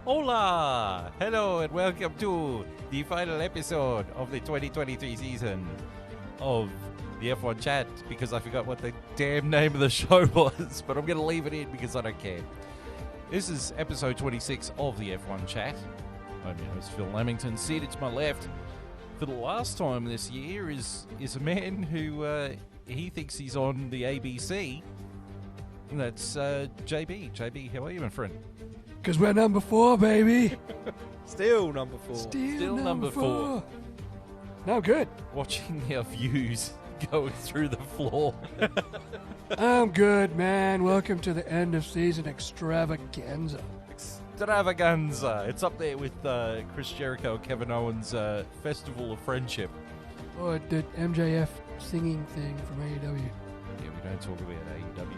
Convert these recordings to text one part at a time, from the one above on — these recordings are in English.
Hola! Hello and welcome to the final episode of the 2023 season of the F1 Chat, because I forgot what the damn name of the show was, but I'm going to leave it in because I don't care. This is episode 26 of the F1 Chat. I'm your host, Phil Lamington. Seated to my left for the last time this year is a man who he thinks he's on the ABC. And that's JB. JB, how are you, my friend? Because we're number 4, baby. Still number 4. Still number 4. No, good. Watching our views going through the floor. I'm good, man. Welcome to the end of season extravaganza. Extravaganza. It's up there with Chris Jericho and Kevin Owens' Festival of Friendship. Or the MJF singing thing from AEW. Yeah, we don't talk about AEW.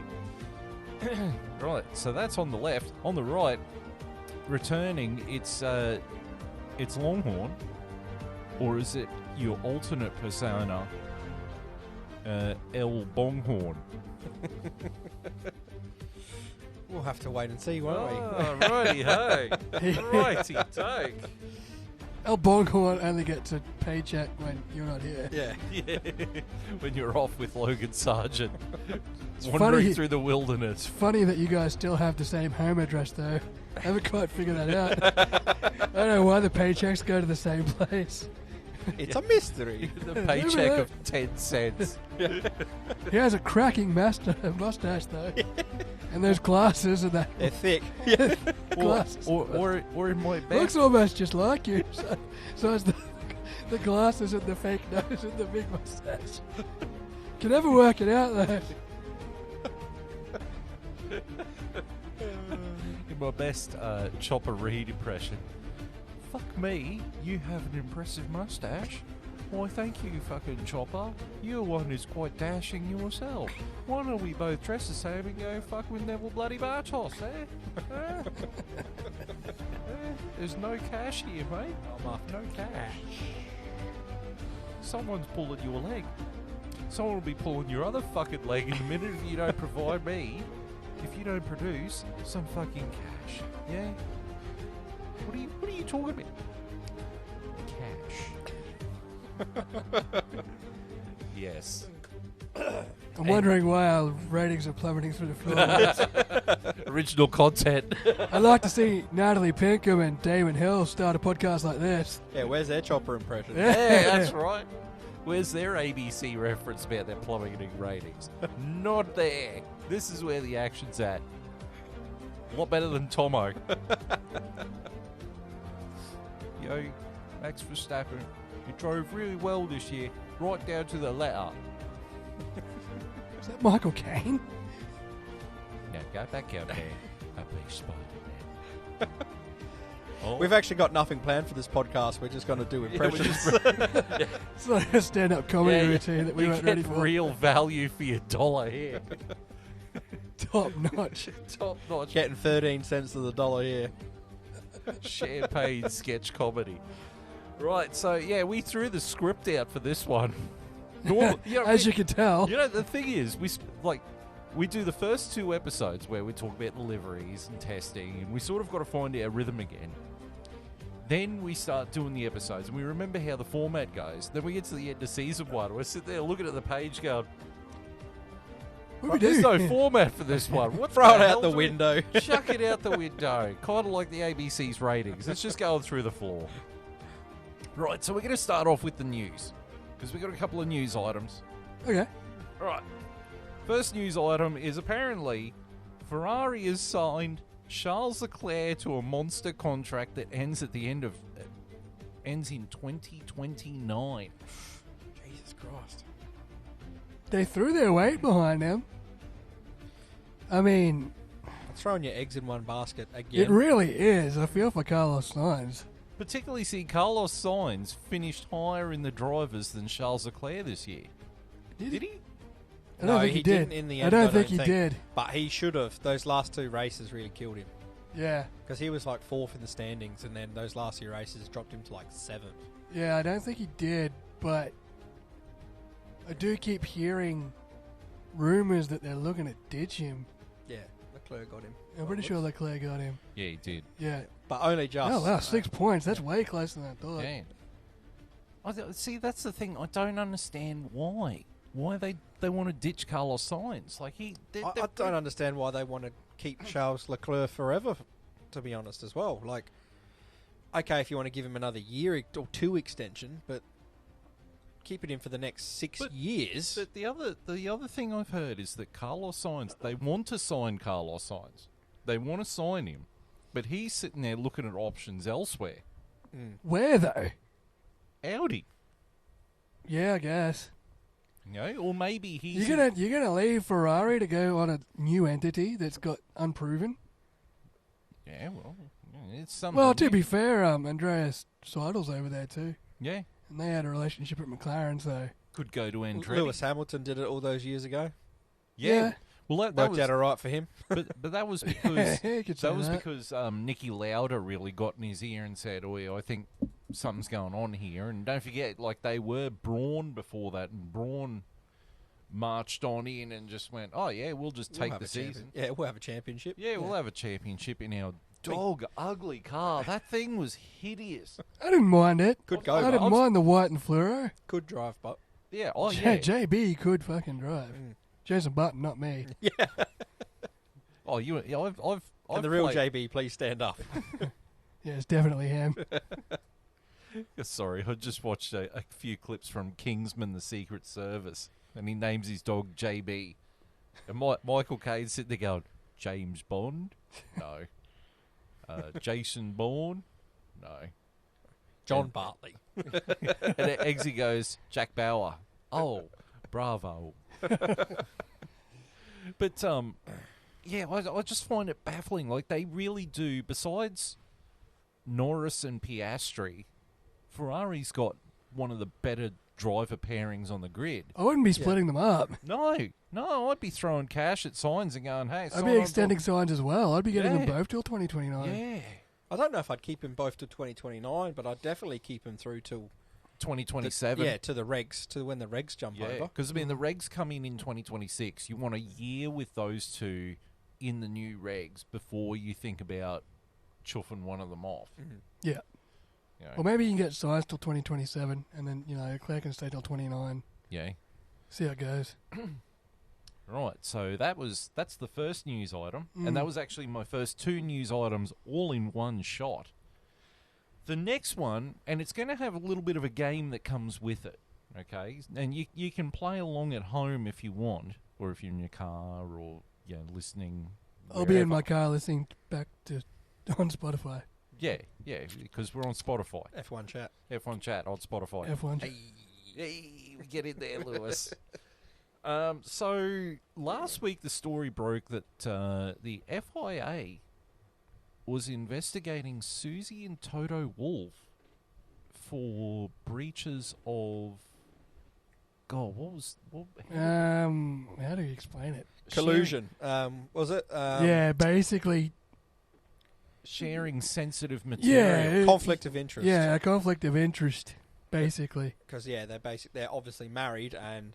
Right, so that's on the left. On the right, returning, it's Longhorn, or is it your alternate persona, El Bonghorn? We'll have to wait and see, won't we? Righty ho, righty take. El Bonghorn only gets a paycheck when you're not here. Yeah. Yeah, when you're off with Logan Sargent, wandering funny. through the wilderness. It's funny that you guys still have the same home address, though. I haven't quite figured that out. I don't know why the paychecks go to the same place. It's a mystery. The paycheck of 10 cents. He has a cracking mustache, though. And those glasses and that They're thick. glasses. Or in my back. Looks almost just like you. So it's the glasses and the fake nose and the big mustache. Can never work it out, though. In my best Chopper Reed impression. Fuck me, you have an impressive mustache. Why, thank you, fucking Chopper. You're one who's quite dashing yourself. Why don't we both dress the same and go fuck with Neville Bloody Bartos, eh? There's no cash here, mate. I'm after no cash. Someone's pulling your leg. Someone will be pulling your other fucking leg in a minute if you don't provide me, if you don't produce some fucking cash. Yeah? What are you talking about? Cash. Yes. I'm wondering why our ratings are plummeting through the floor. Original content. I'd like to see Natalie Pinkham and Damon Hill start a podcast like this. Yeah, where's their Chopper impression? Yeah. Yeah, that's right. Where's their ABC reference about their plummeting ratings? Not there. This is where the action's at. A lot better than Tomo. Yo, Max Verstappen, you drove really well this year, right down to the letter. Is that Michael Caine? Now go back out there and be Spider-Man. Oh. We've actually got nothing planned for this podcast. We're just going to do impressions. It's like a stand-up comedy Yeah, routine that we you weren't get ready for. real value for your dollar here. Top notch. Top notch. Getting 13 cents to the dollar here. Champagne sketch comedy. Right, so yeah, we threw the script out for this one. As you can tell. You know, the thing is, we do the first 2 episodes where we talk about deliveries and testing, and we sort of got to find our rhythm again. Then we start doing the episodes, and we remember how the format goes. Then we get to the end of season 1, we're sitting there looking at the page going, What do we there's do? no format for this one. What Throw it hell out the do we- window. Chuck it out the window. Kind of like the ABC's ratings. It's just going through the floor. Right, so we're going to start off with the news, because we've got a couple of news items. Okay. All right. First news item is apparently Ferrari has signed Charles Leclerc to a monster contract that ends in 2029. Jesus Christ. They threw their weight behind him. I mean, Throwing your eggs in one basket it again. really is. I feel for Carlos Sainz. Particularly see Carlos Sainz finished higher in the drivers than Charles Leclerc this year. Did he? I don't think he did. didn't in the I end. don't think he did. But he should have. Those last 2 races really killed him. Yeah. Because he was like 4th in the standings, and then those last 2 races dropped him to like 7th. Yeah, I don't think he did, but I do keep hearing rumors that they're looking to ditch him. Yeah. Leclerc got him. I'm pretty sure Leclerc got him. Yeah, he did. Yeah. But only just. Oh, wow, 6 points. That's way closer than I thought. Yeah. See, that's the thing. I don't understand why. Why they want to ditch Carlos Sainz? Like I don't understand why they want to keep Charles Leclerc forever, to be honest, as well. Like, okay, if you want to give him another year or 2 extension, but keep it in for the next 6 years. But the other thing I've heard is that Carlos Sainz, they want to sign Carlos Sainz. They want to sign him, but he's sitting there looking at options elsewhere. Where, though? Audi, Yeah, I guess. you know, or maybe he's You're gonna leave Ferrari to go on a new entity that's got unproven? yeah. Well, it's something. Well, to be fair, Andreas Seidel's over there too, yeah, and they had a relationship at McLaren, so could go to Andretti. Lewis Hamilton did it all those years ago. Yeah. Well, that Worked was, out all right for him. but that was because You could say that was that. because Nicky Lauda really got in his ear and said, "Oh, I think something's going on here." And don't forget, like they were Brawn before that, and Brawn marched on in and just went, "Oh yeah, we'll just We'll take have the a champion- season. Yeah, we'll have a championship. Yeah, we'll have a championship in our dog ugly car." That thing was hideous. I didn't mind it. Good go, I mate. didn't mind the white and fluoro. Good drive, but Yeah, oh J- yeah. JB could fucking drive. Jason Button, not me. Oh, yeah, I've and the real played- JB, please stand up. Yeah, it's definitely him. Sorry, I just watched a few clips from Kingsman: The Secret Service, and he names his dog JB. And Michael Caine's sitting there going, "James Bond? No. Jason Bourne? No." John Bartley. And Eggsy goes, "Jack Bauer. Oh, bravo." But yeah, I just find it baffling. Like they really do. Besides Norris and Piastri, Ferrari's got one of the better driver pairings on the grid. I wouldn't be splitting them up. No, I'd be throwing cash at Signs and going, "Hey, I'd sign be on extending signs as well. I'd be getting them Yeah. both till 2029. Yeah, I don't know if I'd keep him both to 2029, but I'd definitely keep him through till 2027. yeah, to the regs, to when the regs jump Yeah, over. because I mean the regs come in 2026. You want a year with those two in the new regs before you think about chuffing one of them off. Yeah. You know, Well, maybe you can get signs till 2027, and then, Claire can stay till 29. yeah. See how it goes. Right. So that's the first news item, and that was actually my first two news items all in one shot. The next one, and it's going to have a little bit of a game that comes with it. Okay, and you can play along at home if you want, or if you're in your car, or listening. I'll be in wherever. my car listening back to on Spotify. Yeah, because we're on Spotify. F1 chat. F1 chat on Spotify. F1. Hey, we get in there, Lewis. So last week the story broke that the FIA was investigating Susie and Toto Wolff for breaches of. God, How do you explain it? Collusion. Was it? Yeah, basically, sharing sensitive material. yeah, Conflict of interest. yeah, a conflict of interest, basically. Because they're obviously married, and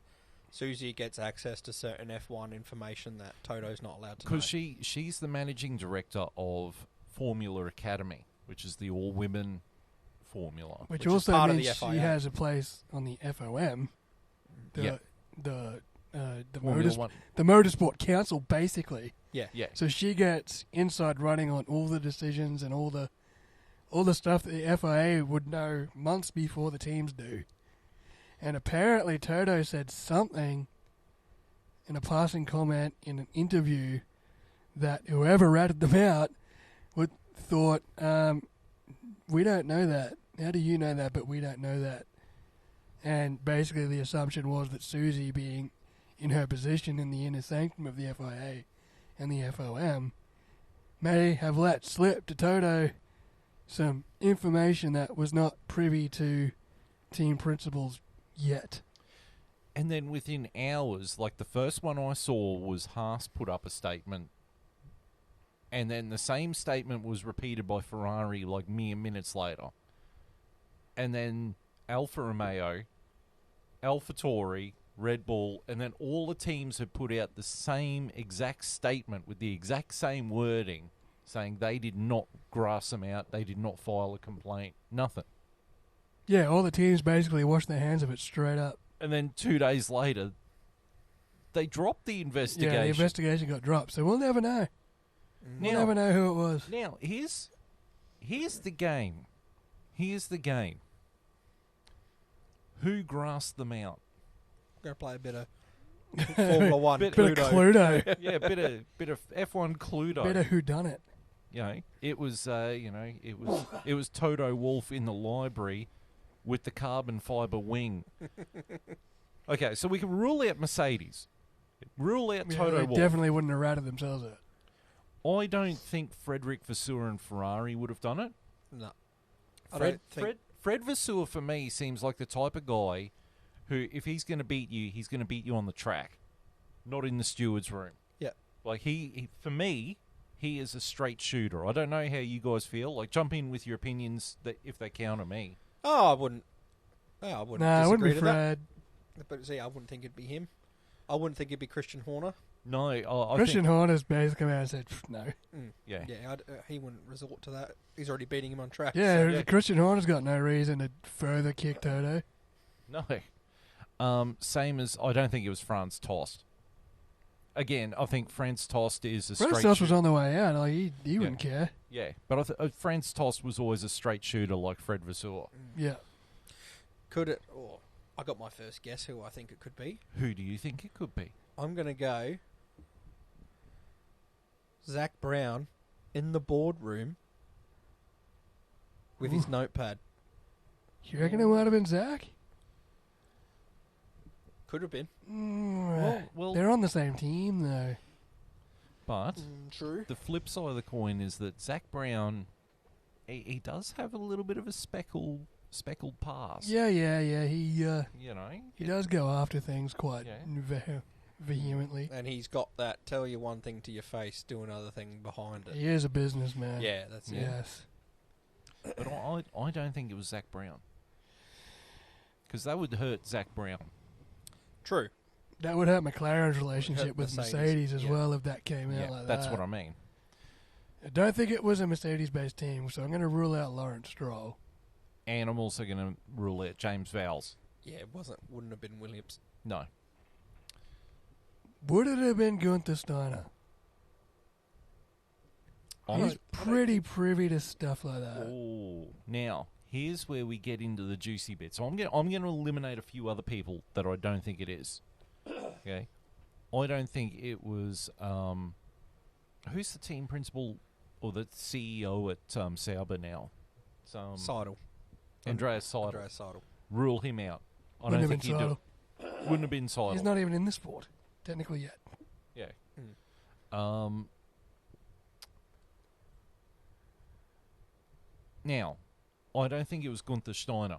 Susie gets access to certain F1 information that Toto's not allowed to know. Because she's the managing director of Formula Academy, which is the all-women formula. Which Which is also part of means the she FIA. has a place on the FOM, Yeah. the Formula One. the Motorsport Council, basically. Yeah. Yeah. So she gets inside running on all the decisions and all the stuff that the FIA would know months before the teams do. And apparently Toto said something in a passing comment in an interview that whoever ratted them out thought, we don't know that. How do you know that, but we don't know that? And basically the assumption was that Susie, being in her position in the inner sanctum of the FIA and the FOM, may have let slip to Toto some information that was not privy to team principals yet. And then within hours, like the first one I saw was Haas put up a statement, and then the same statement was repeated by Ferrari like mere minutes later. And then Alfa Romeo, AlphaTauri, Red Bull, and then all the teams have put out the same exact statement with the exact same wording, saying they did not grass them out, they did not file a complaint, nothing. Yeah, all the teams basically washed their hands of it straight up. And then 2 days later, they dropped the investigation. Yeah, the investigation got dropped, so we'll never know. We'll Now- never know who it was. Now, here's the game. Here's the game. Who grassed them out? Going to play a bit of Formula One. Bit Bit of Cluedo. Yeah, bit of F1 Cluedo. Bit of whodunit. You know, it was it was Toto Wolff in the library with the carbon fiber wing. Okay, so we can rule out Mercedes. Rule out Yeah, Toto they Wolff. definitely wouldn't have ratted themselves out. I don't think Frederick Vasseur and Ferrari would have done it. No. I don't think... Fred Vasseur for me seems like the type of guy who, if he's going to beat you, he's going to beat you on the track, not in the steward's room. Yeah. Like he for me, he is a straight shooter. I don't know how you guys feel. Like, jump in with your opinions that if they counter me. Oh, I wouldn't. No, I wouldn't. Nah, it wouldn't disagree be to that. Fred. But see, I wouldn't think it'd be him. I wouldn't think it'd be Christian Horner. No, I Christian think, Horner's basically come out and said, no. yeah. Yeah, he wouldn't resort to that. He's already beating him on track. Yeah, so- yeah. Christian Horner's got no reason to further kick Toto. No. Same as I don't think it was Franz Tost. Again, I think Franz Tost is a Fred straight Stoss was shooter. on the way out. Like, he wouldn't care. Yeah, but Franz Tost was always a straight shooter like Fred Vasseur. Yeah. Could it? Oh, I got my first guess who I think it could be. Who do you think it could be? I'm going to go Zach Brown in the boardroom with his notepad. You reckon it might have been Zach? Could have been. Well, They're on the same team, though. but True. the flip side of the coin is that Zach Brown, he does have a little bit of a speckled past. Yeah. He You know, he does go after things quite Yeah. vehemently. And he's got that tell you one thing to your face, do another thing behind it. He is a businessman. Yeah, that's it. Yes. but I don't think it was Zach Brown because that would hurt Zach Brown. True. That would hurt McLaren's relationship Hurt with Mercedes, Mercedes as yeah. well if that came out Yeah, like that's that. what I mean. I don't think it was a Mercedes-based team, so I'm going to rule out Lawrence Stroll. And I'm also going to rule out James Vowles. Yeah, it wouldn't have been Williams. No. Would it have been Gunther Steiner? He's I- pretty privy to stuff like that. Oh, now here's where we get into the juicy bit. So I'm going to eliminate a few other people that I don't think it is. Okay, I don't think it was. Who's the team principal or the CEO at Sauber now? It's, Seidel. Andreas Seidel. Andreas Seidel. Rule him out. I Wouldn't don't have think been he'd do Seidel. it. Wouldn't have been Seidel. He's not even in the sport, technically yet. Yeah. Hmm. Now, I don't think it was Gunther Steiner.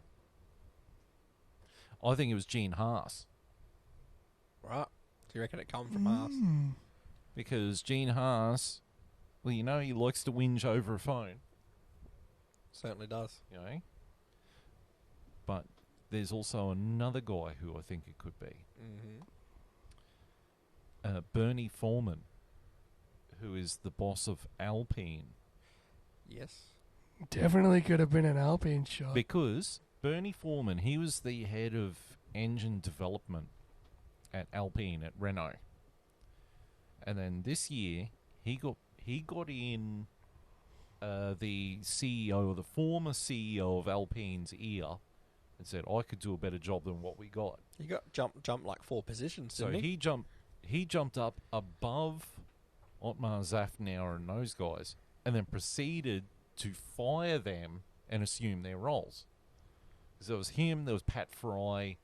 I think it was Gene Haas. Right. Do you reckon it come from Haas? Because Gene Haas, well, you know, he likes to whinge over a phone, Certainly does. you know. But there's also another guy who I think it could be. Mm-hmm. Bernie Foreman, who is the boss of Alpine. Yes. Definitely could have been an Alpine shot. Because Bernie Foreman, he was the head of engine development at Alpine at Renault. And then this year, he got in the CEO, or the former CEO of Alpine's ear, and said, "I could do a better job than what we got." He got jumped like 4 positions, So didn't he? he jumped up above Otmar Zafnauer and those guys, and then proceeded to fire them and assume their roles. So there was him, there was Pat Fry,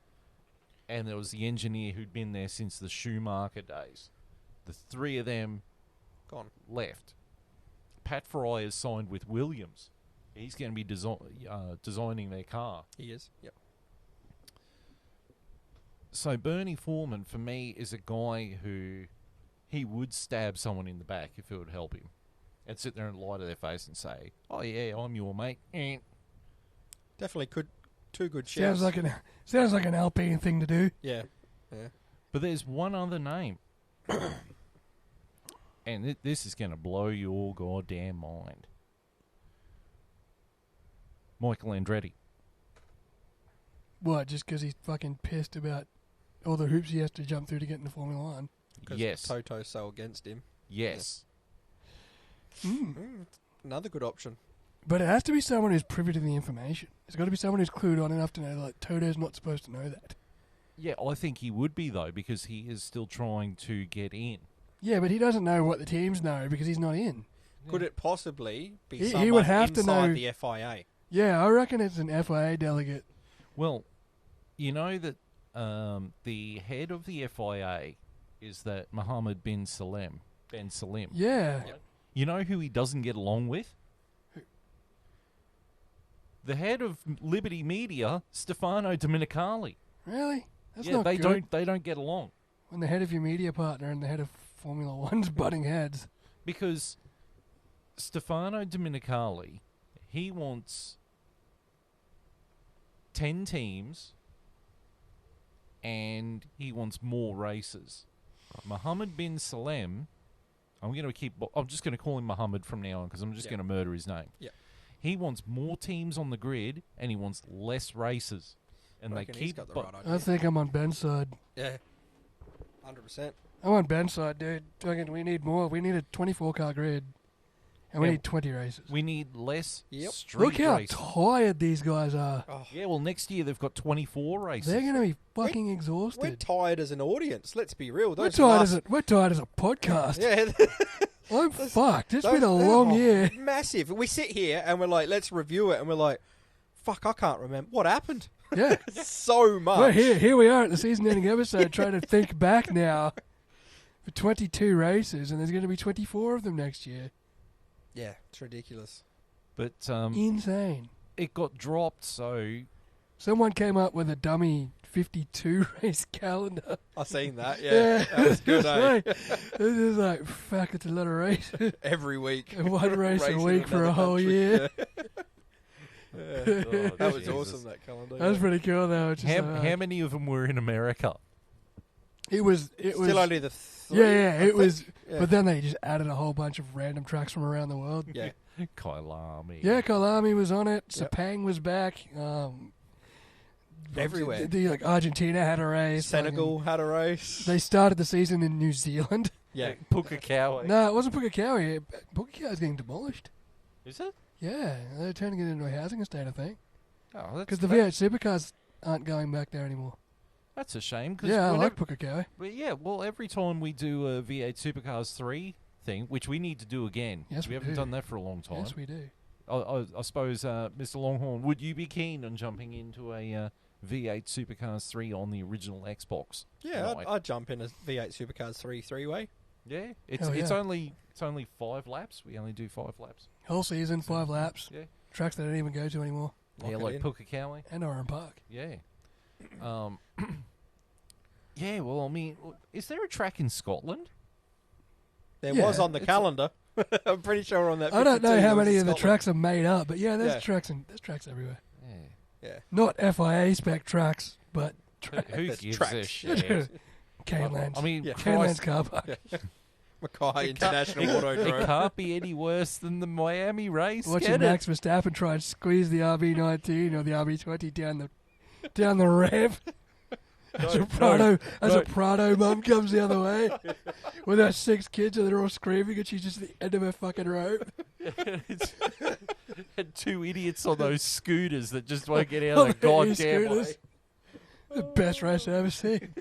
and there was the engineer who'd been there since the Schumacher days. The three of them Gone. left. Pat Fry is signed with Williams. He's going to be designing their car. He is. Yep. So Bernie Foreman, for me, is a guy who he would stab someone in the back if it would help him, and sit there and lie to their face and say, "Oh yeah, I'm your mate." Definitely could. 2 good shouts. Sounds like an Alpine thing to do. Yeah. Yeah. But there's one other name. And this is going to blow your goddamn mind. Michael Andretti. What, just because he's fucking pissed about all the hoops he has to jump through to get into Formula One? Because Yes. Toto's so against him. Yes. Another good option. But it has to be someone who's privy to the information. It's got to be someone who's clued on enough to know that Toto's not supposed to know that. Yeah, I think he would be, though, because he is still trying to get in. Yeah, but he doesn't know what the teams know because he's not in. Could it possibly be He someone would have to inside know- the FIA? Yeah, I reckon it's an FIA delegate. Well, you know that the head of the FIA is that Mohammed bin Salim. Yeah. You know who he doesn't get along with? The head of Liberty Media, Stefano Domenicali. Really? That's Yeah, not they good. don't get along When the head of your media partner and the head of Formula One's butting heads. because Stefano Domenicali, he wants 10 teams and he wants more races. Mohammed bin Salem, I'm just going to call him Mohammed from now on because I'm just Yeah. going to murder his name. Yeah. He wants more teams on the grid and he wants less races. And I they reckon he's keep got the bu- right I idea. think I'm on Ben's side. Yeah. 100%. I'm on Ben's side, dude. Fucking, we need more. We need a 24-car grid. And we Yeah. need 20 races. we need less Yep. street Look how races. tired these guys are. Oh, Yeah, well, next year they've got 24 races. They're going to be fucking we're exhausted. tired as an audience. Let's be real. We're Those tired, last- we're tired as a podcast. Yeah. I'm fucked. It's Those- been a long oh, year. Massive. We sit here and we're like, let's review it, and we're like, fuck, I can't remember what happened. Yeah. So much. We're here. Here we are at the season-ending episode trying to think back now for 22 races, and there's going to be 24 of them next year. Yeah, it's ridiculous. But Insane. it got dropped, so Someone came up with a dummy 52 race calendar. I seen that. Yeah, that was good. Eh? This is like, fuck, it's a lot of races. Every week, One race a Racing week for a another whole country. year. Yeah. Oh, That was Jesus. awesome. That calendar. That was yeah. pretty cool, though. It's just How, like, how many of them were in America? It was. Still only the three. Yeah, I it was. think. Yeah. But then they just added a whole bunch of random tracks from around the world. Yeah. Kailami. Yeah, Kalami was on it. Yep. Sepang was back. Everywhere. Like Argentina had a race. Senegal had a race. They started the season in New Zealand. Yeah. Pukekohe. No, it wasn't Pukekohe. Pukekohe's getting demolished. Is it? Yeah, they're turning it into a housing estate, I think. Oh, Because the V8 supercars aren't going back there anymore. that's a shame. 'Cause Yeah, I whenever- like Pukekohe. But yeah, well, every time we do a V8 Supercars 3 thing, which we need to do again. Yes, we haven't do. done that for a long time. Yes, we do. I suppose, Mr. Longhorn, would you be keen on jumping into a V8 Supercars 3 on the original Xbox? Yeah, Right. I'd jump in a V8 Supercars 3-way. Yeah, it's Hell yeah. only 5 laps. We only do 5 laps. Whole season, 5 laps. Yeah, Tracks they don't even go to anymore. Lock yeah, it like in. Pukekohe. And Oran Park. Yeah. Yeah. Well, I mean, is there a track in Scotland? There Yeah, was on the it's calendar. I'm pretty sure on that. I don't know 52 how was many of the Scotland. tracks are made up, but yeah, there's Yeah. tracks everywhere. Yeah. Yeah. Not FIA spec tracks, but Who There's gives a tracks. shit? Canelands. I mean, Yeah. Canelands Christ, car park. Mackay International it Autodrome. can't be any worse than the Miami race. Watching Get it? Max Verstappen try and squeeze the RB19 or the RB20 down the ramp. As a Prado mum comes the other way with her 6 kids and they're all screaming and she's just at the end of her fucking rope. It's- and 2 idiots on those scooters that just won't get out On of the the goddamn e-scooters. way. The best race I've ever seen.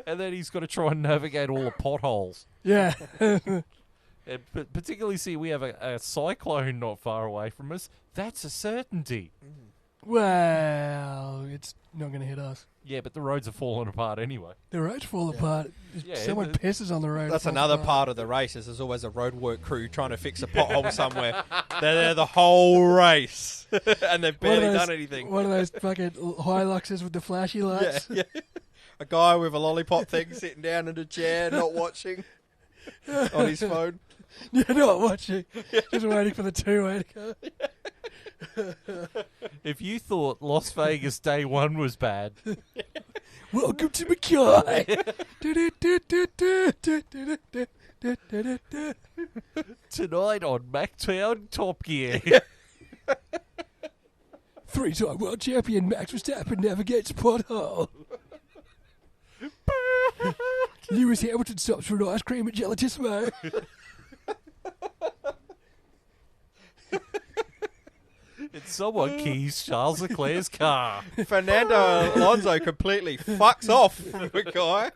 And then he's got to try and navigate all the potholes. Yeah. And particularly, see, we have a cyclone not far away from us. That's a certainty. Well, it's not going to hit us. Yeah, but the roads are falling apart anyway. The roads fall apart. If Yeah, someone pisses on the road. it That's falls another apart. part of the race. Is there's always a roadwork crew trying to fix a pothole somewhere. They're there the whole race, and they've One of barely those- done anything. One of those fucking Hiluxes with the flashy Yeah, lights. yeah. A guy with a lollipop thing sitting down in a chair, not watching on his phone. You're not watching. Just waiting for the two-way to go. If you thought Las Vegas day 1 was bad, Welcome to Mackay. Tonight on Mactown Top Gear. 3-time world champion Max Verstappen navigates pothole. Lewis Hamilton stops for an ice cream at Gelatissimo. And someone keys Charles Leclerc's car. Fernando Alonso completely fucks off from the guy.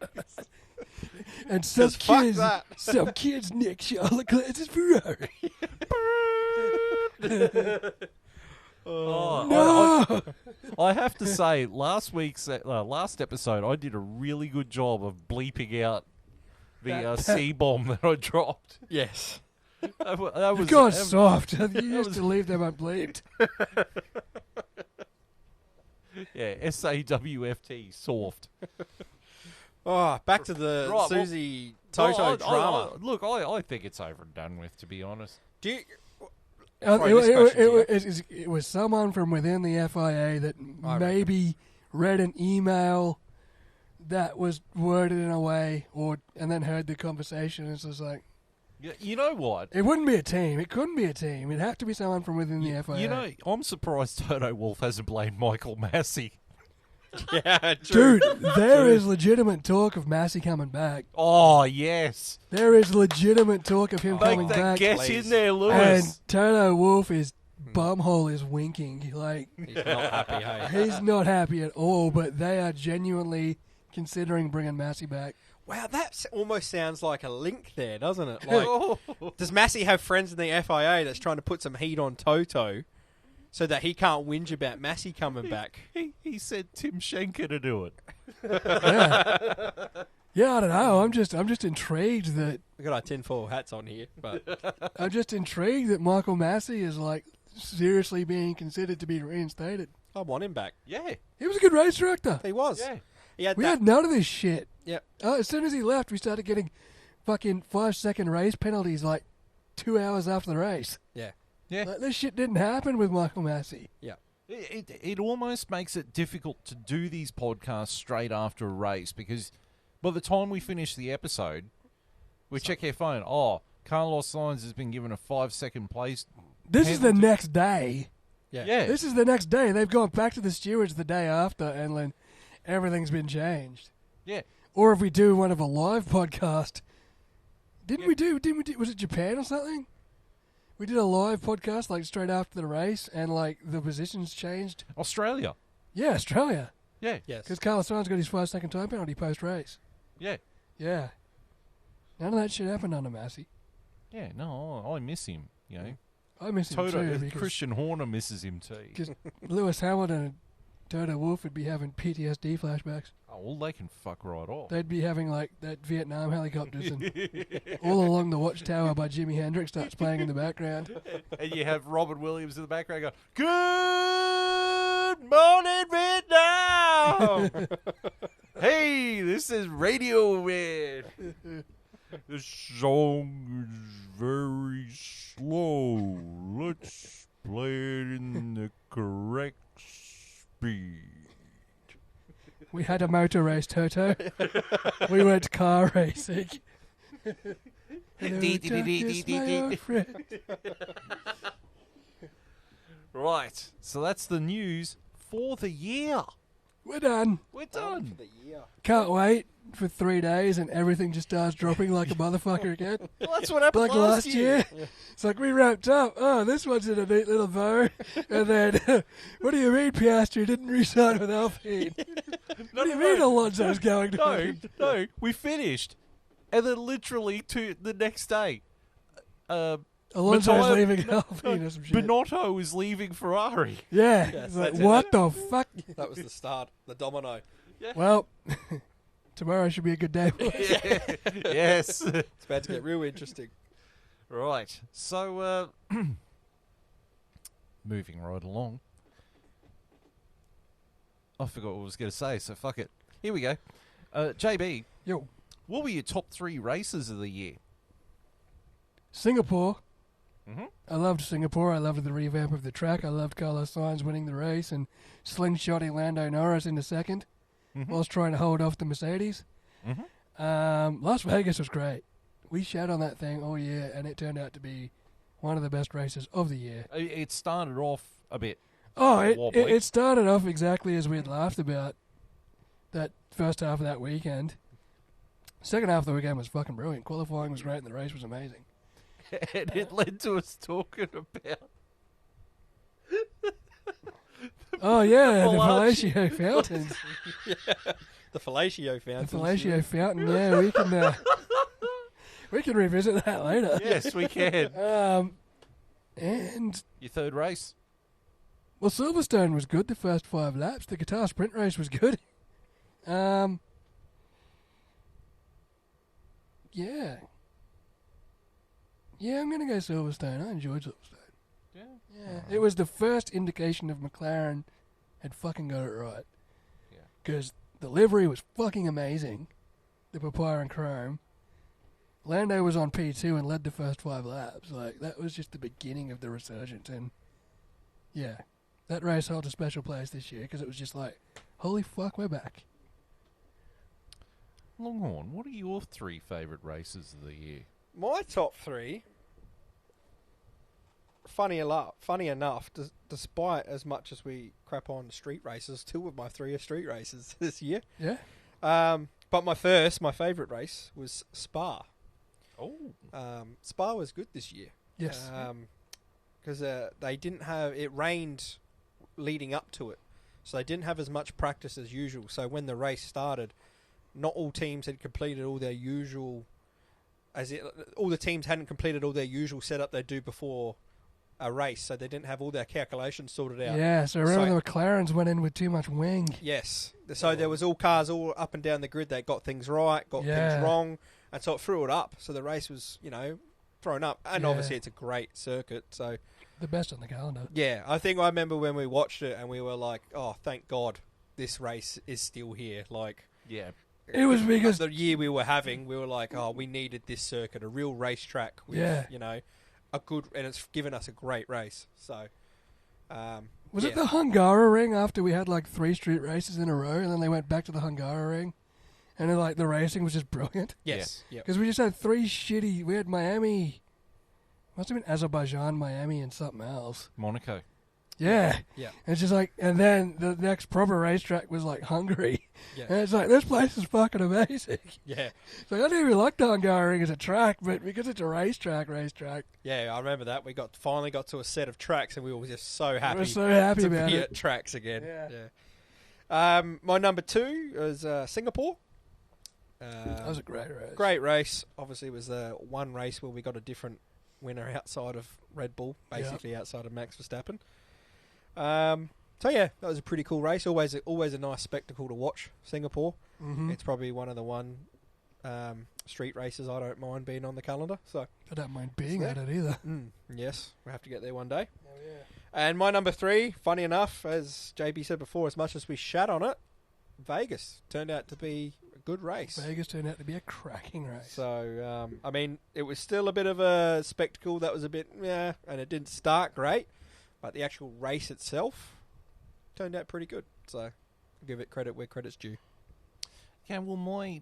And some Just fuck kids, that. some kids nick Charles Leclerc's Ferrari. Oh, No! I have to say, last episode, I did a really good job of bleeping out the C-bomb that I dropped. Yes. That was, God, that- soft. You used to leave them unbleeped. Yeah, SAWFT, soft. Oh, back to the Right, well- Susie Toto Well, drama. Look, I think it's over and done with, to be honest. Do you, It, this question to it was someone from within the FIA that I maybe read an email that was worded in a way, and then heard the conversation. And it's just like, You know what? it wouldn't be a team. It couldn't be a team. It'd have to be someone from within the FIA. You know, I'm surprised Toto Wolff hasn't blamed Michael Massey. yeah, true. dude, there is legitimate talk of Massey coming back. Oh, yes. There is legitimate talk of him coming Make that back. guess please. in there, And Lewis. Toto Wolff is bumhole is winking. Like, He's not happy, hey? he's not happy at all, but they are genuinely considering bringing Massey back. Wow, that almost sounds like a link there, doesn't it? Oh. Like, does Massey have friends in the FIA that's trying to put some heat on Toto so that he can't whinge about Massey coming back? He said Tim Schenker to do it. Yeah. Yeah, I don't know. I'm just intrigued that We've got our tinfoil hats on here, but Michael Massey is like seriously being considered to be reinstated. I want him back. Yeah. He was a good race director. He was. Yeah. He had We that. had none of this shit. Yep. As soon as he left, we started getting fucking 5-second race penalties like 2 hours after the race. Yeah. Yeah. Like, this shit didn't happen with Michael Massey. Yeah. It almost makes it difficult to do these podcasts straight after a race because by the time we finish the episode, we check our phone. Oh, Carlos Sainz has been given a 5-second place. This is the Penalty. next day. Yeah. Yeah. This is the next day. They've gone back to the stewards the day after, and then everything's been changed. Yeah. Or if we do one of a live podcast, didn't we do? Was it Japan or something? We did a live podcast like straight after the race, and like the positions changed. Australia. Yeah, Australia, Yeah. Yes. because Carlos Sainz got his 5-second time penalty post race. Yeah. Yeah, none of that shit happened under Massey. Yeah. No, I miss him. You know, I miss him Toto, too because Christian Horner misses him too. Lewis Hamilton and Toto Wolff would be having PTSD flashbacks. Oh, well, they can fuck right off. They'd be having like that Vietnam helicopters and all along the Watchtower by Jimi Hendrix starts playing in the background. And you have Robin Williams in the background going, "Good morning, Vietnam." Hey, this is Radiohead. This song is very slow. Let's play it in the correct speed. We had a motor race, Toto. We went car racing. Hello, darkness, my old friend. Right, so that's the news for the year. We're done. We're For done. the year. Can't wait for 3 days and everything just starts dropping like a motherfucker again. Well, that's what happened Like last year. It's like we wrapped up. Oh, this one's in a neat little bow. And then, what do you mean Piastri didn't re-sign with Alpine? What do you mean Alonso's going to No, we finished. And then literally to the next day, Alonso's Matteo- leaving Alpine or some shit. Binotto is leaving Ferrari. Yeah. Yes, It's like, that's it. what the fuck? That was the start. The domino. Well, tomorrow should be a good day. Yes. It's about to get real interesting. Right. So, moving right along. I forgot what I was going to say, so fuck it. Here we go. JB, Yo, what were your top 3 races of the year? Singapore. Mhm. I loved Singapore. I loved the revamp of the track. I loved Carlos Sainz winning the race and slingshotting Lando Norris into second. whilst trying to hold off the Mercedes. Las Vegas was great. We shat on that thing all year, and it turned out to be one of the best races of the year. It started off a bit. Oh, wobbly. it started off exactly as we had laughed about that first half of that weekend. Second half of the weekend was fucking brilliant. Qualifying was great, and the race was amazing. And it led to us talking about Oh yeah, the Fellatio. fellatio fountains. The fellatio fountain. The fellatio fountain. Yeah, we can revisit that later. yes, we can. And Your third race. well, Silverstone was good the first 5 laps. The Qatar sprint race was good. Yeah. Yeah, I'm gonna go Silverstone. I enjoyed Silverstone. Yeah, it was the first indication of McLaren had fucking got it right. Yeah. Because the livery was fucking amazing. The Papaya and Chrome. Lando was on P2 and led the first 5 laps. Like, that was just the beginning of the resurgence. And, yeah, that race held a special place this year because it was just like, holy fuck, we're back. Longhorn, what are your 3 favourite races of the year? My top 3. Funny enough, despite as much as we crap on street races, 2 of my 3 are street races this year. Yeah? But my favourite race was Spa. Oh. Spa was good this year. Yes. Because they didn't have... It rained leading up to it. So they didn't have as much practice as usual. So when the race started, not all teams had completed all their usual... all the teams hadn't completed all their usual setup they do before a race. So they didn't have all their calculations sorted out. Yeah, so remember the McLarens went in with too much wing. Yes. So there was all cars all up and down the grid. They got things right, got things wrong, and so it threw it up. So the race was, thrown up. And obviously it's a great circuit. So The best on the calendar. yeah, I remember when we watched it and we were like, oh, thank God this race is still here. Like, Yeah. It was because... the year we were having, we were like, oh, we needed this circuit, a real racetrack with, a good, and it's given us a great race. So, Was it the Hungaroring after we had like 3 street races in a row, and then they went back to the Hungaroring, and then, like the racing was just brilliant? Yes. Yeah. Because we just had 3 shitty... We had Miami... Must have been Azerbaijan, Miami, and something else. Monaco. Yeah. Yeah. It's just like... And then the next proper racetrack was like Hungary. Yeah. And it's like, this place is fucking amazing. Yeah. So I don't even like the Hungaroring as a track, but because it's a racetrack. Yeah, I remember that. We finally got to a set of tracks and we were just so happy. We were so happy to about be it. at tracks again. Yeah. My number 2 is Singapore. That was a great race. Great race. Obviously, it was the one race where we got a different winner outside of Red Bull, basically outside of Max Verstappen. So yeah, that was a pretty cool race. Always a nice spectacle to watch. Singapore. Mm-hmm. It's probably one of the street races I don't mind being on the calendar. So I don't mind being at it either. yes, we have to get there one day. Oh, yeah. And my number 3, funny enough, as JB said before, as much as we shat on it, Vegas turned out to be a good race. Vegas turned out to be a cracking race. So, I mean, it was still a bit of a spectacle. That was a bit, and it didn't start great. But the actual race itself turned out pretty good. So, I'll give it credit where credit's due. Yeah, well,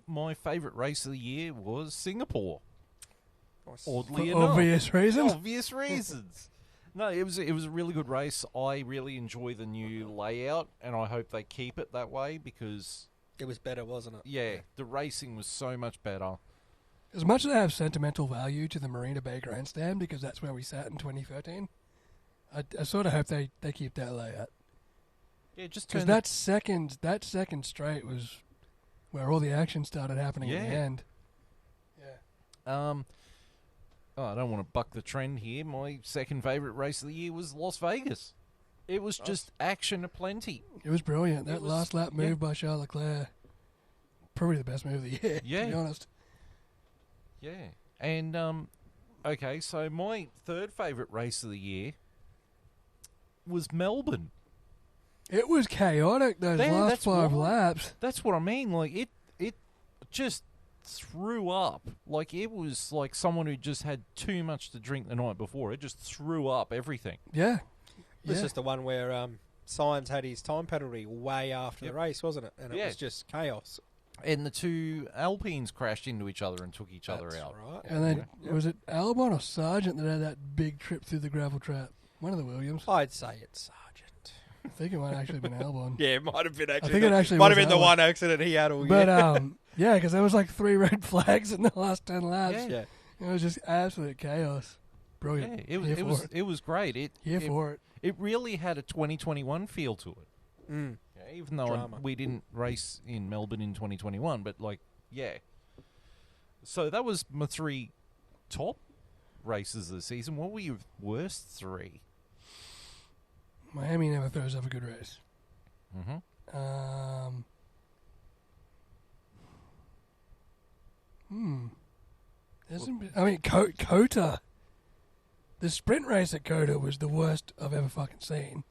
my favourite race of the year was Singapore. Nice. Oddly For enough. obvious reasons. Obvious reasons. No, it was a really good race. I really enjoy the new layout, and I hope they keep it that way because... It was better, wasn't it? Yeah, the racing was so much better. As much as I have sentimental value to the Marina Bay Grandstand, because that's where we sat in 2013, I sort of hope they keep that layout. Yeah, just Because that second straight was where all the action started happening at the end. Yeah. I don't want to buck the trend here. My second favourite race of the year was Las Vegas. It was just action aplenty. It was brilliant. It That was- last lap move yeah. by Charles Leclerc, probably the best move of the year, Yeah. to be honest. Yeah. And, okay, so my third favourite race of the year was Melbourne. It was chaotic, those Yeah, last that's 5 why. laps. That's what I mean. Like, it just threw up. Like, it was like someone who just had too much to drink the night before. It just threw up everything. Yeah. This Yeah. is the one where Symes had his time penalty way after the race, wasn't it? And it Yeah. was just chaos. And the two Alpines crashed into each other and took each other That's out. right. And then, was it Albon or Sargent that had that big trip through the gravel trap? One of the Williams. I'd say it's Sargent. I think it might actually have been Albon. Yeah, it might have been actually. think it actually might was have been the Albon. one accident he had all But, year. yeah, because there was like 3 red flags in the last 10 laps. Yeah. It was just absolute chaos. Brilliant. Yeah, Here for it was great. Here for it. It really had a 2021 feel to it. Mm. Yeah, even though Drama. we didn't race in Melbourne in 2021, but like, yeah. So that was my 3 top races of the season. What were your worst 3? Miami never throws up a good race. Mm-hmm. Kota. The sprint race at Kota was the worst I've ever fucking seen.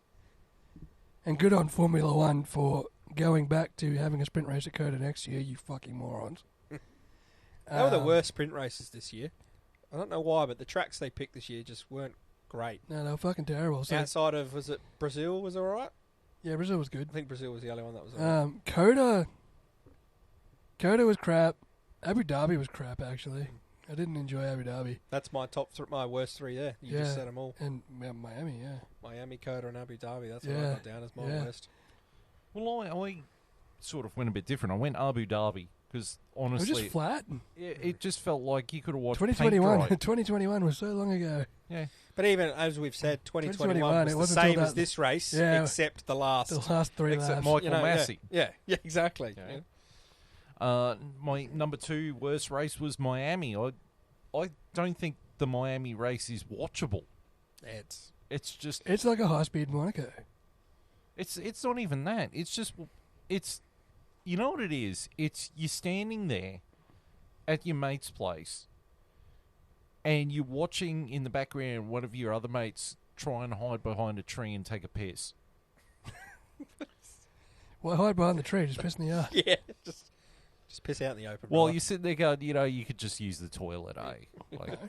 And good on Formula One for going back to having a sprint race at Kota next year, you fucking morons. They were the worst sprint races this year. I don't know why, but the tracks they picked this year just weren't great. No, they were fucking terrible. So, Outside of, was it Brazil was all right? yeah, Brazil was good. I think Brazil was the only one that was all right. Kota was crap. Abu Dhabi was crap, actually. I didn't enjoy Abu Dhabi. That's my my worst 3 there. You just said them all. And Miami, yeah. Miami, Kota, and Abu Dhabi. That's what Yeah. I got down as my Yeah. worst. Well, I sort of went a bit different. I went Abu Dhabi because It was honestly, just flat. it just felt like you could have watched 2021. paint dry. 2021 was so long ago. Yeah. But even as we've said, 2021 2021, was it the wasn't same till as that- this race, Yeah. except the last. The last 3 except laps. Michael Massey. Yeah, exactly. Okay. Yeah. My number 2 worst race was Miami. I don't think the Miami race is watchable. It's just It's like a high-speed Monaco. it's not even that. It's you know what it is? It's you're standing there at your mate's place and you're watching in the background one of your other mates try and hide behind a tree and take a piss. Well, hide behind the tree, just piss in the yard. Yeah, just piss out in the open. Well, brother. you sit there going, you could just use the toilet, like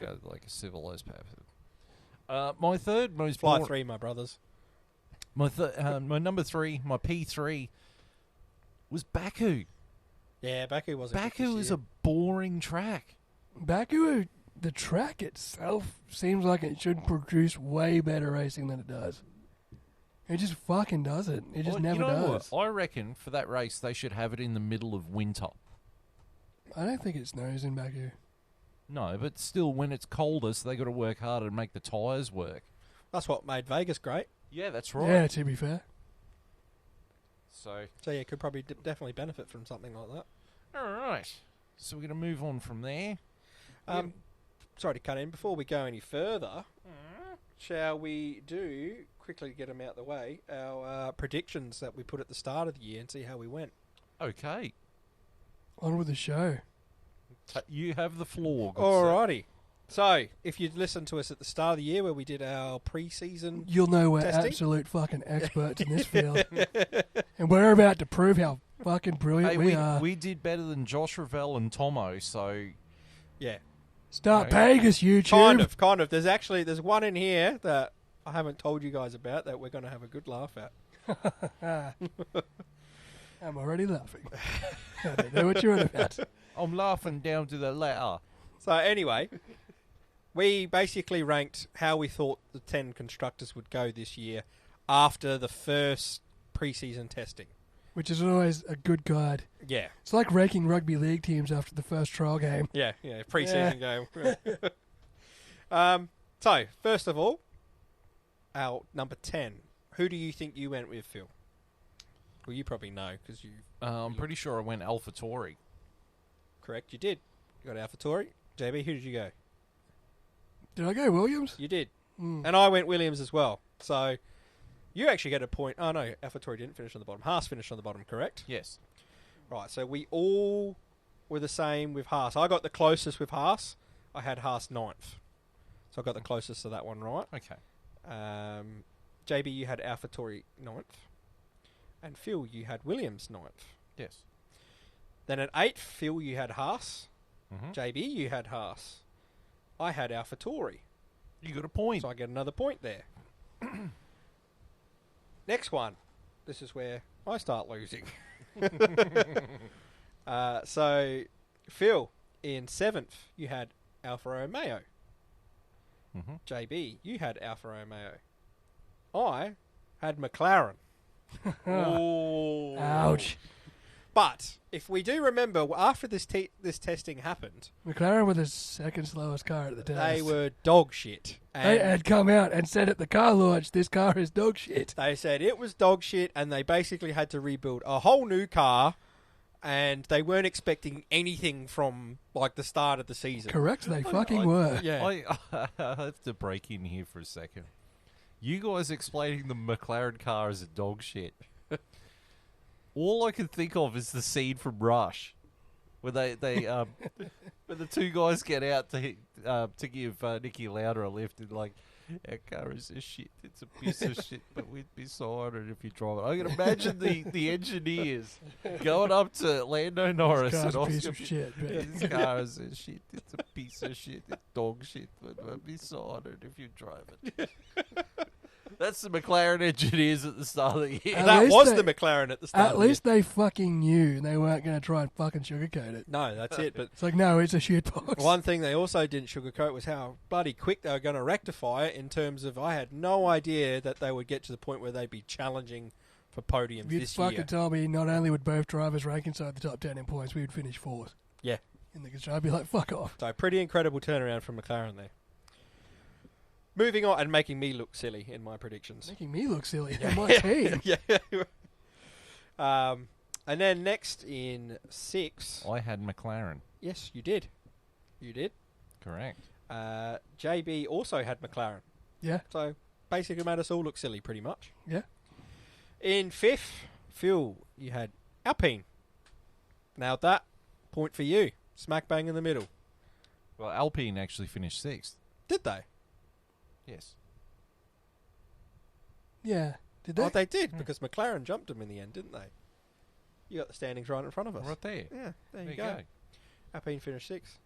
a civilized person. My third most Fly boring- 3, my brothers. my number 3, my P3 was Baku. Yeah, Baku wasn't. good Baku this is year. a boring track. Baku, the track itself seems like it should produce way better racing than it does. It just fucking doesn't. It just Well, never you know does. What? I reckon for that race they should have it in the middle of winter. I don't think it snows in Baku. No, but still, when it's coldest, they got to work harder to make the tyres work. That's what made Vegas great. Yeah, that's right. Yeah, to be fair. So, So yeah, could probably definitely benefit from something like that. all right. So we're going to move on from there. Sorry to cut in. Before we go any further, shall we quickly get them out the way, our predictions that we put at the start of the year and see how we went? Okay. On with the show. You have the floor. good sir. Alrighty. So, if you'd listened to us at the start of the year where we did our pre-season... You'll know we're Testing? absolute fucking experts in this field. And we're about to prove how fucking brilliant Hey, we are. we did better than Josh Ravel and Tomo, so Yeah. Start Okay. paying us, YouTube. Kind of. There's one in here that I haven't told you guys about that we're going to have a good laugh at. I'm already laughing. I don't know what you're on about. I'm laughing down to the letter. So anyway, we basically ranked how we thought the 10 constructors would go this year after the first pre-season testing. Which is always a good guide. Yeah. It's like ranking rugby league teams after the first trial game. Yeah, pre-season game. So, first of all, our number 10. Who do you think you went with, Phil? Well, you probably know because you... I'm pretty sure I went AlphaTauri. Correct, you did. You got AlphaTauri. JB, who did you go? Did I go Williams? You did. Mm. And I went Williams as well. So, you actually get a point. Oh, no, AlphaTauri didn't finish on the bottom. Haas finished on the bottom, correct? Yes. Right, so we all were the same with Haas. I got the closest with Haas. I had Haas 9th. So I got the closest to that one right. Okay. JB, you had AlphaTauri 9th. And Phil, you had Williams 9th. Yes. Then at 8th, Phil, you had Haas. Mm-hmm. JB, you had Haas. I had AlphaTauri. You got a point. So I get another point there. Next one. this is where I start losing. So, Phil, in 7th, you had Alfa Romeo. Mhm. JB, you had Alfa Romeo. I had McLaren. Oh. Ouch. But if we do remember, after this testing happened, McLaren were the second slowest car at the test. they were dog shit. They And had come out and said at the car launch, this car is dog shit. they said it was dog shit, and they basically had to rebuild a whole new car, and they weren't expecting anything from like the start of the season. Correct, they fucking were. Yeah. I have to break in here for a second. You guys explaining the McLaren car as a dog shit. All I can think of is the scene from Rush, where they when the two guys get out to give Nicky Lauda a lift, and like, our car is a shit. It's a piece of shit, but we'd be so honoured if you drive it. I can imagine the engineers going up to Lando Norris This and car's a piece Oscar. of shit. man. This car is a shit. It's a piece of shit. It's dog shit. But I'd be so honoured if you drive it. That's the McLaren engineers at the start of the year. At That least was they- the McLaren at the start. At least they fucking knew they weren't going to try and fucking sugarcoat it. No, that's it. But It's like, no, it's a shit box. one thing they also didn't sugarcoat was how bloody quick they were going to rectify it. In terms of, I had no idea that they would get to the point where they'd be challenging for podiums You'd this fucking year. told me not only would both drivers rank inside the top 10 in points, we would finish fourth. Yeah. In the construction, I'd be like, fuck off. So pretty incredible turnaround from McLaren there. Moving on and making me look silly in my predictions. Making me look silly on my team. Yeah. And then next in 6, I had McLaren. yes, you did. You did. Correct. JB also had McLaren. Yeah, So basically made us all look silly pretty much. yeah. In 5th, Phil, you had Alpine. Nailed that. Point for you. Smack bang in the middle. Well, Alpine actually finished 6th. Did they? Yes. Yeah. Did they? Oh, they did, because McLaren jumped them in the end, didn't they? You got the standings right in front of us. Right there. Yeah, there There you go. Alpine finished 6th.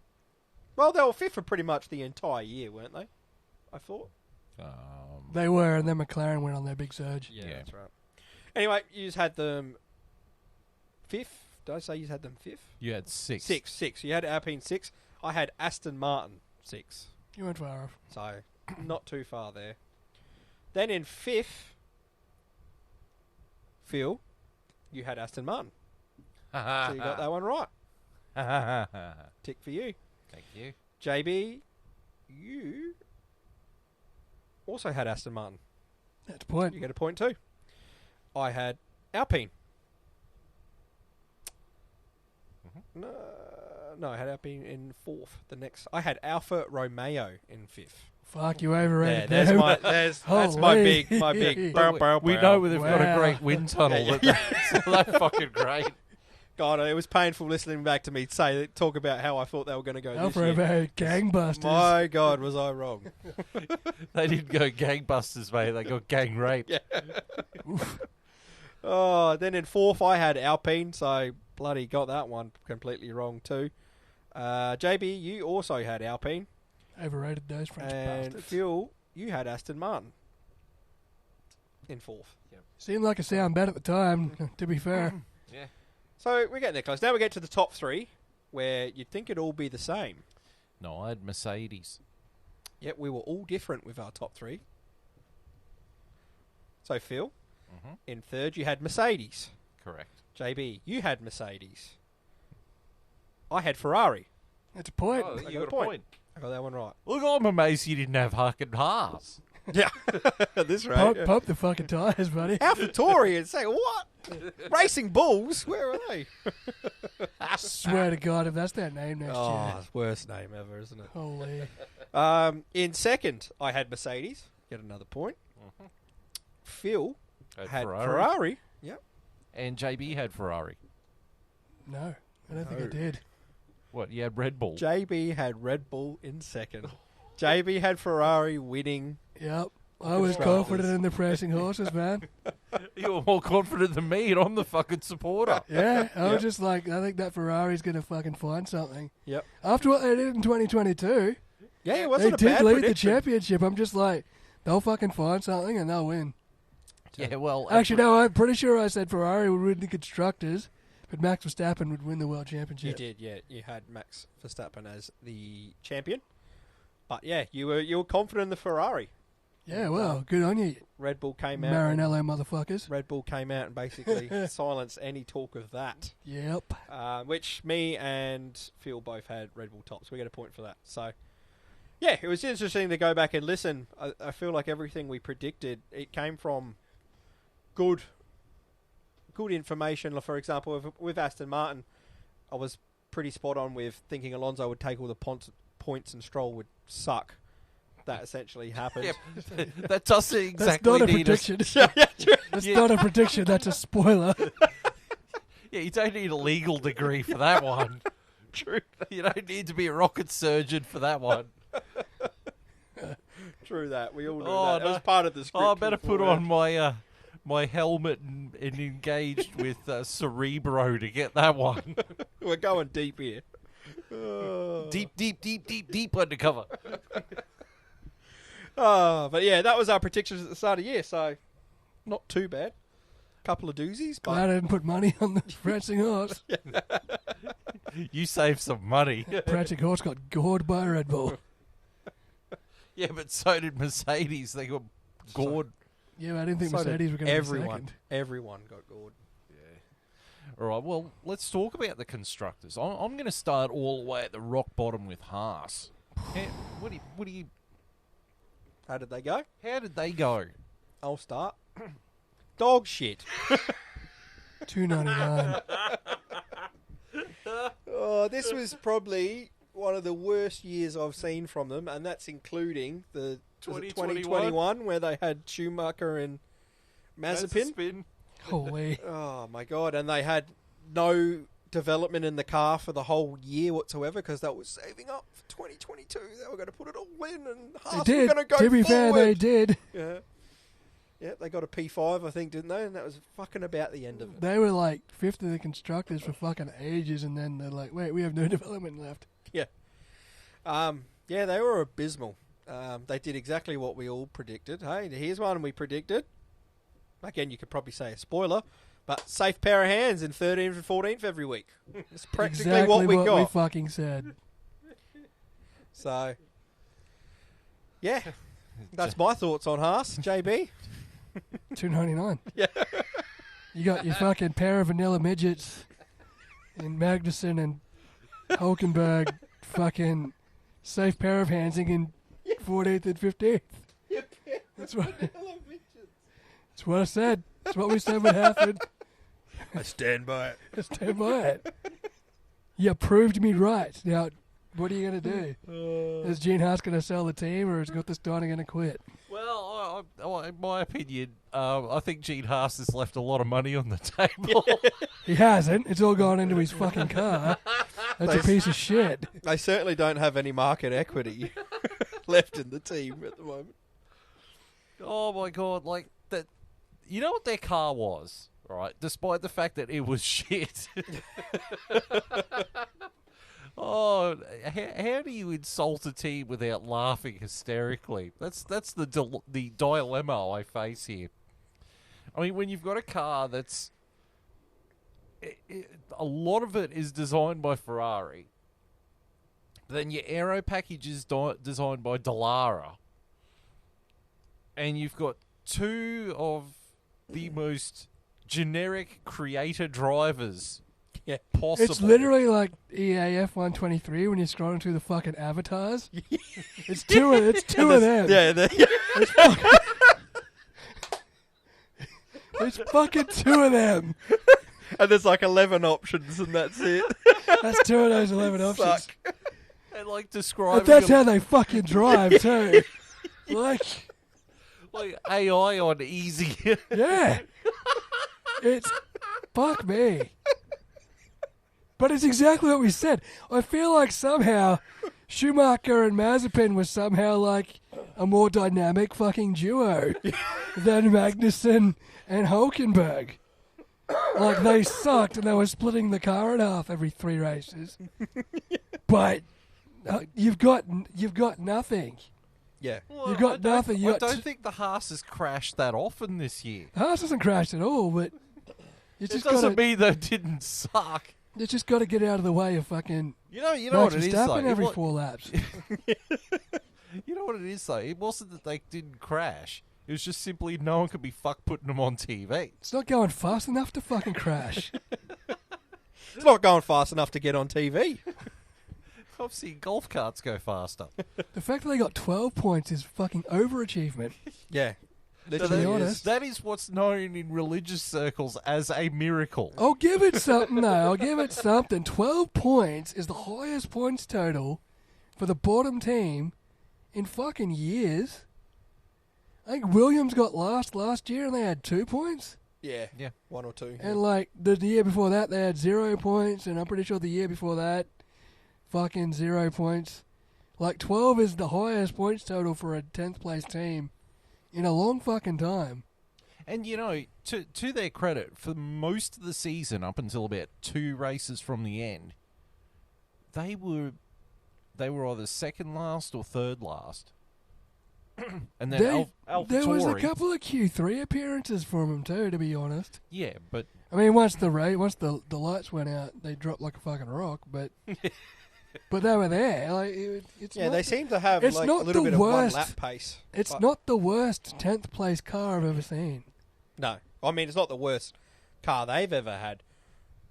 Well, they were 5th for pretty much the entire year, weren't they? I thought. They were, and then McLaren went on their big surge. Yeah, Yeah. that's right. Anyway, you had them 5th. Did I say you had them 5th? You had 6. 6. You had Alpine 6. I had Aston Martin 6. You went far off. So, not too far there. Then in 5th, Phil, you had Aston Martin. So you got that one right. Tick for you. Thank you. JB, you also had Aston Martin. That's a point. You get a point too. I had Alpine. No, I had Alpine in 4th. I had Alfa Romeo in 5th. Fuck, you overrated There, them. that's my big. Holy. We know they've got a Wow. great wind tunnel. That's fucking great. God, it was painful listening back to me talk about how I thought they were going to go this Alfa year. Romeo gangbusters. My God, was I wrong? They didn't go gangbusters, mate. They got gang rape. Yeah. Oh, then in 4th I had Alpine, so bloody got that one completely wrong too. JB, you also had Alpine, Overrated those French and bastards. Phil, you had Aston Martin in 4th. Seemed like a sound bet at the time, to be fair. Yeah. So we're getting there close. Now we get to the top 3, where you'd think it'd all be the same. No, I had Mercedes. Yet we were all different with our top 3. So Phil, in 3rd you had Mercedes. Correct. JB, you had Mercedes. I had Ferrari. That's a point. Oh, I you got got a a point. point. I got that one right. Look, I'm amazed you didn't have Huck and Haas. Yeah, this right. Pump the fucking tyres, buddy. AlphaTauri and say what? Racing Bulls? Where are they? Swear to God, if that's their name next Oh, year. it's worst name ever, isn't it? Holy. In 2nd, I had Mercedes. Get another point. Phil had Ferrari. Yep. And JB had Ferrari. No, I don't think I No. did. What? You had Red Bull. JB had Red Bull in 2nd. JB had Ferrari winning. Yep. I was confident in the pressing horses, man. You were more confident than me, and I'm the fucking supporter. Yeah, I Yep. was just like, I think that Ferrari's going to fucking find something. Yep. After what they did in 2022, Yeah, it they wasn't a did bad lead the prediction. championship. I'm just like, they'll fucking find something and they'll win. Yeah, well, Actually, no, I'm pretty sure I said Ferrari would win the constructors, but Max Verstappen would win the world championship. You did, yeah. You had Max Verstappen as the champion. But yeah, you were confident in the Ferrari. Yeah, well, good on you, Red Bull came out. Maranello motherfuckers. Red Bull came out and basically silenced any talk of that. Yep. Which me and Phil both had Red Bull tops. We get a point for that. So, yeah, it was interesting to go back and listen. I feel like everything we predicted, it came from good information. For example, with Aston Martin, I was pretty spot on with thinking Alonso would take all the points and Stroll would suck. That essentially happened. Yeah, that doesn't exactly That's not a need prediction. Yeah. That's not a prediction. That's a spoiler. Yeah, you don't need a legal degree for that one. True. You don't need to be a rocket surgeon for that one. True that. We all knew Oh, that. That was part of the script. Oh, I better put on my my helmet and engaged with Cerebro to get that one. We're going deep here. Deep undercover. But yeah, that was our predictions at the start of the year, so not too bad. Couple of doozies, but Glad I didn't put money on the prancing horse. You saved some money. Prancing horse got gored by Red Bull. Yeah, but so did Mercedes. They got gored. Yeah, but I didn't think so did Mercedes were going to be second. everyone got gored. All right, well, let's talk about the constructors. I'm going to start all the way at the rock bottom with Haas. What do you? How did they go? How did they go? I'll start. Dog shit. $2.99. Oh, this was probably one of the worst years I've seen from them, and that's including the 2021 where they had Schumacher and Mazepin. Holy. Oh my god! And they had no development in the car for the whole year whatsoever because that was saving up for 2022. They were going to put it all in, and They Haas were did. going to go To be fair, forward. they did. Yeah. Yeah, they got a P5, I think, didn't they? And that was fucking about the end of it. They were like fifth of the constructors for fucking ages, and then they're like, wait, we have no development left. Yeah. Yeah, they were abysmal. They did exactly what we all predicted. Hey, here's one we predicted. Again, you could probably say a spoiler, but safe pair of hands in 13th and 14th every week. It's practically Exactly what we got. we fucking said. So, yeah, that's my thoughts on Haas. JB? $2.99. Yeah. You got your fucking pair of vanilla midgets in Magnussen and Hulkenberg, fucking safe pair of hands in 14th and 15th. That's what I said. That's what we said would happen. I stand by it. I stand by it. You proved me right. Now, what are you going to do? Is Gene Haas going to sell the team, or is Gutherstein going to quit? Well, in my opinion, I think Gene Haas has left a lot of money on the table. He hasn't. It's all gone into his fucking car. That's a piece of shit. They certainly don't have any market equity left in the team at the moment. Oh my god, like that. You know what their car was, right? Despite the fact that it was shit. Oh, how do you insult a team without laughing hysterically? That's the dilemma I face here. I mean, when you've got a car that's a lot of it is designed by Ferrari, then your aero package is designed by Dallara, and you've got two of the most generic creator drivers possible. It's literally like EAF 123 when you're scrolling through the fucking avatars. It's two of them. Yeah, It's fucking two of them. and there's like 11 options, and that's it. That's two of those 11 options. Suck. And like describing But that's them how they fucking drive too. Like AI on easy. yeah. It's fuck me. But it's exactly what we said. I feel like somehow Schumacher and Mazepin was somehow like a more dynamic fucking duo than Magnussen and Hulkenberg. Like they sucked and they were splitting the car in half every 3 races. But you've got nothing. Yeah. Well, You got I don't- nothing, you I got don't t- think the Haas has crashed that often this year. Haas hasn't crashed at all, but you It just doesn't got to mean they didn't suck. you just got to get out of the way of fucking You know Max what it is though. Verstappen every It wa- 4 laps. You know what it is though. It wasn't that they didn't crash. It was just simply no one could be fucked putting them on TV. It's not going fast enough to fucking crash. It's not going fast enough to get on TV. I've seen golf carts go faster. The fact that they got 12 points is fucking overachievement. Yeah. So Literally be is. honest. that is what's known in religious circles as a miracle. I'll give it something, though. I'll give it something. 12 points is the highest points total for the bottom team in fucking years. I think Williams got last year and they had 2 points. Yeah. Yeah. 1 or 2. And, like, the year before that, they had 0 points. And I'm pretty sure the year before that, fucking 0 points. Like, 12 is the highest points total for a 10th place team in a long fucking time. And you know, to their credit, for most of the season up until about 2 races from the end, they were either second last or third last. And then There was a AlphaTauri, couple of Q3 appearances from them too, to be honest. yeah, but I mean, once the lights went out, they dropped like a fucking rock. But but they were there. Like it's Yeah, not they seem to have it's like not a little the bit of worst. 1 lap pace. It's But- not the worst 10th place car I've ever seen. No. I mean, it's not the worst car they've ever had,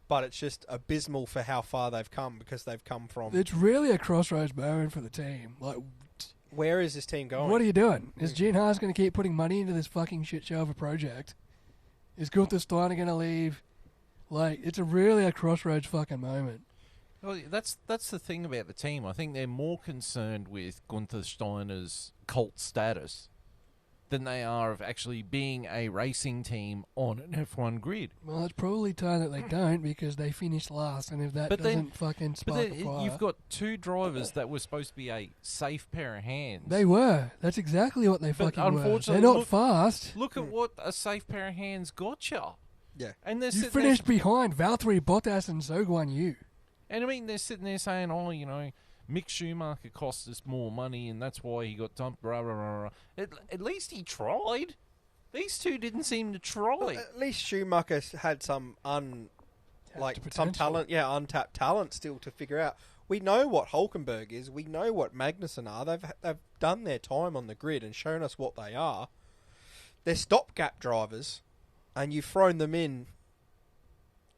but it's just abysmal for how far they've come because they've come from... It's really a crossroads moment for the team. Like, Where is this team going? what are you doing? Is Gene Haas going to keep putting money into this fucking shit show of a project? Is Gunther Steiner going to leave? Like, it's really a crossroads fucking moment. well, that's the thing about the team. I think they're more concerned with Gunther Steiner's cult status than they are of actually being a racing team on an F1 grid. Well, it's probably time that they don't because they finished last, and if that But then- doesn't fucking But spark then a fire, you've got 2 drivers that were supposed to be a safe pair of hands. they were. That's exactly what they But fucking were. unfortunately, They're not look- fast. Look at what a safe pair of hands got you. Yeah. And they're You sitting finished behind Valtteri Bottas and Zhou Guanyu. And I mean, they're sitting there saying, "Oh, you know, Mick Schumacher cost us more money, and that's why he got dumped." Blah blah blah. blah. At least he tried. These two didn't seem to try. At least Schumacher had some some potential. talent, untapped talent still to figure out. We know what Hulkenberg is. We know what Magnussen are. They've done their time on the grid and shown us what they are. They're stopgap drivers, and you've thrown them in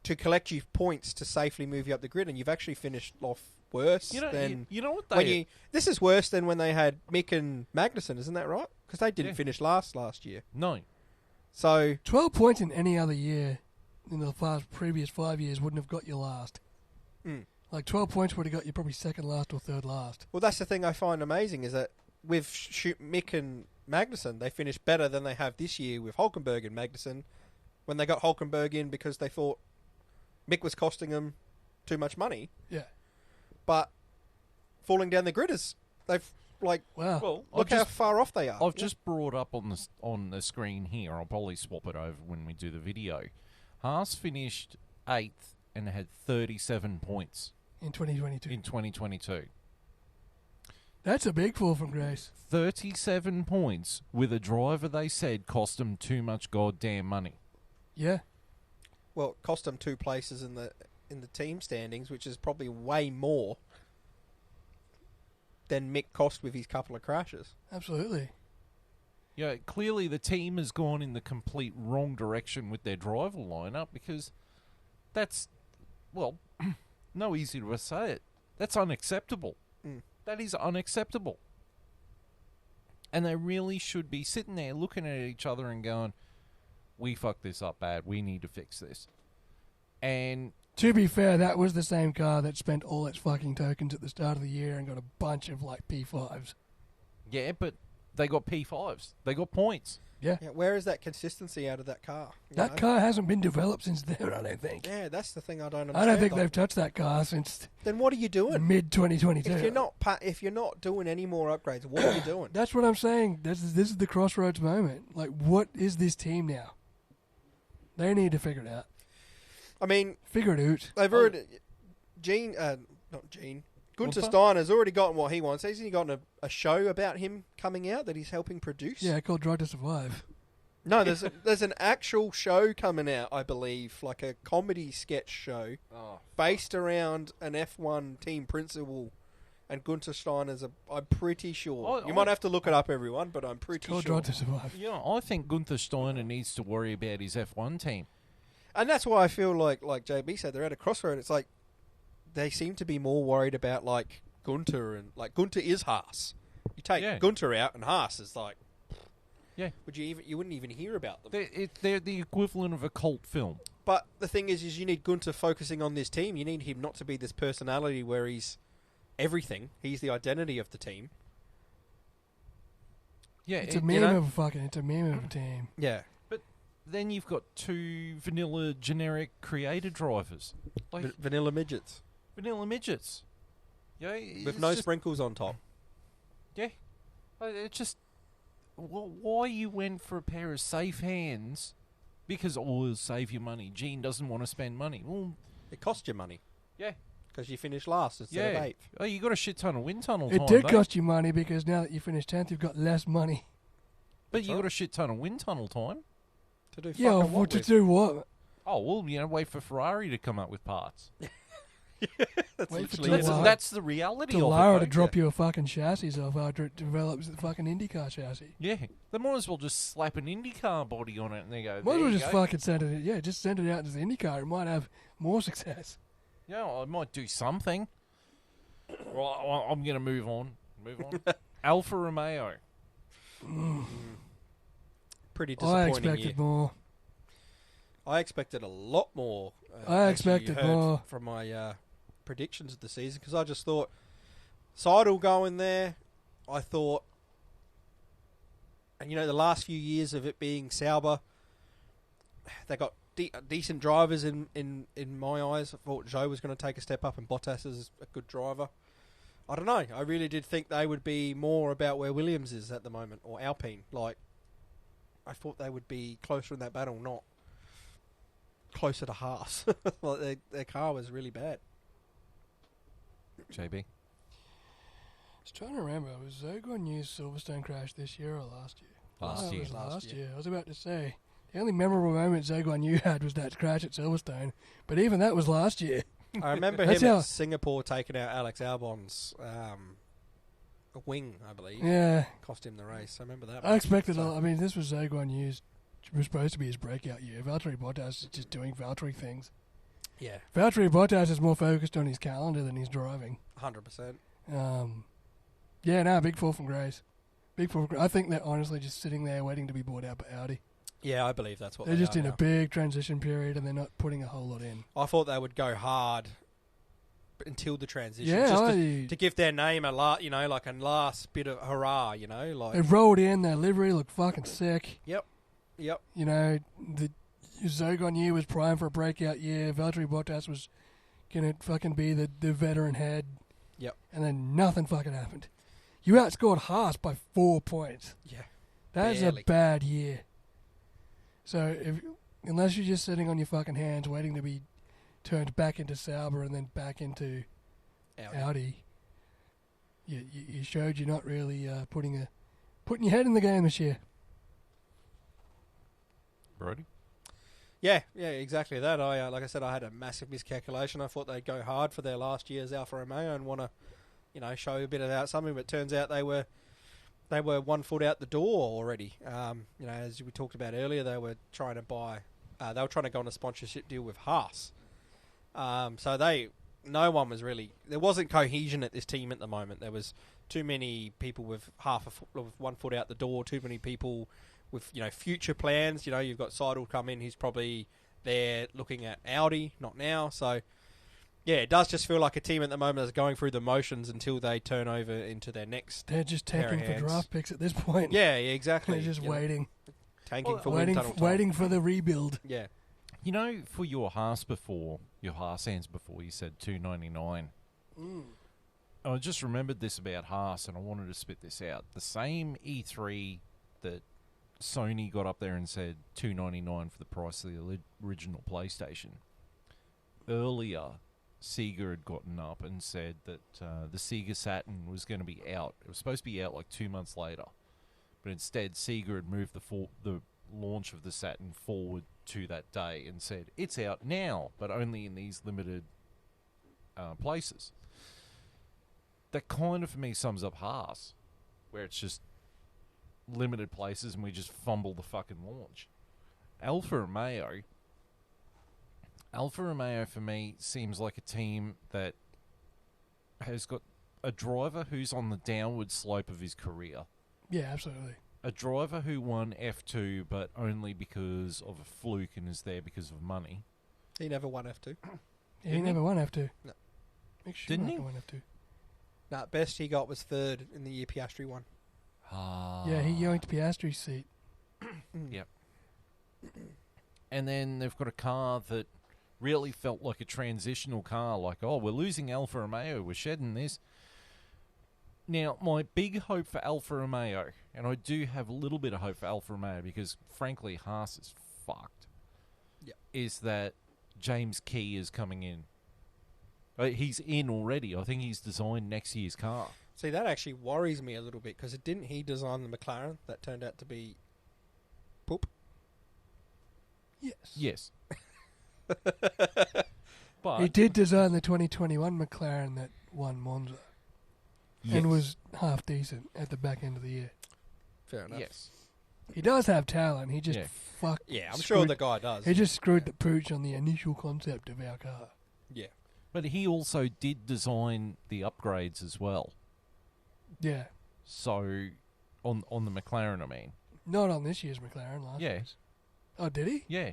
to collect you points to safely move you up the grid, and you've actually finished off worse You know, than you know what when they? this is worse than when they had Mick and Magnussen, isn't that right? Because they didn't Yeah. finish last year. No, So 12 points in any other year in the previous 5 years wouldn't have got you last. Mm. Like 12 points would have got you probably second last or third last. Well, that's the thing I find amazing is that with Mick and Magnussen, they finished better than they have this year with Hulkenberg and Magnussen when they got Hulkenberg in because they thought Mick was costing them too much money. Yeah. But falling down the grid is they've Wow. well, look how far off they are. I've just brought up on the screen here. I'll probably swap it over when we do the video. Haas finished 8th and had 37 points in 2022. in 2022. That's a big fall from grace. 37 points with a driver they said cost them too much goddamn money. Yeah. Well, it cost them 2 places in the team standings, which is probably way more than Mick cost with his couple of crashes. Absolutely. Yeah, clearly the team has gone in the complete wrong direction with their driver lineup because that's, well, no easy to say it. That's unacceptable. Mm. That is unacceptable. And they really should be sitting there looking at each other and going, we fucked this up bad. We need to fix this. And To be fair, that was the same car that spent all its fucking tokens at the start of the year and got a bunch of like P5s. yeah, but they got P5s. They got points. Yeah. Yeah, where is that consistency out of that car? You That know? car hasn't been developed since then, I don't think. Yeah, that's the thing I don't understand. I don't think though. they've touched that car since Then what are you doing? mid 2022. If you're not doing any more upgrades, what are you doing? That's what I'm saying. This is the crossroads moment. Like, what is this team now? They need to figure it out. I mean, Figure it out. they've already Gunther Gunther? Steiner's already gotten what he wants. Hasn't he gotten a show about him coming out that he's helping produce? Yeah, called Drive to Survive. No, there's an actual show coming out, I believe, like a comedy sketch show Oh. based around an F1 team principal. And Gunther Steiner's, I'm pretty sure. You might have to look it up, everyone, but I'm pretty Called sure. Drive to Survive. Yeah, I think Gunther Steiner needs to worry about his F1 team. And that's why I feel like JB said, they're at a crossroad. It's like they seem to be more worried about like Gunther, and like Gunther is Haas. You take Gunther out, and Haas is like, yeah. You wouldn't even hear about them. They're the equivalent of a cult film. But the thing is you need Gunther focusing on this team. You need him not to be this personality where he's everything. He's the identity of the team. Yeah, It's a meme of a team. Yeah. But then you've got two vanilla generic creator drivers, like Vanilla midgets vanilla midgets. Yeah, with no sprinkles on top. Yeah, it's just why you went for a pair of safe hands because it'll save you money. Gene doesn't want to spend money. Well, It cost you money yeah, because you finished last instead of 8th. Oh, you got a shit ton of wind tunnel It time. did don't cost you money because now that you finished 10th, you've got less money. but That's you right. got a shit ton of wind tunnel time. To do Yeah, fucking what to with? do what? Oh well, wait for Ferrari to come up with parts. That's Wait for literally Lara- it. That's the reality of it. Lara to though. drop you a fucking chassis off after it develops the fucking IndyCar chassis. Yeah, they might as well just slap an IndyCar body on it and they go. Might as there well you just go. fucking send it. Yeah, just send it out as the IndyCar. It might have more success. Yeah, I might do something. Well, I'm going to move on. Alfa Romeo. Pretty I disappointing expected year. more. I expected a lot more. I as you expected heard more. from my predictions of the season because I just thought Seidel going there. I thought, and the last few years of it being Sauber, they got decent drivers in my eyes. I thought Zhou was going to take a step up, and Bottas is a good driver. I don't know. I really did think they would be more about where Williams is at the moment, or Alpine. Like, I thought they would be closer in that battle, not closer to Haas. Like their car was really bad. JB. I was trying to remember. Was Zogon Yu's Silverstone crash this year or last year? Last It year. was last year. year. I was about to say the only memorable moment Zogon Yu had was that crash at Silverstone, but even that was last year. I remember That's him how- at Singapore taking out Alex Albon's wing, I believe. Yeah, Cost him the race. I remember that. I expected. So- I mean, this was Zogon Yu's. Was supposed to be his breakout year. Valtteri Bottas is just doing Valtteri things. Yeah, Valtteri Bottas is more focused on his calendar than his driving. 100%. Big fall from grace. Big fall from grace. I think they're honestly just sitting there waiting to be bought out by Audi. Yeah, I believe that's what They're they just are in now. a big transition period and they're not putting a whole lot in. I thought they would go hard until the transition, Yeah, just to give their name a like a last bit of hurrah, like. they rolled in, their livery looked fucking sick. Yep. The Zogon Yu was primed for a breakout year. Valtteri Bottas was going to fucking be the veteran head. Yep. And then nothing fucking happened. You outscored Haas by 4 points. Yeah. That is Barely. a bad year. So unless you're just sitting on your fucking hands waiting to be turned back into Sauber and then back into Audi, you showed you're not really putting your head in the game this year. Brody. Yeah, exactly that. I like I said, I had a massive miscalculation. I thought they'd go hard for their last year's Alfa Romeo and want to, show a bit of something. But it turns out they were 1 foot out the door already. As we talked about earlier, they were trying to go on a sponsorship deal with Haas. No one was really. There wasn't cohesion at this team at the moment. There was too many people with 1 foot out the door. Too many people with future plans. You've got Seidel come in. He's probably there looking at Audi, not now. So yeah, it does just feel like a team at the moment that's going through the motions until they turn over into their next. They're just pair of tanking for hands. draft picks at this point. Yeah, exactly. They're just waiting, tanking for wind tunnel time. waiting for the rebuild. Yeah, For your Haas hands before, you said $2.99. I just remembered this about Haas, and I wanted to spit this out. The same E3 that Sony got up there and said $2.99 for the price of the original PlayStation. Earlier, Sega had gotten up and said that the Sega Saturn was going to be out. It was supposed to be out like 2 months later, but instead Sega had moved the launch of the Saturn forward to that day and said it's out now, but only in these limited places. That kind of for me sums up Haas, where it's just limited places and we just fumble the fucking launch. Alfa Romeo for me seems like a team that has got a driver who's on the downward slope of his career. Yeah, absolutely. A driver who won F2 but only because of a fluke and is there because of money. He never won F2. Yeah, he never won F2. No. Mick Schumacher Didn't he? won F2. Nah, best he got was third in the year Piastri won. Yeah, he yoinked Piastri's seat. Yep. And then they've got a car that really felt like a transitional car, like, oh, we're losing Alfa Romeo, we're shedding this. Now, my big hope for Alfa Romeo, and I do have a little bit of hope for Alfa Romeo because, frankly, Haas is fucked, is that James Key is coming in. He's in already. I think he's designed next year's car. See, that actually worries me a little bit because didn't he design the McLaren that turned out to be poop? Yes. Yes. But He did design the 2021 McLaren that won Monza and was half decent at the back end of the year. Fair enough. yes. He does have talent. He just Yeah. fucked. Yeah, I'm sure the guy does. He just screwed the pooch on the initial concept of our car. Yeah. But he also did design the upgrades as well. Yeah. So, on the McLaren, I mean. Not on this year's McLaren, last Yeah. year's. Oh, did he? Yeah.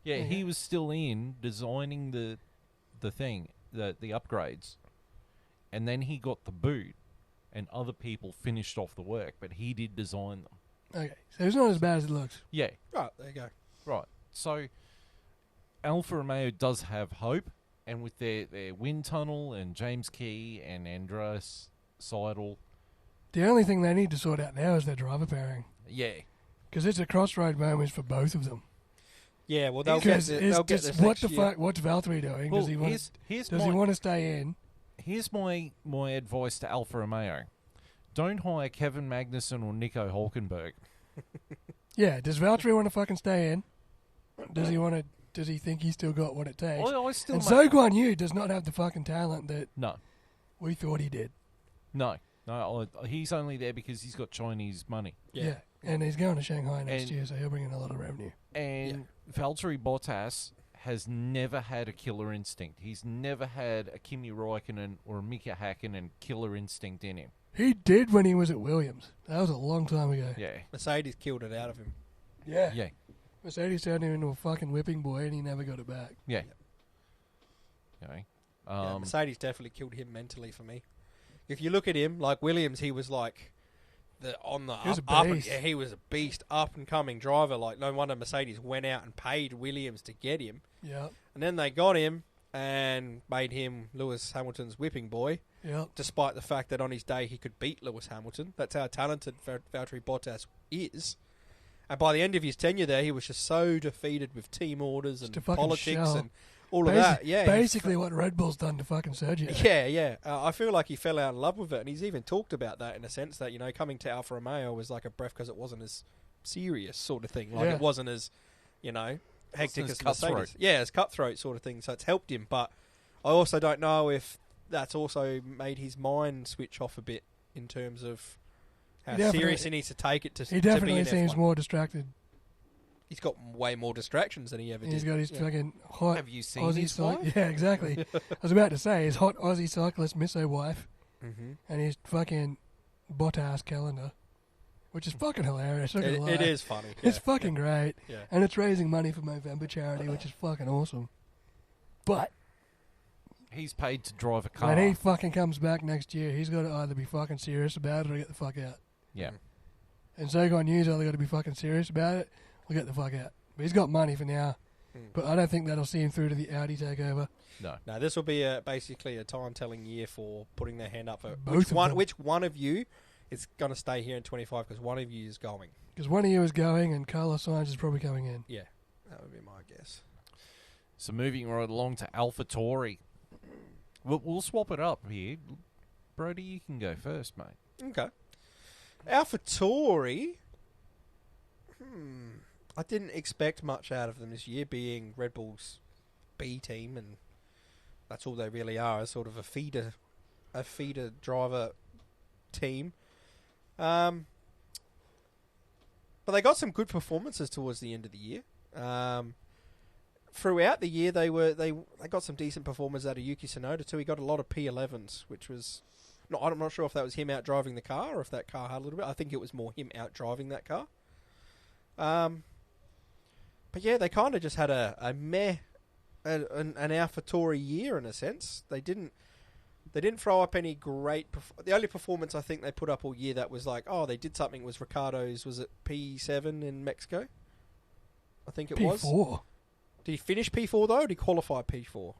Yeah, Yeah. he was still in designing the thing, the upgrades. And then he got the boot, and other people finished off the work, but he did design them. Okay, so it's not as bad as it looks. Yeah, Right, there you go. right. So, Alfa Romeo does have hope, and with their wind tunnel and James Key and Andreas Seidel, The only thing they need to sort out now is their driver pairing. yeah. Because it's a crossroad moment for both of them. Yeah, well, they'll get Because they'll get this what next the year. fuck? What's Valtteri doing? Well, Does he want? here's Does my, he want to stay in? Here's my advice to Alfa Romeo. Don't hire Kevin Magnussen or Nico Hulkenberg. Yeah. Does Valtteri want to fucking stay in? Does he want to? Does he think he's still got what it takes? I still And ma- So Guan Yu does not have the fucking talent that No. we thought he did. No, he's only there because he's got Chinese money. Yeah. And he's going to Shanghai next And- year, so he'll bring in a lot of revenue. And Valtteri Bottas has never had a killer instinct. He's never had a Kimi Räikkönen or a Mika Häkkinen killer instinct in him. He did when he was at Williams. That was a long time ago. Yeah, Mercedes killed it out of him. Yeah. yeah, Mercedes turned him into a fucking whipping boy, and he never got it back. yeah. Okay. Yeah, Mercedes definitely killed him mentally for me. If you look at him, like Williams, he was like He was a up beast. he was a beast, up and coming driver. Like no wonder Mercedes went out and paid Williams to get him, Yeah. and then they got him and made him Lewis Hamilton's whipping boy. Yeah. Despite the fact that on his day he could beat Lewis Hamilton. That's how talented Valtteri Bottas is. And by the end of his tenure there, he was just so defeated with team orders Just and a fucking politics shell. and all of that. Yeah, Basically what Red Bull's done to fucking Sergio. Yeah. I feel like he fell out of love with it, and he's even talked about that in a sense that, you know, coming to Alfa Romeo was like a breath because it wasn't as serious sort of thing. Like Yeah. it wasn't as, you know, hectic as as cutthroat. Mercedes. Yeah, it's cutthroat sort of thing. So it's helped him, but I also don't know if that's also made his mind switch off a bit in terms of how He definitely- serious he needs to take it to He to be definitely in seems F1. more distracted. He's got way more distractions than he ever did. He's got his Yeah. fucking hot Have you seen Aussie his cyclist. wife? Yeah, exactly. I was about to say his hot Aussie cyclist misso wife Mhm. and his fucking Bottas calendar, which is fucking hilarious. Not gonna lie. It is funny. It's yeah. fucking great, Yeah. and it's raising money for Movember charity, which is fucking awesome. But He's paid to drive a car. when he fucking comes back next year, he's got to either be fucking serious about it or get the fuck out. yeah. And Zogon News either got to be fucking serious about it or get the fuck out. But he's got money for now. Mm. But I don't think that'll see him through to the Audi takeover. No. No, this will be basically a time-telling year for putting their hand up for Both of them. which one of you is going to stay here in 25 because one of you is going. Because one of you is going and Carlos Sainz is probably coming in. Yeah, that would be my guess. So moving right along to AlphaTauri. We'll swap it up here. Brody, you can go first, mate. Okay. AlphaTauri. I didn't expect much out of them this year, being Red Bull's B team, and that's all they really are, is sort of a feeder driver team. But they got some good performances towards the end of the year. Throughout the year, they got some decent performances out of Yuki Tsunoda too. He got a lot of P11s, which was I'm not sure if that was him out driving the car or if that car had a little bit. I think it was more him out driving that car. But yeah, they kind of just had an AlphaTauri year in a sense. They didn't throw up any great. The only performance I think they put up all year that was like, oh, they did something was Ricardo's. Was it P7 in Mexico? I think it was. P4. Did he finish P4 though? Or did he qualify P4?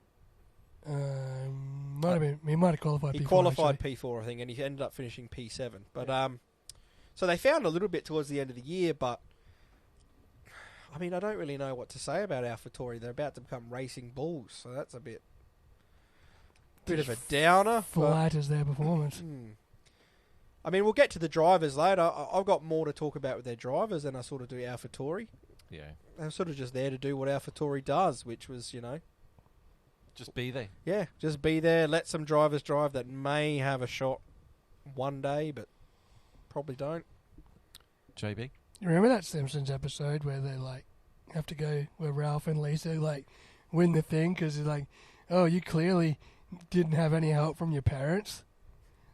Might have been. He might have qualified. He P4, qualified actually. P4, I think, and he ended up finishing P7. But so they found a little bit towards the end of the year, but I mean, I don't really know what to say about AlphaTauri. They're about to become racing bulls, so that's a bit of a downer. Flat as their performance. I mean, we'll get to the drivers later. I've got more to talk about with their drivers than I sort of do AlphaTauri. Yeah. They're sort of just there to do what AlphaTauri does, which was, Just be there. yeah, just be there, let some drivers drive that may have a shot one day, but probably don't. JB? You remember that Simpsons episode where they have to go where Ralph and Lisa win the thing because it's like, oh, you clearly didn't have any help from your parents.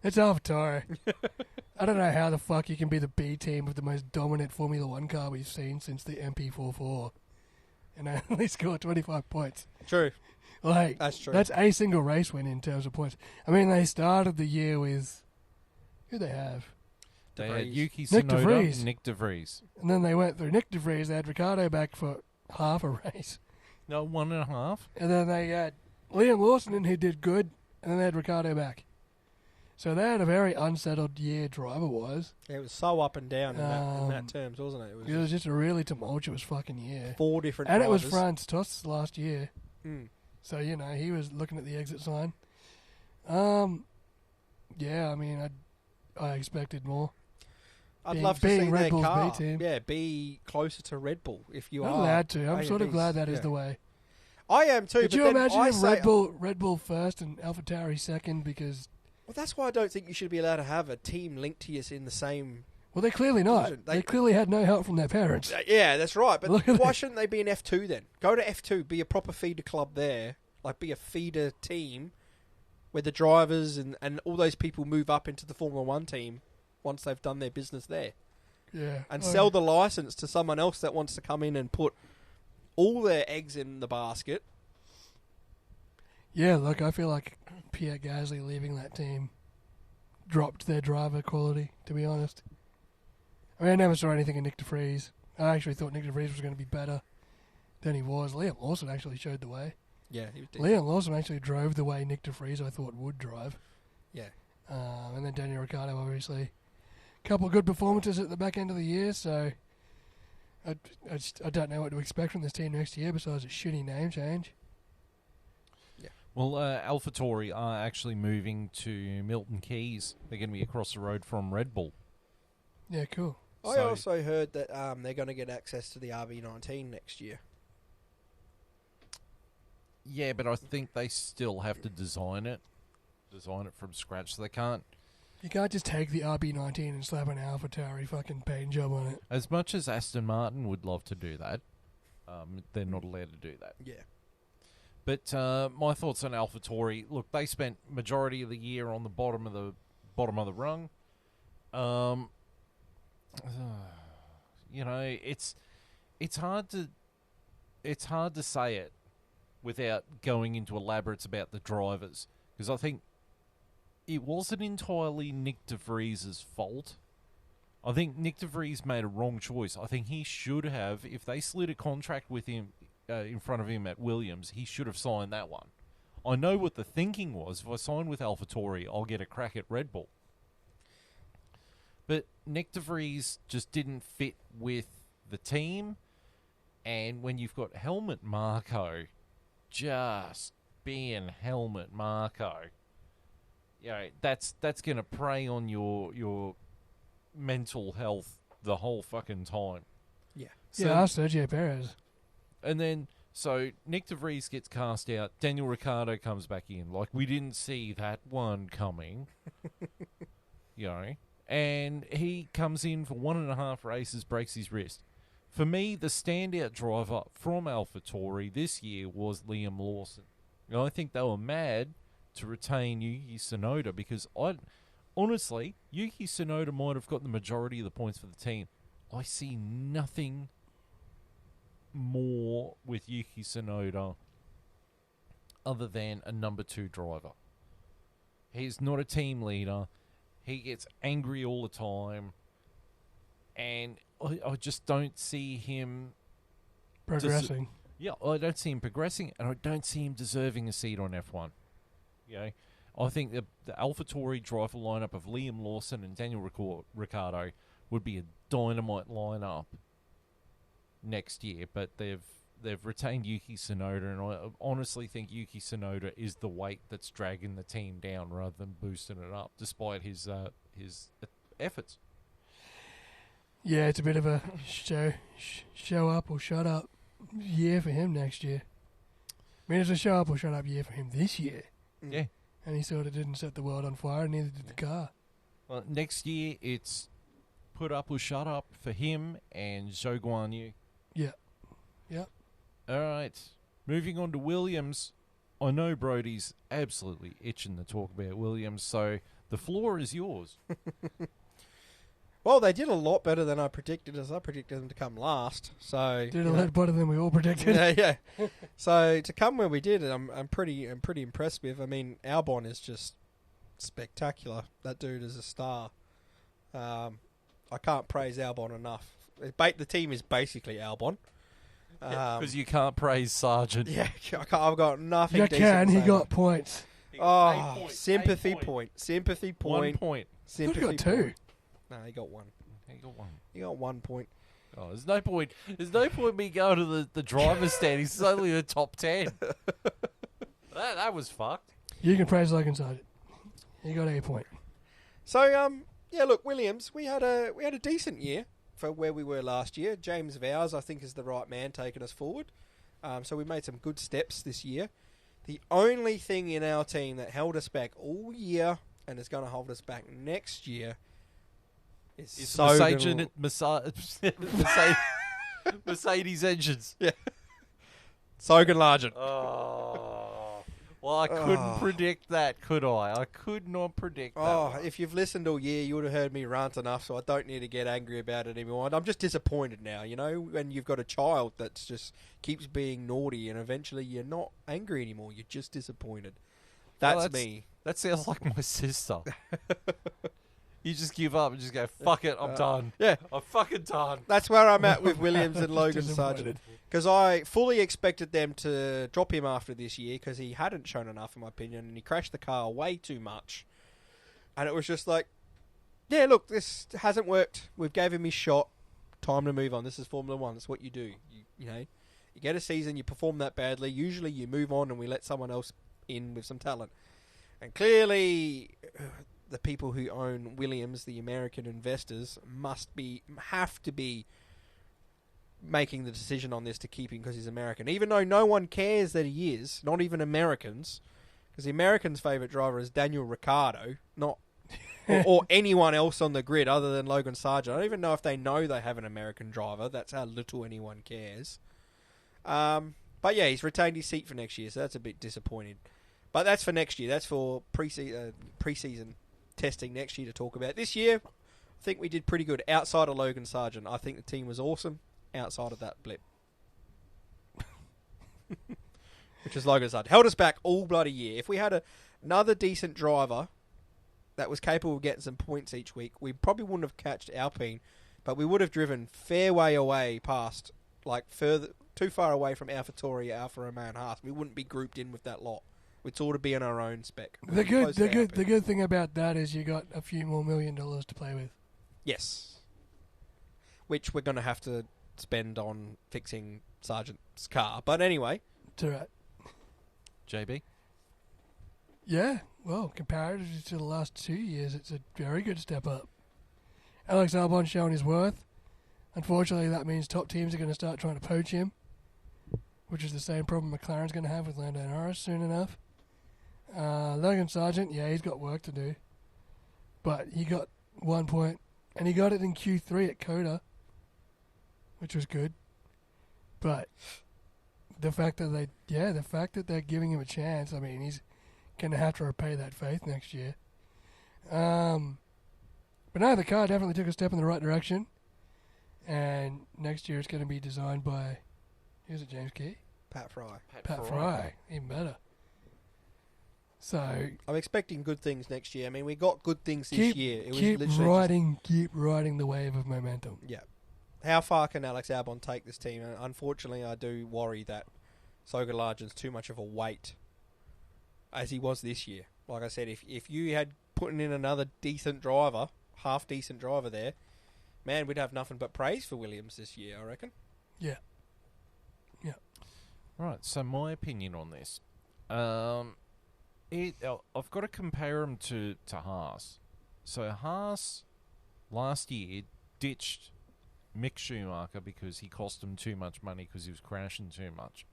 It's AlphaTauri. I don't know how the fuck you can be the B team of the most dominant Formula One car we've seen since the MP44, and I only scored 25 points. True. That's true. That's a single race win in terms of points. I mean, they started the year with who they have. They had Yuki Nick de Tsunoda Vries. and Nick de Vries. And then they went through Nick de Vries. They had Ricciardo back for half a race. No, 1.5. And then they had Liam Lawson in who did good. And then they had Ricciardo back. So they had a very unsettled year driver-wise. It was so up and down in that terms, wasn't it? It was just a really tumultuous fucking year. 4 different And drivers. it was Franz Tost last year. Mm. So, he was looking at the exit sign. Yeah, I mean, I expected more. I'd love to see being Red their Bull's car. B team. Yeah, be closer to Red Bull if you I'm are. glad to. I'm sort of A&Bs. glad that is Yeah. the way. I am too. Could but you then imagine I if say- Red Bull first and AlphaTauri second? Because Well, that's why I don't think you should be allowed to have a team linked to you in the same. well, they're clearly not. Division. They clearly had no help from their parents. Yeah, that's right. But Look at why that. shouldn't they be in F2 then? Go to F2, be a proper feeder club there, be a feeder team, where the drivers and all those people move up into the Formula One team once they've done their business there, Yeah, and sell the license to someone else that wants to come in and put all their eggs in the basket. Yeah, look, I feel like Pierre Gasly leaving that team dropped their driver quality, to be honest. I mean, I never saw anything in Nick de Vries. I actually thought Nick de Vries was going to be better than he was. Liam Lawson actually showed the way. Yeah, he was Liam Lawson actually drove the way Nick de Vries I thought would drive. Yeah. And then Daniel Ricciardo, obviously. A couple of good performances at the back end of the year, so I don't know what to expect from this team next year besides a shitty name change. Well, AlphaTauri are actually moving to Milton Keynes. They're going to be across the road from Red Bull. Yeah, cool. I So- also heard that they're going to get access to the RB19 next year. Yeah, but I think they still have to design it from scratch. So they can't. You can't just take the RB19 and slap an AlphaTauri fucking paint job on it. As much as Aston Martin would love to do that, they're not allowed to do that. Yeah. But my thoughts on AlphaTauri: look, they spent majority of the year on the bottom of the rung. It's hard to say it without going into elaborates about the drivers, because I think it wasn't entirely Nick de Vries' fault. I think Nick de Vries made a wrong choice. I think he should have, if they slid a contract with him in front of him at Williams, he should have signed that one. I know what the thinking was. If I sign with AlphaTauri, I'll get a crack at Red Bull. But Nick de Vries just didn't fit with the team. And when you've got Helmut Marko just being helmet Marco, you know, that's going to prey on your mental health the whole fucking time. Yeah. So, Yeah, ask Sergio Perez. and then, so Nick de Vries gets cast out. Daniel Ricciardo comes back in. Like, we didn't see that one coming. You know. And he comes in for 1.5 races, breaks his wrist. For me, the standout driver from AlphaTauri this year was Liam Lawson. And I think they were mad to retain Yuki Tsunoda because honestly, Yuki Tsunoda might have got the majority of the points for the team. I see nothing more with Yuki Tsunoda other than a number 2 driver. He's not a team leader. He gets angry all the time. And I just don't see him Progressing. I don't see him progressing, and I don't see him deserving a seat on F1. You know, I think the AlphaTauri driver lineup of Liam Lawson and Daniel Ricciardo would be a dynamite lineup next year, but they've retained Yuki Tsunoda, and I honestly think Yuki Tsunoda is the weight that's dragging the team down rather than boosting it up, despite his efforts. Yeah, it's a bit of a show up or shut up year for him next year. I mean, it's a show up or shut up year for him this year. Yeah. And he sort of didn't set the world on fire, and neither did the car. Well, next year it's put up or shut up for him and Zhou Guanyu. Yeah. Yep. All right. Moving on to Williams. I know Brody's absolutely itching to talk about Williams, so the floor is yours. Well, they did a lot better than I predicted, as I predicted them to come last. So Did a lot better than we all predicted. yeah. So to come where we did, I'm pretty impressed with. I mean, Albon is just spectacular. That dude is a star. I can't praise Albon enough. The team is basically Albon. Because you can't praise Sargent. Yeah, I've got nothing. You decent can. to He say. got points. Oh, sympathy point. Sympathy 1 point. point. Sympathy He got 2. point. No, he got 1. He got 1. He got 1 point. Oh, there's no point. There's no point me going to the driver's stand. He's only the top 10. That was fucked. You can praise Logan Sargent. He got a point. So yeah, look, Williams, we had a decent year for where we were last year. James Vowers, I think, is the right man taking us forward. So we made some good steps this year. The only thing in our team that held us back all year and is going to hold us back next year is Mercedes engines. Yeah. Sogan Largent. Oh. Well, I couldn't predict that, could I? I could not predict that. Oh, one. if you've listened all year, you would have heard me rant enough, so I don't need to get angry about it anymore. And I'm just disappointed now, you know, when you've got a child that's just keeps being naughty and eventually you're not angry anymore. You're just disappointed. That's me. That sounds like my sister. You just give up and just go, fuck it, I'm done. Yeah. I'm fucking done. That's where I'm at with Williams and Logan Disappointed. Sargent. Because I fully expected them to drop him after this year because he hadn't shown enough, in my opinion, and he crashed the car way too much. And it was just like, yeah, look, this hasn't worked. We've gave him his shot. Time to move on. This is Formula One. That's what you do. You know, you get a season, you perform that badly. Usually you move on and we let someone else in with some talent. And clearly, the people who own Williams, the American investors, have to be making the decision on this to keep him because he's American. Even though no one cares that he is, not even Americans, because the Americans' favourite driver is Daniel Ricciardo, not or anyone else on the grid other than Logan Sargent. I don't even know if they know they have an American driver. That's how little anyone cares. But yeah, he's retained his seat for next year, so that's a bit disappointing. But that's for next year. That's for pre-season testing next year to talk about. This year, I think we did pretty good outside of Logan Sargent. I think the team was awesome outside of that blip. Which is Logan Sargent. Held us back all bloody year. If we had another decent driver that was capable of getting some points each week, we probably wouldn't have catched Alpine, but we would have driven fair way away past, like too far away from AlphaTauri, Alfa Romeo and Haas. We wouldn't be grouped in with that lot. We'd sort of be in our own spec. The good thing about that is you got a few more $1 million to play with. Yes. Which we're going to have to spend on fixing Sargent's car. But anyway. It's all right. JB? Yeah, well, comparatively to the last 2 years, it's a very good step up. Alex Albon's showing his worth. Unfortunately, that means top teams are going to start trying to poach him, which is the same problem McLaren's going to have with Lando Norris soon enough. Logan Sargent, yeah, he's got work to do. But he got 1 point, and he got it in Q3 at Coda, which was good. But the fact that they're giving him a chance, I mean, he's going to have to repay that faith next year. But no, the car definitely took a step in the right direction. And next year it's going to be designed by, who's it, James Key? Pat Fry. Pat Fry. Even better. So I'm expecting good things next year. I mean, we got good things this year. It was keep literally riding the wave of momentum. Yeah. How far can Alex Albon take this team? And unfortunately, I do worry that Soga Largen's too much of a weight as he was this year. Like I said, if you had put in another decent driver, half-decent driver there, man, we'd have nothing but praise for Williams this year, I reckon. Yeah. Yeah. Right, so my opinion on this. I've got to compare him to Haas. So Haas last year ditched Mick Schumacher because he cost him too much money because he was crashing too much.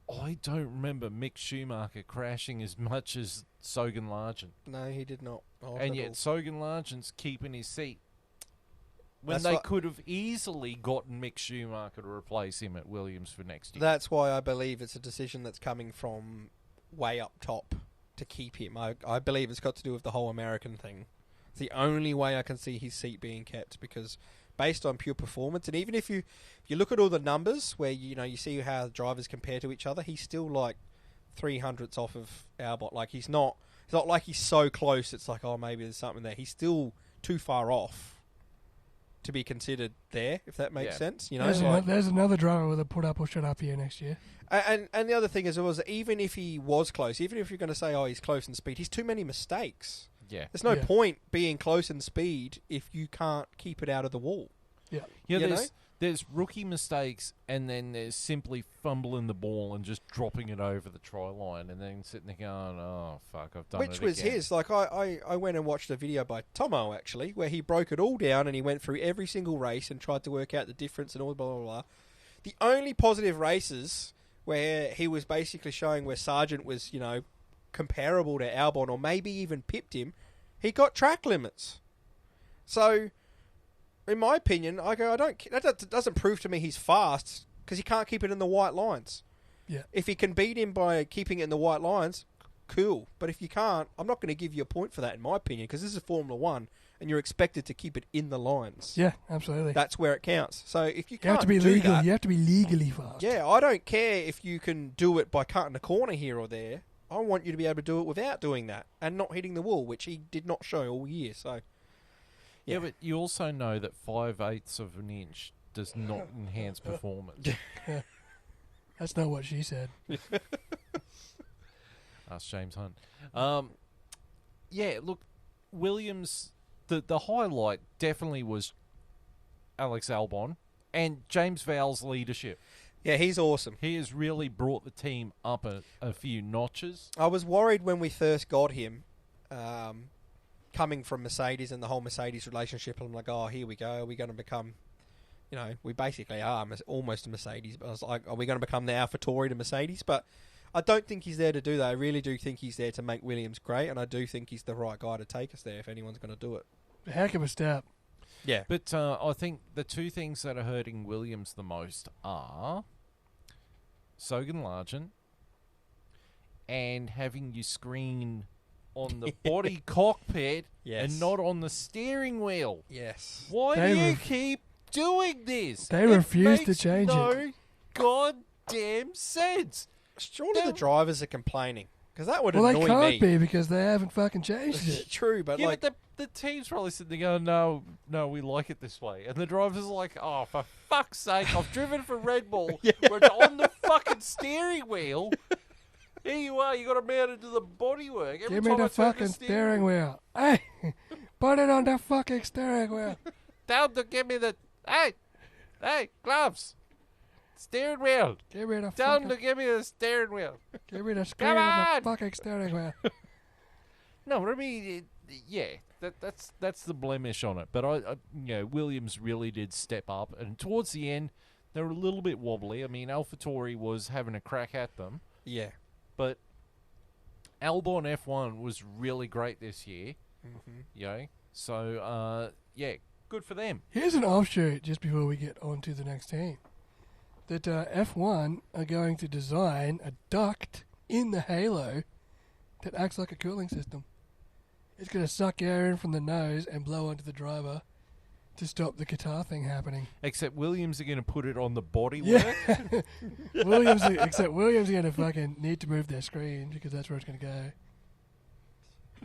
I don't remember Mick Schumacher crashing as much as Sogan Largent. No, he did not. And yet Sogan Largent's keeping his seat. When That's they what- could have easily gotten Mick Schumacher to replace him at Williams for next year. That's why I believe it's a decision that's coming from way up top to keep him. I believe it's got to do with the whole American thing. It's the only way I can see his seat being kept, because based on pure performance, and even if you look at all the numbers where you see how the drivers compare to each other, he's still like 300ths off of Albon. Like it's not like he's so close. It's like, oh, maybe there's something there. He's still too far off to be considered there, if that makes sense. There's another driver with a put up or shut up here next year. And the other thing is, even if he was close, even if you're going to say, oh, he's close in speed, he's too many mistakes. Yeah. There's no point being close in speed if you can't keep it out of the wall. Yeah. Yeah, there's rookie mistakes, and then there's simply fumbling the ball and just dropping it over the try line, and then sitting there going, oh, fuck, I've done it Which was again. his. Like, I went and watched a video by Tomo, actually, where he broke it all down and he went through every single race and tried to work out the difference and all blah, blah, blah. The only positive races where he was basically showing where Sargent was, comparable to Albon or maybe even pipped him, he got track limits. So, in my opinion, that doesn't prove to me he's fast, because he can't keep it in the white lines. Yeah. If he can beat him by keeping it in the white lines, cool. But if you can't, I'm not going to give you a point for that, in my opinion, because this is Formula 1, and you're expected to keep it in the lines. Yeah, absolutely. That's where it counts. So if you You can't have to be do legal. that, You have to be legally fast. yeah, I don't care if you can do it by cutting a corner here or there. I want you to be able to do it without doing that and not hitting the wall, which he did not show all year. So, Yeah, but you also know that 5/8 of an inch does not enhance performance. That's not what she said. Ask James Hunt. Yeah, look, Williams, the highlight definitely was Alex Albon and James Vowles' leadership. yeah, he's awesome. He has really brought the team up a few notches. I was worried when we first got him, coming from Mercedes and the whole Mercedes relationship. I'm like, oh, here we go. Are we going to become, we basically are almost a Mercedes. But I was like, are we going to become the AlphaTauri to Mercedes? But I don't think he's there to do that. I really do think he's there to make Williams great, and I do think he's the right guy to take us there if anyone's going to do it. A heck of a step. Yeah. But I think the two things that are hurting Williams the most are Sogan Largent and having your screen on the body cockpit Yes. and not on the steering wheel. Yes. Why They do you ref- keep doing this? They refuse to makes change no it. goddamn sense. Surely the Them- drivers are complaining, because that would Well, they annoy can't me. be because they haven't fucking changed it. True, but Yeah, like, but the team's probably sitting there going, no, we like it this way. And the driver's like, oh, for fuck's sake, I've driven for Red Bull. We're on the fucking steering wheel. Here you are, you got to mount it to the bodywork. Every Give me time I the turn fucking steering wheel. Hey, put it on the fucking steering wheel. Tell them to give me the, hey, gloves. Steering wheel. Get rid of Tell him to fucking, give me the steering wheel. get rid of Come screen on! of the fucking steering wheel. No, but I mean, that's the blemish on it. But Williams really did step up, and towards the end, they were a little bit wobbly. I mean, AlphaTauri was having a crack at them, Yeah. but Albon F1 was really great this year. So good for them. Here's an offshoot just before we get on to the next team. That F1 are going to design a duct in the halo that acts like a cooling system. It's going to suck air in from the nose and blow onto the driver to stop the Qatar thing happening. Except Williams are going to put it on the body Yeah. work. Williams are going to fucking need to move their screen because that's where it's going to go.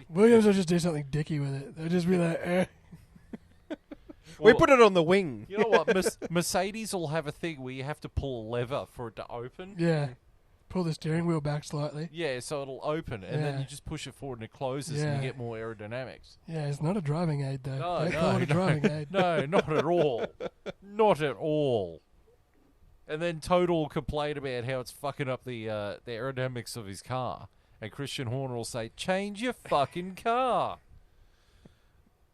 Williams will just do something dicky with it. They'll just be like, We Well, put it on the wing. You know what? Mercedes will have a thing where you have to pull a lever for it to open. yeah. Pull the steering wheel back slightly. Yeah, so it'll open, and then Yeah. you just push it forward and it closes, and Yeah. you get more aerodynamics. Yeah, it's not a driving aid though. No, Don't no, call it a no. driving aid. No, not at all. Not at all. And then Total will complain about how it's fucking up the aerodynamics of his car. And Christian Horner will say, change your fucking car.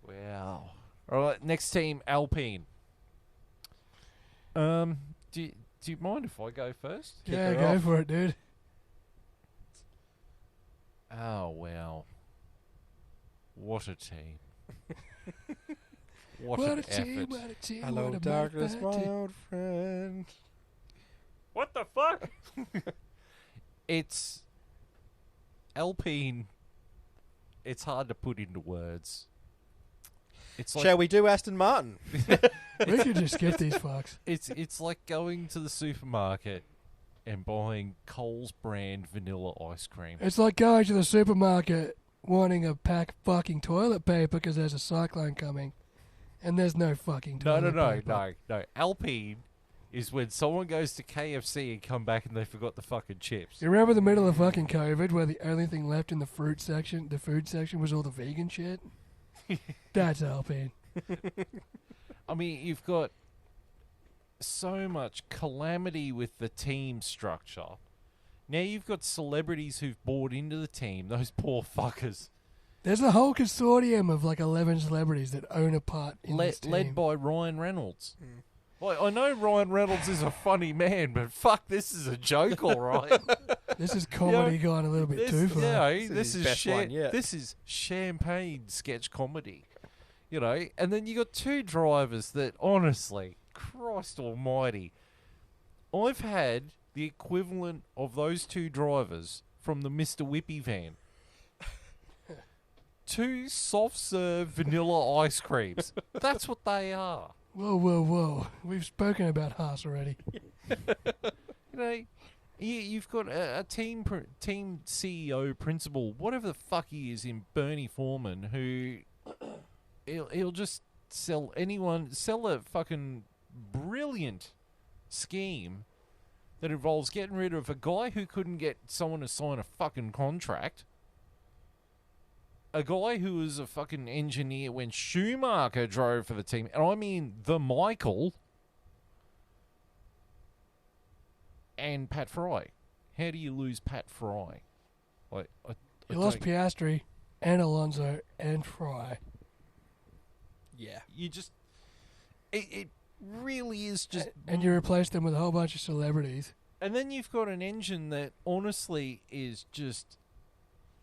Wow. All right, next team, Alpine. Do you mind if I go first? Yeah, her go off. for it, dude. Oh, wow. What a team. What an a team, effort. what a team, Hello, what a darkness, mighty my team. old friend. What the fuck? It's Alpine. It's hard to put into words. It's like Shall we do Aston Martin? We could just skip these fucks. it's like going to the supermarket and buying Coles brand vanilla ice cream. It's like going to the supermarket wanting a pack of fucking toilet paper because there's a cyclone coming, and there's no fucking No, toilet paper. no. Alpine is when someone goes to KFC and come back and they forgot the fucking chips. You remember the middle of fucking COVID where the only thing left in the food section was all the vegan shit? That's Alpine. I mean, you've got so much calamity with the team structure. Now you've got celebrities who've bought into the team. Those poor fuckers. There's a whole consortium of like 11 celebrities that own a part in this team. Led by Ryan Reynolds. Like, I know Ryan Reynolds is a funny man, but fuck, this is a joke, all right. This is comedy gone a little bit too far. This his best one yet. This is champagne sketch comedy. You know, and then you got two drivers that, honestly, Christ almighty, I've had the equivalent of those two drivers from the Mr. Whippy van. Two soft-serve vanilla ice creams. That's what they are. Whoa, whoa, whoa. We've spoken about Haas already. You know, you've got a team CEO, principal, whatever the fuck he is in Bernie Foreman, who he'll just sell a fucking brilliant scheme that involves getting rid of a guy who couldn't get someone to sign a fucking contract, a guy who was a fucking engineer when Schumacher drove for the team, and I mean the Michael, and Pat Fry. How do you lose Pat Fry? Like, I You lost don't- Piastri and Alonso and Fry. Yeah. You just, it really is just, And you replaced them with a whole bunch of celebrities. and then you've got an engine that honestly is just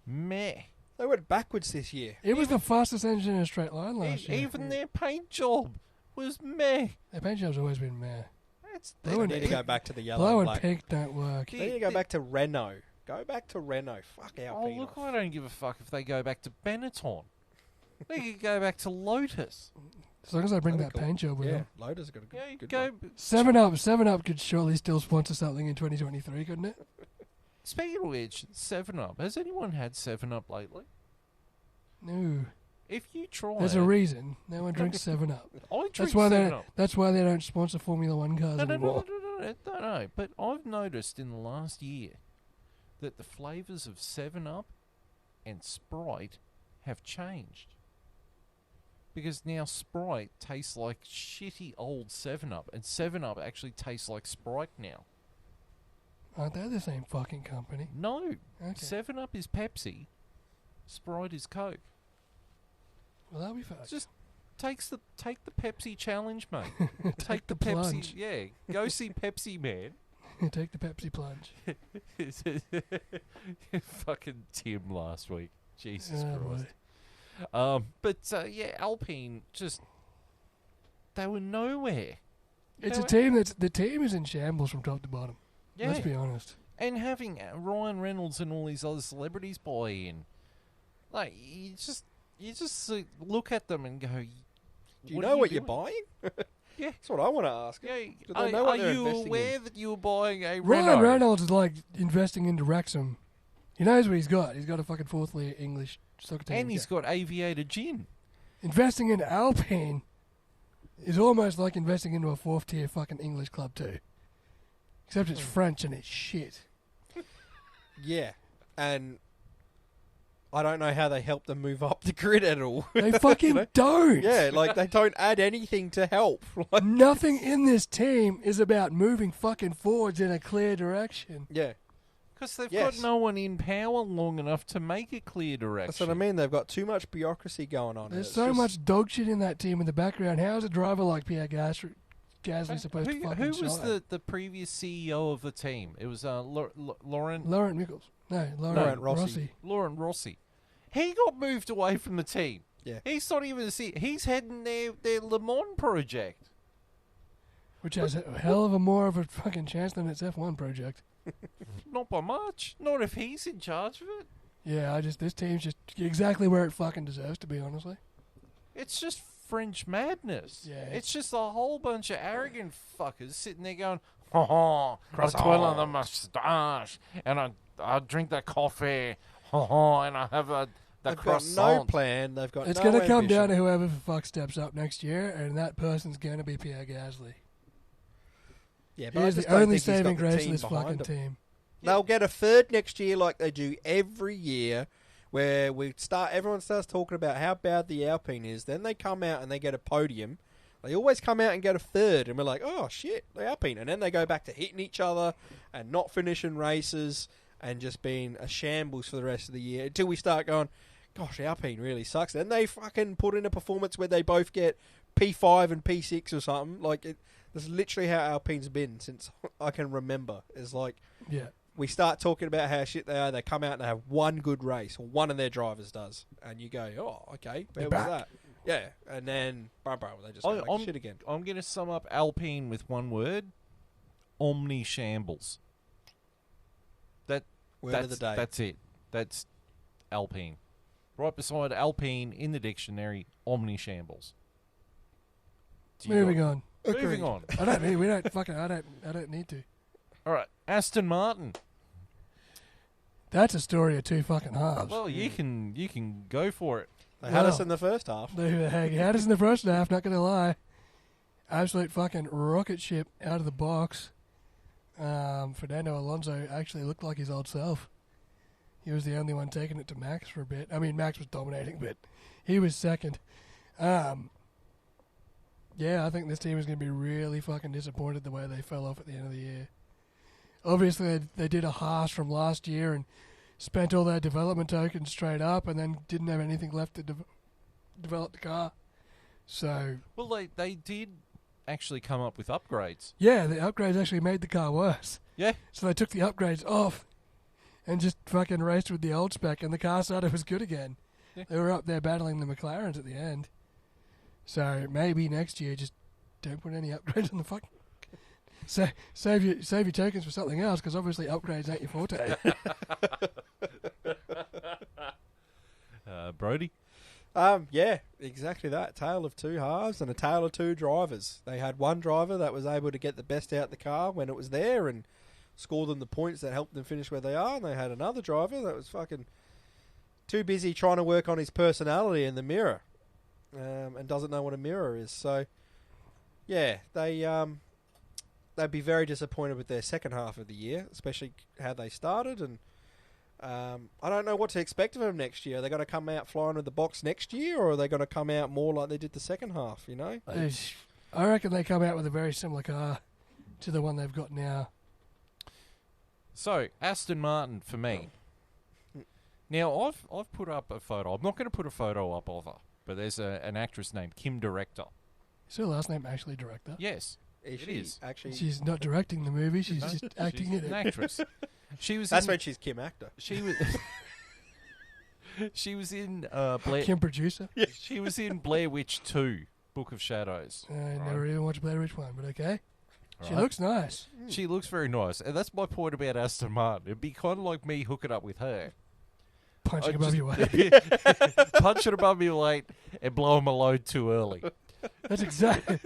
meh. They went backwards this year. It was the fastest engine in a straight line last year. Even their paint job was meh. Their paint job's always been meh. They Blue and need to go back to the yellow Blue and and black. pink don't work. They need to go back to Renault. Go back to Renault. Fuck Oh, Alpine. look, off. I don't give a fuck if they go back to Benetton. They could go back to Lotus. As long as I bring That'd that be cool. paint job with Yeah, them. Lotus got a good, Yeah, you good go. one. 7-Up could surely still sponsor something in 2023, couldn't it? Speaking of which, 7-Up. Has anyone had 7-Up lately? No. If you try There's it, a reason. No one drinks 7-Up. I drink That's why 7-Up. That's why they don't sponsor Formula One cars No. anymore. But I've noticed in the last year that the flavours of 7-Up and Sprite have changed. because now Sprite tastes like shitty old 7-Up, and 7-Up actually tastes like Sprite now. Aren't they the same fucking company? No, Okay. 7-Up is Pepsi, Sprite is Coke. Well, that'll be fucked. Just take the Pepsi challenge, mate. Take the Pepsi, plunge. yeah. Go see Pepsi Man. Take the Pepsi plunge. Fucking Tim last week. Jesus Oh, Christ. boy. But yeah, Alpine just they were nowhere. It's They a were- team the team is in shambles from top to bottom. Yeah, Let's be honest. and having Ryan Reynolds and all these other celebrities buy in, like you just look at them and go, Do you "What know are what you're doing?" buying? Yeah. That's what I want to ask. Yeah, Do they know what are they're you investing aware in? that you were buying a Ryan Renault? Reynolds is like investing into Wrexham. He knows what he's got. He's got a fucking fourth league English soccer team. And he's got Aviator Gin. Investing into Alpine is almost like investing into a fourth tier fucking English club too. Except it's French and it's shit. Yeah, and I don't know how they help them move up the grid at all. They fucking know? don't. Yeah, like they don't add anything to help. Like, Nothing in this team is about moving fucking forwards in a clear direction. yeah, Because they've Yes. got no one in power long enough to make a clear direction. that's what I mean. They've got too much bureaucracy going on. There's It's so just- much dog shit in that team in the background. How is a driver like Pierre Gasly Who- supposed to fucking who was shine? the previous CEO of the team? It was Laurent Laurent Nichols. No, Laurent Rossi. Laurent Rossi. He got moved away from the team. Yeah. He's not even he's heading their Le Mans project. Which has a hell of a more of a fucking chance than its F1 project. Not by much. Not if he's in charge of it. Yeah, this team's just exactly where it fucking deserves to be, honestly. It's just French madness. Yeah. It's just a whole bunch of arrogant fuckers sitting there going, oh, I twirl on the moustache, and I drink the coffee, and I have the They've got croissant. no plan. They've got It's no going to come ambition. down to whoever the fuck steps up next year, and that person's going to be Pierre Gasly. Yeah, He but I is just the don't only think he's got saving the grace of team this behind fucking him. team. They'll get a third next year, like they do every year, where everyone starts talking about how bad the Alpine is. Then they come out and they get a podium. They always come out and get a third, and we're like, oh shit, the Alpine. And then they go back to hitting each other and not finishing races and just being a shambles for the rest of the year until we start going, gosh, Alpine really sucks. Then they fucking put in a performance where they both get P5 and P6 or something. Like that's literally how Alpine's been since I can remember. It's like Yeah. we start talking about how shit they are. They come out and they have one good race, or one of their drivers does, and you go, "Oh, okay, where They're was back. that?" Yeah, and then they just go like shit again. I'm going to sum up Alpine with one word: omni shambles. Word That's of the day. That's it. That's Alpine. Right beside Alpine in the dictionary, omni shambles. Moving on. Moving on. I don't need. We don't fucking. I don't need to. All right, Aston Martin. That's a story of two fucking halves. Well, you can go for it. They had us Well. in the first half. Who the heck had us in the first half? Not gonna lie. Absolute fucking rocket ship out of the box. Fernando Alonso actually looked like his old self. He was the only one taking it to Max for a bit. I mean, Max was dominating, but he was second. Yeah, I think this team is going to be really fucking disappointed the way they fell off at the end of the year. Obviously, they did a Haas from last year and spent all their development tokens straight up and then didn't have anything left to develop the car. So, Well, they did actually come up with upgrades. yeah, the upgrades actually made the car worse. Yeah. So they took the upgrades off and just fucking raced with the old spec, and the car started was good again. Yeah. They were up there battling the McLarens at the end. So maybe next year just don't put any upgrades on the fucking. Save your tokens for something else, because obviously upgrades ain't your forte. Brody. Yeah, exactly that. Tale of two halves and a tale of two drivers. They had one driver that was able to get the best out of the car when it was there and score them the points that helped them finish where they are, and they had another driver that was fucking too busy trying to work on his personality in the mirror, and doesn't know what a mirror is. So, yeah, they'd be very disappointed with their second half of the year, especially how they started, and I don't know what to expect of them next year. Are they going to come out flying with the box next year, or are they going to come out more like they did the second half, you know? I reckon they come out with a very similar car to the one they've got now. So, Aston Martin for me. Now, I've put up a photo. I'm not going to put a photo up of her, but there's an actress named Kim Director. Is her last name actually Director? Yes, Is it she is. actually? She's not directing the movie, she's No, just acting she's in an it. actress. She was. That's in, when she's Kim Actor. she was. She was in Blair. Kim Producer? She was in Blair Witch 2, Book of Shadows. I Right. never even watched Blair Witch 1, but okay. She Right. looks nice. She looks very nice, and that's my point about Aston Martin. It'd be kind of like me hooking up with her, Punching I above just- your weight. punching above my weight, and blowing my load too early. That's exactly.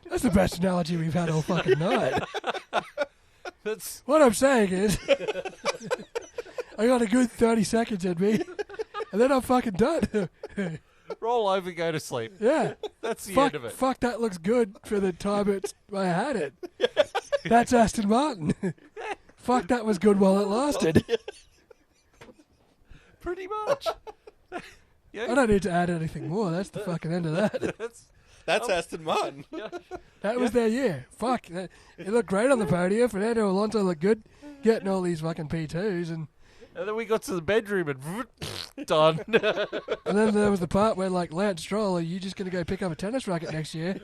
That's the best analogy we've had all fucking night. That's What I'm saying is, I got a good 30 seconds in me, and then I'm fucking done. roll over, go to sleep. Yeah. That's the Fuck, end of it. fuck, that looks good for the time I had it. That's Aston Martin. Fuck, that was good while it lasted. Pretty much. I Yeah, don't need to add anything more. That's the fucking end of that. That's Aston Martin. That was their year. Fuck. It looked great on the podium. Fernando Alonso looked good getting all these fucking P2s. And and then we got to the bedroom and done. and then there was the part where, like, Lance Stroll, are you just going to go pick up a tennis racket next year?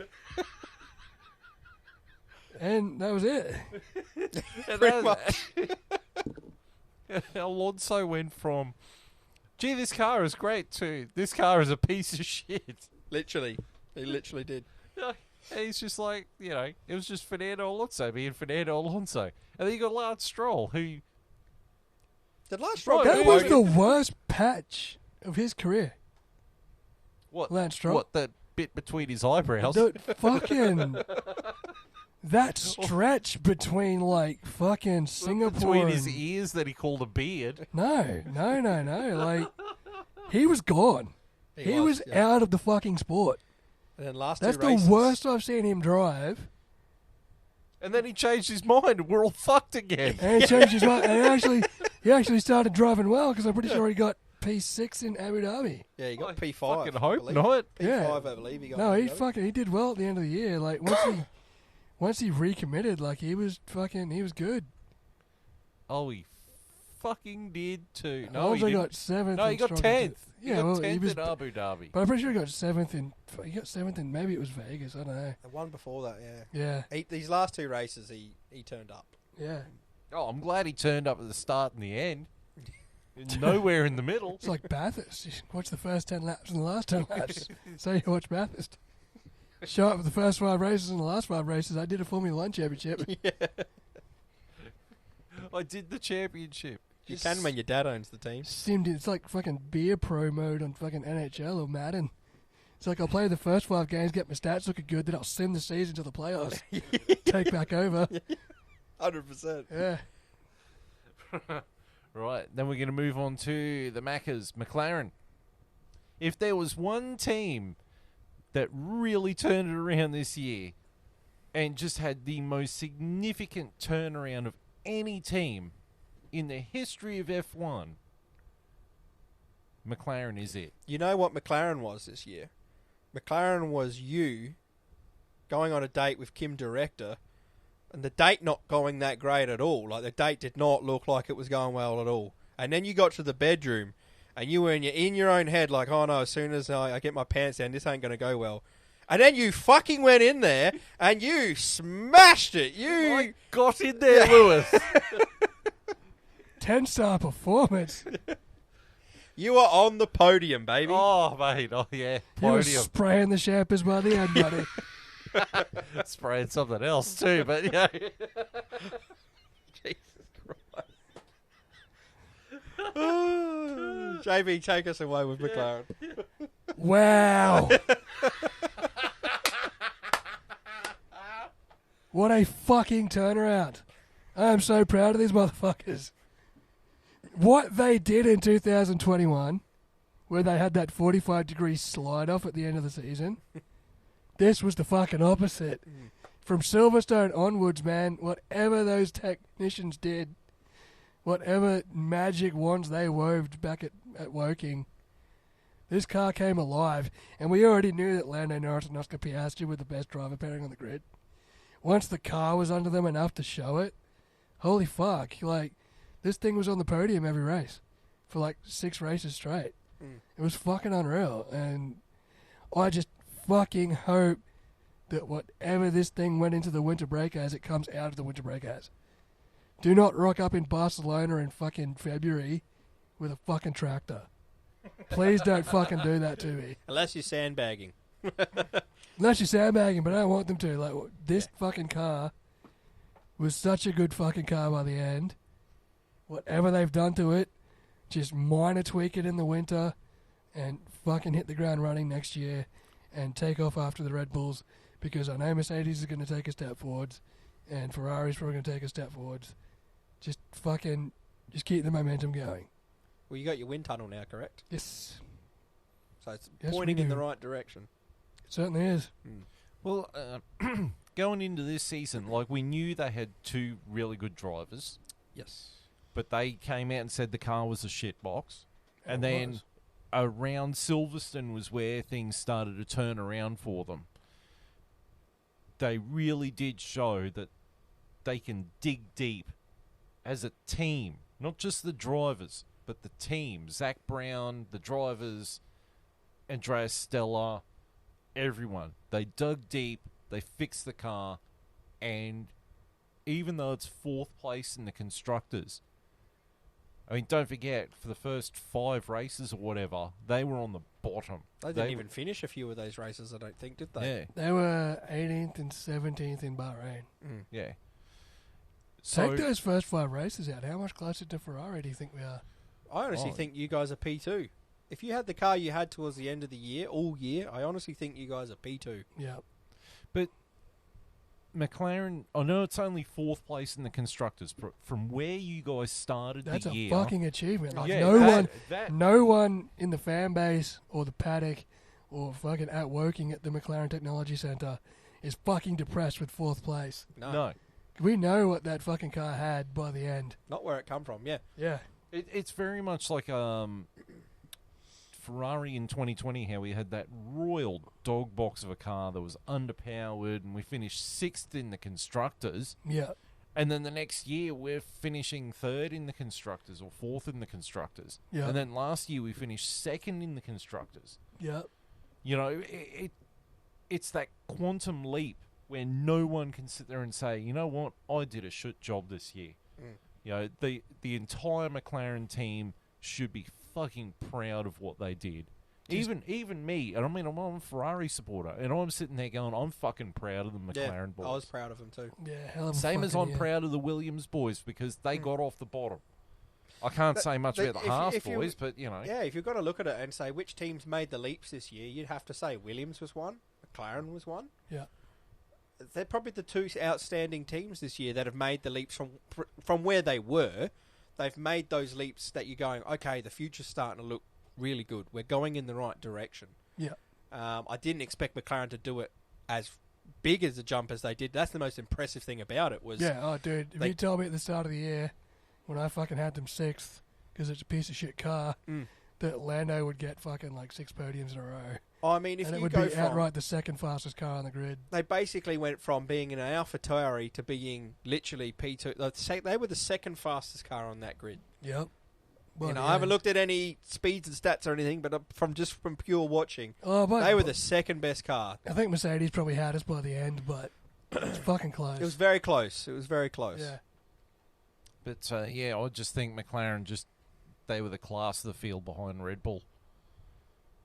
And that was it. And Pretty then- Alonso went from, gee, this car is great, to this car is a piece of shit. Literally. He literally did. And he's just like, you know, it was just Fernando Alonso being Fernando Alonso. And then you got Lance Stroll, who, Did last Stroll Right, go That was podium? the worst patch of his career. what, Lance Stroll. what, that bit between his eyebrows? The fucking that stretch between, like, fucking Singapore Between his and- ears that he called a beard. No. Like, he was gone. He was yeah. out of the fucking sport. And then last That's two races, the worst I've seen him drive. And then he changed his mind and we're all fucked again. And he changed his mind. And he actually started driving well, because I'm pretty sure he got P6 in Abu Dhabi. Yeah, he got I P5. fucking I hope believe. not. P5, Yeah. I believe he got. No, in he Abu Dhabi. fucking, he did well at the end of the year. Like, once he recommitted, like, he was good. Oh, he fucking did too. No, Alonso he didn't. got 7th. No, he in got Stroll 10th. He Yeah, got well, 10th he was, in Abu Dhabi. but I'm pretty sure he got 7th in. He got 7th in, maybe it was Vegas. I don't know. The one before that, yeah. Yeah, These last two races, he turned up. yeah. Oh, I'm glad he turned up at the start and the end. Nowhere in the middle. It's like Bathurst. You watch the first 10 laps and the last 10 laps. So you watch Bathurst. Show up for the first 5 races and the last 5 races. I did a Formula 1 championship. I did the championship. You can when your dad owns the team. Simmed it. It's like fucking beer pro mode on fucking NHL or Madden. It's like I'll play the first 5 games, get my stats looking good, then I'll sim the season to the playoffs. Take back over. 100%. Yeah. Right, then we're going to move on to the Maccas, McLaren. If there was one team that really turned it around this year and just had the most significant turnaround of any team in the history of F1, McLaren is it. You know what McLaren was this year? McLaren was you going on a date with Kim Director, and the date not going that great at all. Like, the date did not look like it was going well at all. And then you got to the bedroom, and you were in your own head like, oh no, as soon as I get my pants down, this ain't going to go well. And then you fucking went in there, and you smashed it. I got in there, Lewis. 10-star performance. You were on the podium, baby. Oh, mate. Oh, yeah. You were Podium. spraying the champers by the end, buddy. Spraying something else, too, but yeah. Jesus Christ. JB, take us away with McLaren. Wow. What a fucking turnaround. I am so proud of these motherfuckers. What they did in 2021, where they had that 45-degree slide off at the end of the season, this was the fucking opposite. From Silverstone onwards, man, whatever those technicians did whatever magic wands they wove back at Woking, this car came alive, and we already knew that Lando Norris and Oscar Piastri were the best driver pairing on the grid. Once the car was under them enough to show it, holy fuck, like, this thing was on the podium every race for like 6 races straight. It was fucking unreal, and I just fucking hope that whatever this thing went into the winter break as, it comes out of the winter break as. Do not rock up in Barcelona in fucking February with a fucking tractor. Please don't fucking do that to me. Unless you're sandbagging. Unless you're sandbagging, but I don't want them to. Like, this fucking car was such a good fucking car by the end. Whatever they've done to it, just minor tweak it in the winter and fucking hit the ground running next year and take off after the Red Bulls, because I know Mercedes is going to take a step forwards and Ferrari's probably going to take a step forwards. Just keep the momentum going. Well, you got your wind tunnel now, correct? Yes. So it's Yes, pointing we in the do. right direction. It certainly is. Well, going into this season, like, we knew they had 2 really good drivers, Yes. but they came out and said the car was a shit box. And It then was. around Silverstone was where things started to turn around for them. They really did show that they can dig deep as a team, not just the drivers, but the team. Zach Brown, the drivers, Andreas Stella, everyone. They dug deep, they fixed the car, and even though it's 4th place in the constructors, I mean, don't forget, for the first 5 races or whatever, they were on the bottom. They didn't even finish a few of those races, I don't think, did they? Yeah, They were 18th and 17th in Bahrain. yeah. Take those first 5 races out. How much closer to Ferrari do you think we are? I honestly Oh. think you guys are P2. If you had the car you had towards the end of the year, all year, I honestly think you guys are P2. Yeah. But McLaren, I know it's only 4th place in the constructors, but from where you guys started That's the a year, fucking achievement. Like, yeah, no no one in the fan base or the paddock or fucking at Woking at the McLaren Technology Centre is fucking depressed with 4th place. no. We know what that fucking car had by the end. Not where it come from, yeah. Yeah. It's very much like Ferrari in 2020, how we had that royal dog box of a car that was underpowered, and we finished 6th in the constructors. Yeah. And then the next year, we're finishing 3rd in the constructors or 4th in the constructors. Yeah. And then last year, we finished 2nd in the constructors. Yeah. You know, it's that quantum leap where no one can sit there and say, you know what, I did a shit job this year. You know, the entire McLaren team should be fucking proud of what they did. Even me, and I mean, I'm a Ferrari supporter, and I'm sitting there going, I'm fucking proud of the McLaren boys. I was proud of them too. Yeah. Hell of a Same as fucking I'm year. proud of the Williams boys, because they got off the bottom. I can't say much about the Haas if you- boys, but, you know. Yeah, if you've got to look at it and say which teams made the leaps this year, you'd have to say Williams was one, McLaren was one. Yeah. They're probably the 2 outstanding teams this year that have made the leaps from where they were. They've made those leaps that you're going, okay, the future's starting to look really good. We're going in the right direction. Yeah. I didn't expect McLaren to do it as big as a jump as they did. That's the most impressive thing about it was... Yeah. Oh, dude. If they- you told me at the start of the year, when I fucking had them 6th, because it's a piece of shit car, that Lando would get fucking like 6 podiums in a row. I mean, if And it you would go be from... outright the second fastest car on the grid. They basically went from being an AlphaTauri to being literally P2. They were the second fastest car on that grid. Yep. By You know, the I haven't end. looked at any speeds and stats or anything, but from pure watching, Oh, but they were the second best car. I think Mercedes probably had us by the end, but it's fucking close. It was very close. It was very close. Yeah. But, yeah, I just think McLaren they were the class of the field behind Red Bull.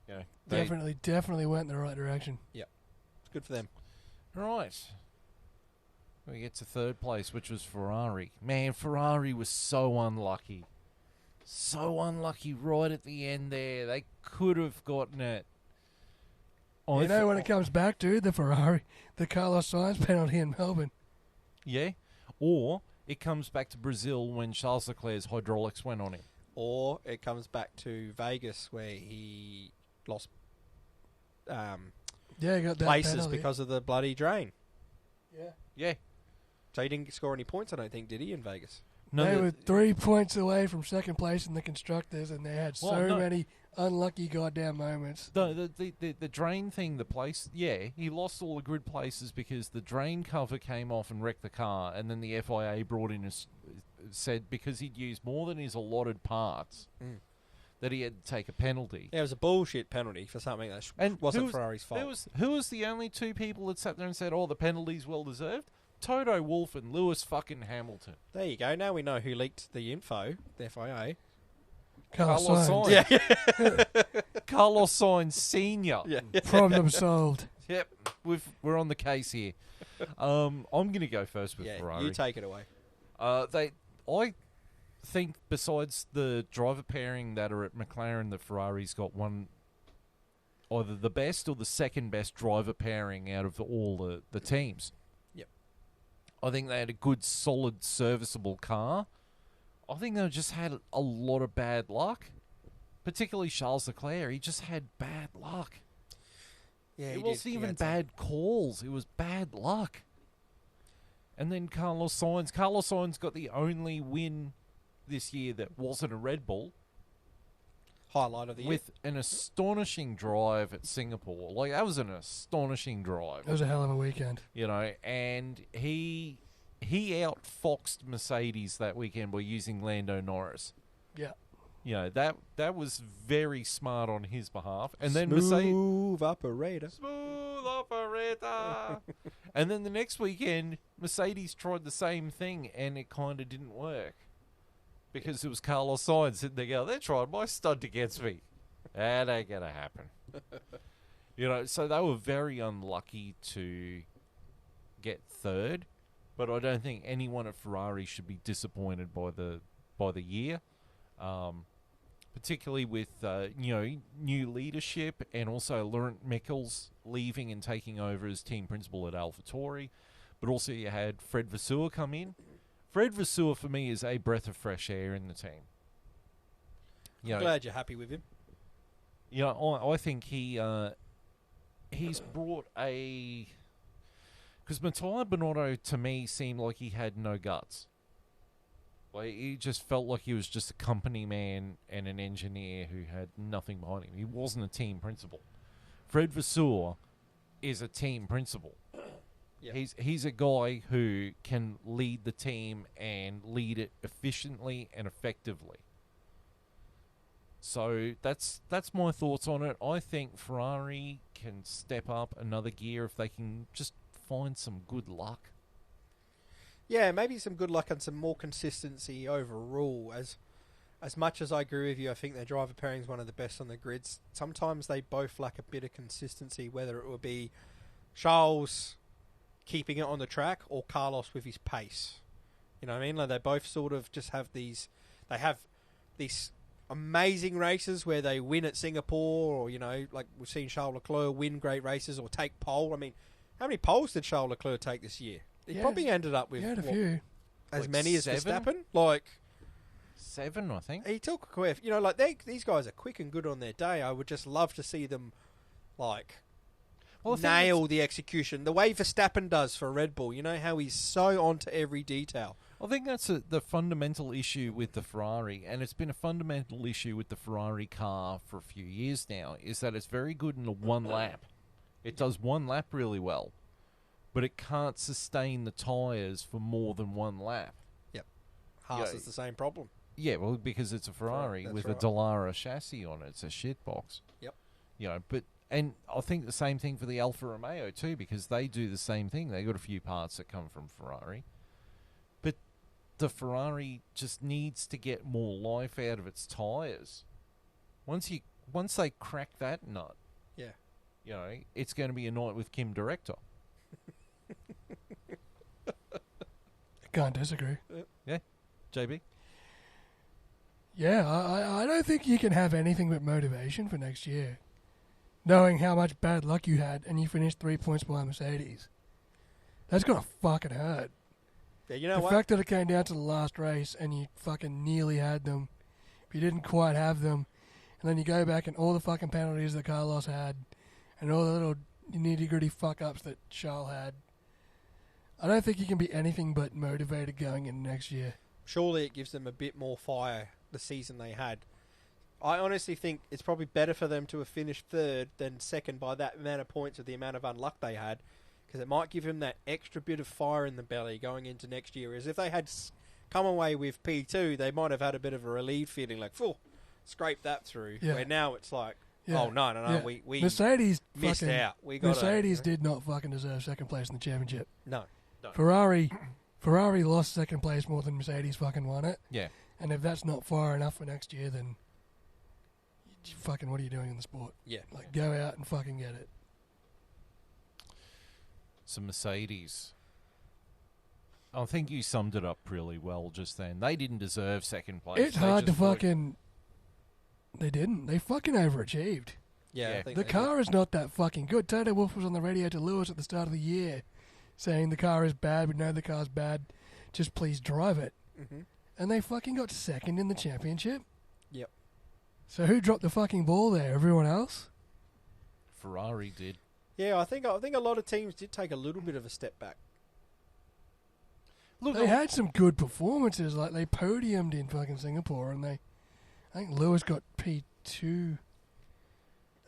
You know, Definitely went in the right direction. It's good for them. Right. We get to 3rd place, which was Ferrari. Man, Ferrari was so unlucky. So unlucky right at the end there. They could have gotten it. You know, when it comes back to the Ferrari, the Carlos Sainz penalty in Melbourne. Yeah. Or it comes back to Brazil when Charles Leclerc's hydraulics went on him. Or it comes back to Vegas where he lost Yeah, he got that places penalty. because of the bloody drain. Yeah. Yeah. So he didn't score any points, I don't think, did he, in Vegas? No, they were 3 points away from second place in the constructors, and they had many unlucky goddamn moments. The drain thing, the place, he lost all the grid places because the drain cover came off and wrecked the car, and then the FIA brought in said because he'd used more than his allotted parts that he had to take a penalty. Yeah, it was a bullshit penalty for something that wasn't Ferrari's fault. Who was the only two people that sat there and said, "Oh, the penalty's well deserved"? Toto Wolff and Lewis fucking Hamilton. There you go. Now we know who leaked the info. The FIA. Carlos Sainz. Yeah. Carlos Sainz Senior. Yeah. Problem solved. Yep, we're on the case here. I'm going to go first with Ferrari. You take it away. I think besides the driver pairing that are at McLaren, that Ferrari's got one, either the best or the second best driver pairing out of all the teams. Yep. I think they had a good, solid, serviceable car. I think they just had a lot of bad luck. Particularly Charles Leclerc. He just had bad luck. Yeah, it wasn't even bad calls. It was bad luck. And then Carlos Sainz. Carlos Sainz got the only win this year that wasn't a Red Bull. Highlight of the year. With an astonishing drive at Singapore. Like, that was an astonishing drive. It was a hell of a weekend. You know, and he outfoxed Mercedes that weekend by using Lando Norris. Yeah. You know, that was very smart on his behalf. And then Smooth operator. Smooth operator. And then the next weekend, Mercedes tried the same thing, and it kind of didn't work. Because it was Carlos Sainz sitting there going, they tried my stunt against me. That ain't going to happen. You know, so they were very unlucky to get third. But I don't think anyone at Ferrari should be disappointed by the year. Particularly with new leadership, and also Laurent Michels leaving and taking over as team principal at AlphaTauri. But also you had Fred Vasseur come in. Fred Vasseur for me is a breath of fresh air in the team. I'm glad you're happy with him. You know, I think he's brought a... Because Matteo Binotto, to me, seemed like he had no guts. Like, he just felt like he was just a company man and an engineer who had nothing behind him. He wasn't a team principal. Fred Vasseur is a team principal. Yep. He's a guy who can lead the team and lead it efficiently and effectively. So that's my thoughts on it. I think Ferrari can step up another gear if they can just find some good luck. Yeah, maybe some good luck and some more consistency overall. As much as I agree with you, I think their driver pairing is one of the best on the grids. Sometimes they both lack a bit of consistency, whether it would be Charles keeping it on the track or Carlos with his pace. You know what I mean? Like, they both sort of just have these... They have these amazing races where they win at Singapore, or, you know, like we've seen Charles Leclerc win great races or take pole. I mean, how many poles did Charles Leclerc take this year? He probably ended up with a few. As Like many as 7? Verstappen. Like 7, I think. he took you know, like these guys are quick and good on their day. I would just love to see them like nail the execution the way Verstappen does for Red Bull. You know how he's so onto every detail. I think that's the fundamental issue with the Ferrari, and it's been a fundamental issue with the Ferrari car for a few years now, is that it's very good in one lap. It does one lap really well, but it can't sustain the tyres for more than one lap. Yep. Haas is the same problem. Yeah, well, because it's a Ferrari with a Dallara chassis on it. It's a shitbox. Yep. You know, and I think the same thing for the Alfa Romeo too, because they do the same thing. They got a few parts that come from Ferrari. But the Ferrari just needs to get more life out of its tyres. Once they crack that nut, you know, it's going to be a night with Kim Director. I can't disagree. Yeah, JB? Yeah, I don't think you can have anything but motivation for next year. Knowing how much bad luck you had and you finished 3 points behind Mercedes. That's got to fucking hurt. Yeah, you know the what? fact that it came down to the last race and you fucking nearly had them, but you didn't quite have them, and then you go back and all the fucking penalties that Carlos had, and all the little nitty-gritty fuck-ups that Charles had. I don't think you can be anything but motivated going into next year. surely it gives them a bit more fire the season they had. I honestly think it's probably better for them to have finished third than second by that amount of points with the amount of unluck they had, because it might give them that extra bit of fire in the belly going into next year. As if they had come away with P2, they might have had a bit of a relieved feeling, like, "Phew, scrape that through." Yeah. Where now it's like, Yeah. "Oh no, Yeah. we Mercedes missed fucking, out. We got Mercedes did not fucking deserve second place in the championship. no." Ferrari lost second place more than Mercedes fucking won it. Yeah. And if that's not far enough for next year, then fucking what are you doing in the sport? Yeah. Like, go out and fucking get it. So Mercedes. I think you summed it up really well just then. They didn't deserve second place. It's They hard to just were- fucking... They didn't. They fucking overachieved. Yeah, Yeah. I think The they car is not that fucking good. Toto Wolff was on the radio to Lewis at the start of the year saying the car is bad, we know the car's bad, just please drive it. did. Mhm. And they fucking got second in the championship. Yep. So who dropped the fucking ball there? Everyone else? Ferrari did. Yeah, I think a lot of teams did take a little bit of a step back. Look, They had some good performances, like they podiumed in fucking Singapore, and I think Lewis got P2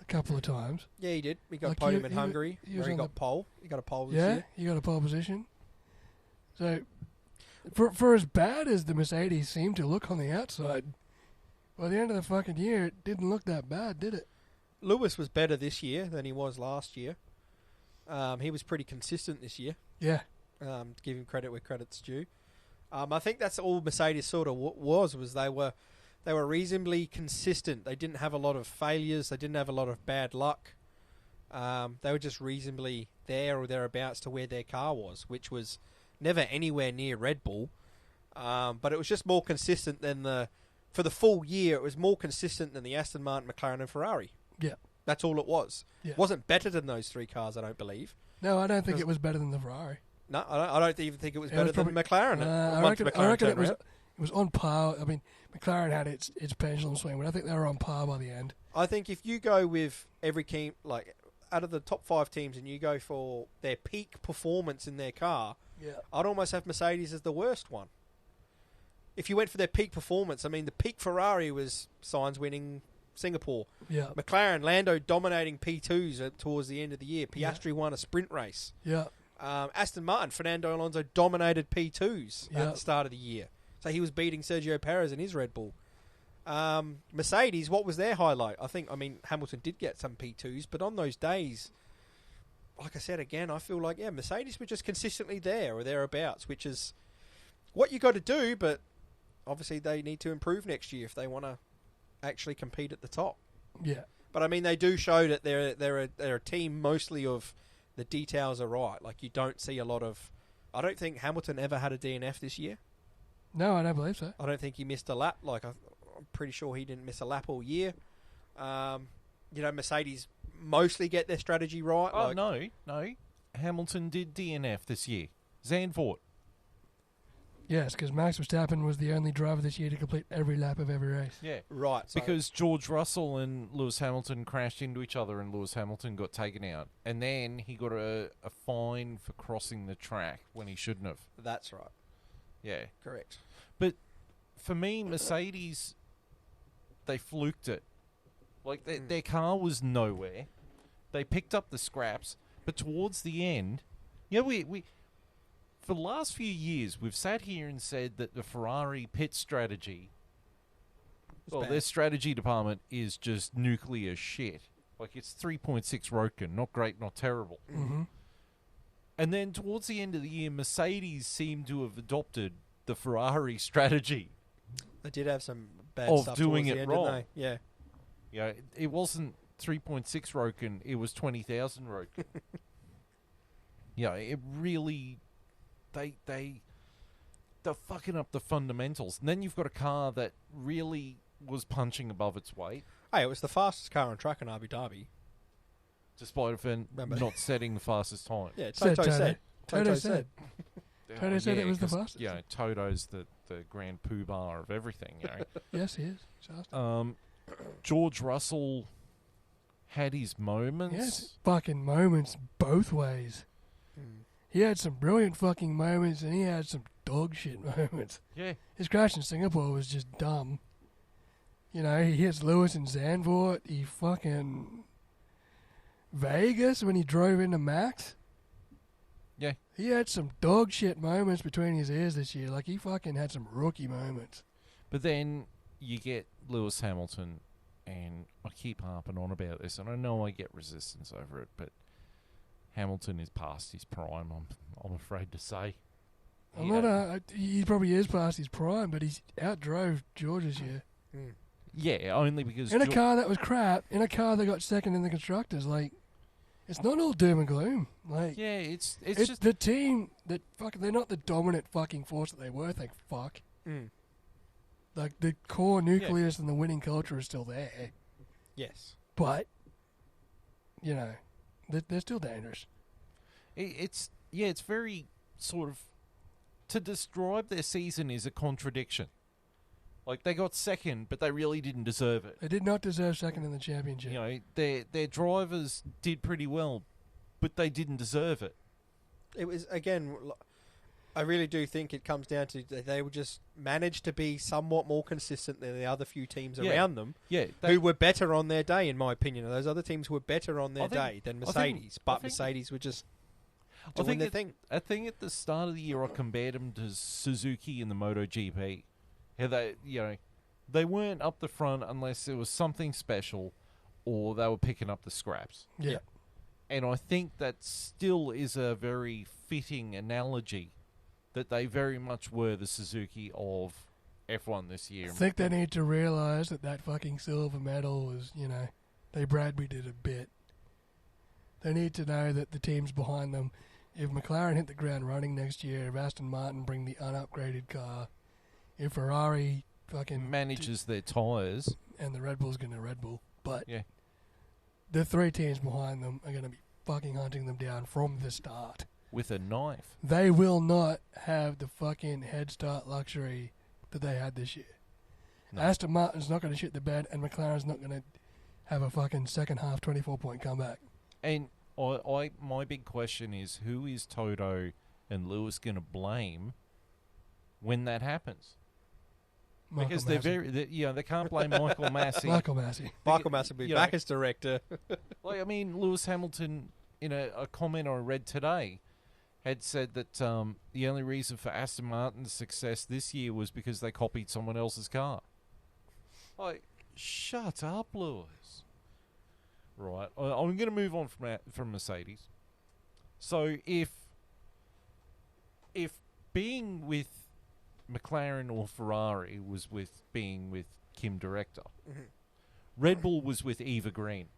a couple of times. Yeah, he did. He got Like, podium he- in he wa- Hungary, he was where he on got the- pole. He got a pole this Yeah, year. he got a pole position. So, for as bad as the Mercedes seemed to look on the outside, by the end of the fucking year, it didn't look that bad, did it? Lewis was better this year than he was last year. He was pretty consistent this year. Yeah. Give him credit where credit's due. I think that's all Mercedes sort of was they were reasonably consistent. They didn't have a lot of failures. They didn't have a lot of bad luck. They were just reasonably there or thereabouts to where their car was, which was never anywhere near Red Bull. But it was just more consistent than for the full year, it was more consistent than the Aston Martin, McLaren and Ferrari. Yeah. That's all it was. Yeah. It wasn't better than those three cars, I don't believe. No, I don't think Because- it was better than the Ferrari. No, I don't even think it was It better was than probably- McLaren. I once reckon McLaren it turned was around. it was on par. I mean, McLaren had its pendulum swing, but I think they were on par by the end. I think if you go with every team, like out of the top 5 teams, and you go for their peak performance in their car, Yeah. I'd almost have Mercedes as the worst one. If you went for their peak performance, I mean, the peak Ferrari was Sainz winning Singapore. Yeah. McLaren, Lando dominating P2s towards the end of the year. Piastri won a sprint race. Yeah. Aston Martin, Fernando Alonso dominated P2s Yeah. at the start of the year. So he was beating Sergio Perez in his Red Bull. Mercedes, what was their highlight? I mean, Hamilton did get some P2s, but on those days, like I said again, I feel like, Mercedes were just consistently there or thereabouts, which is what you got to do, but obviously they need to improve next year if they want to actually compete at the top. Yeah. But I mean, they do show that they're a team mostly of the details are right. Like, you don't see a lot of... I don't think Hamilton ever had a DNF this year. No, I don't believe so. I don't think he missed a lap. Like, I'm pretty sure he didn't miss a lap all year. Mercedes mostly get their strategy right. Oh, like, no. Hamilton did DNF this year. Zandvoort. Yes, because Max Verstappen was the only driver this year to complete every lap of every race. Yeah. Right. So Because George Russell and Lewis Hamilton crashed into each other and Lewis Hamilton got taken out. And then he got a fine for crossing the track when he shouldn't have. that's right. Yeah. Correct. But for me, Mercedes, they fluked it. Like, their car was nowhere. They picked up the scraps. But towards the end, we for the last few years, we've sat here and said that the Ferrari pit strategy, bad. their strategy department is just nuclear shit. Like, it's 3.6 Roken, not great, not terrible. Mm-hmm. And then towards the end of the year, Mercedes seemed to have adopted the Ferrari strategy. They did have some bad Of stuff doing towards it the end, wrong. didn't they? Yeah. You know, it wasn't 3.6 Roken, it was 20,000 Roken. It really... They're fucking up the fundamentals. And then you've got a car that really was punching above its weight, Hey, it was the fastest car on track in Abu Dhabi. despite of Remember. not setting the fastest time. Yeah, Said Toto Toto. said. Toto said. Toto said it was the 'cause, fastest. Yeah, Toto's the grand poobah of everything, Yes, he is. Just- George Russell had his moments. Yes, fucking moments both ways. Mm. He had some brilliant fucking moments, and he had some dog shit moments. Yeah. His crash in Singapore was just dumb. You know, he hits Lewis in Zandvoort. He fucking Vegas when he drove into Max. Yeah. He had some dog shit moments between his ears this year. Like, he fucking had some rookie moments. But then you get Lewis Hamilton, and I keep harping on about this, and I know I get resistance over it, but Hamilton is past his prime, I'm afraid to say. I'm not he probably is past his prime, but he's outdrove George this year. Mm. Yeah, only because... In a car that was crap, in a car that got second in the Constructors, like, it's not all doom and gloom. Like, Yeah, it's it's just... the team that they're not the dominant fucking force that they were, thank fuck. Mm. Like, the core nucleus and the winning culture is still there. Yes. But, you know, they're still dangerous. It's very sort of... To describe their season is a contradiction. Like, they got second, but they really didn't deserve it. They did not deserve second in the championship. You know, their drivers did pretty well, but they didn't deserve it. It was, again, I really do think it comes down to they would just manage to be somewhat more consistent than the other few teams around them, Yeah, who were better on their day, in my opinion. Those other teams were better on their I think- day than I think- Mercedes, I but think- Mercedes were just I doing think their thing. I think at the start of the year I compared them to Suzuki in the MotoGP. How they weren't up the front unless there was something special, or they were picking up the scraps. Yeah. And I think that still is a very fitting analogy that they very much were the Suzuki of F1 this year. I think they need to realise that fucking silver medal was, you know, they Bradbury'd it a bit. They need to know that the team's behind them. If McLaren hit the ground running next year, if Aston Martin bring the unupgraded car, if Ferrari fucking manages their tyres. and the Red Bull's going to Red Bull, but Yeah. the three teams behind them are going to be fucking hunting them down from the start. With a knife. They will not have the fucking head start luxury that they had this year. No. Aston Martin's not going to shit the bed, and McLaren's not going to have a fucking second half 24-point comeback. And my big question is, who is Toto and Lewis going to blame when that happens? Michael Because Massey. they can't blame Michael Massey. Michael Massey. Michael Massey will be You back know. as director. Like, I mean, Lewis Hamilton, in a comment I read today, had said that the only reason for Aston Martin's success this year was because they copied someone else's car. Like, shut up, Lewis. Right, I'm going to move on from Mercedes. So if being with McLaren or Ferrari was with being with Kim Director, Mhm. Red Bull was with Eva Green.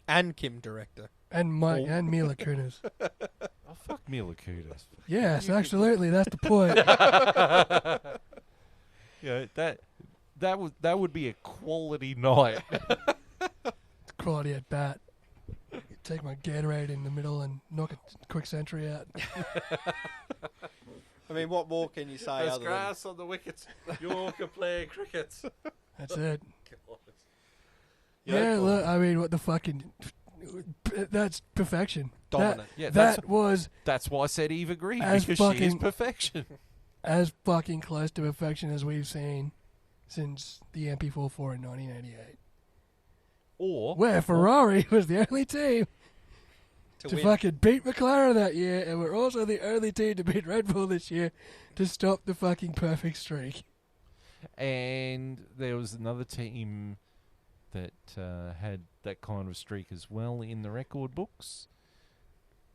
And Kim director. And and Mila Kunis. Oh, fuck Mila Kunis. Yes, absolutely. That's the point. Yeah, that would be a quality night. Quality at bat. Take my Gatorade in the middle and knock a quick century out. I mean, what more can you say other than... on the wickets. Yorker playing cricket. That's it. You know, Yeah, look, I mean, what the fucking... That's perfection. Dominant. Yeah, That was That's why I said Eva Green, As because she is fucking- perfection. as fucking close to perfection as we've seen since the MP44 in 1988. Or Where Ferrari was the only team to win. fucking beat McLaren that year, and we're also the only team to beat Red Bull this year to stop the fucking perfect streak. and there was another team that had that kind of streak as well in the record books.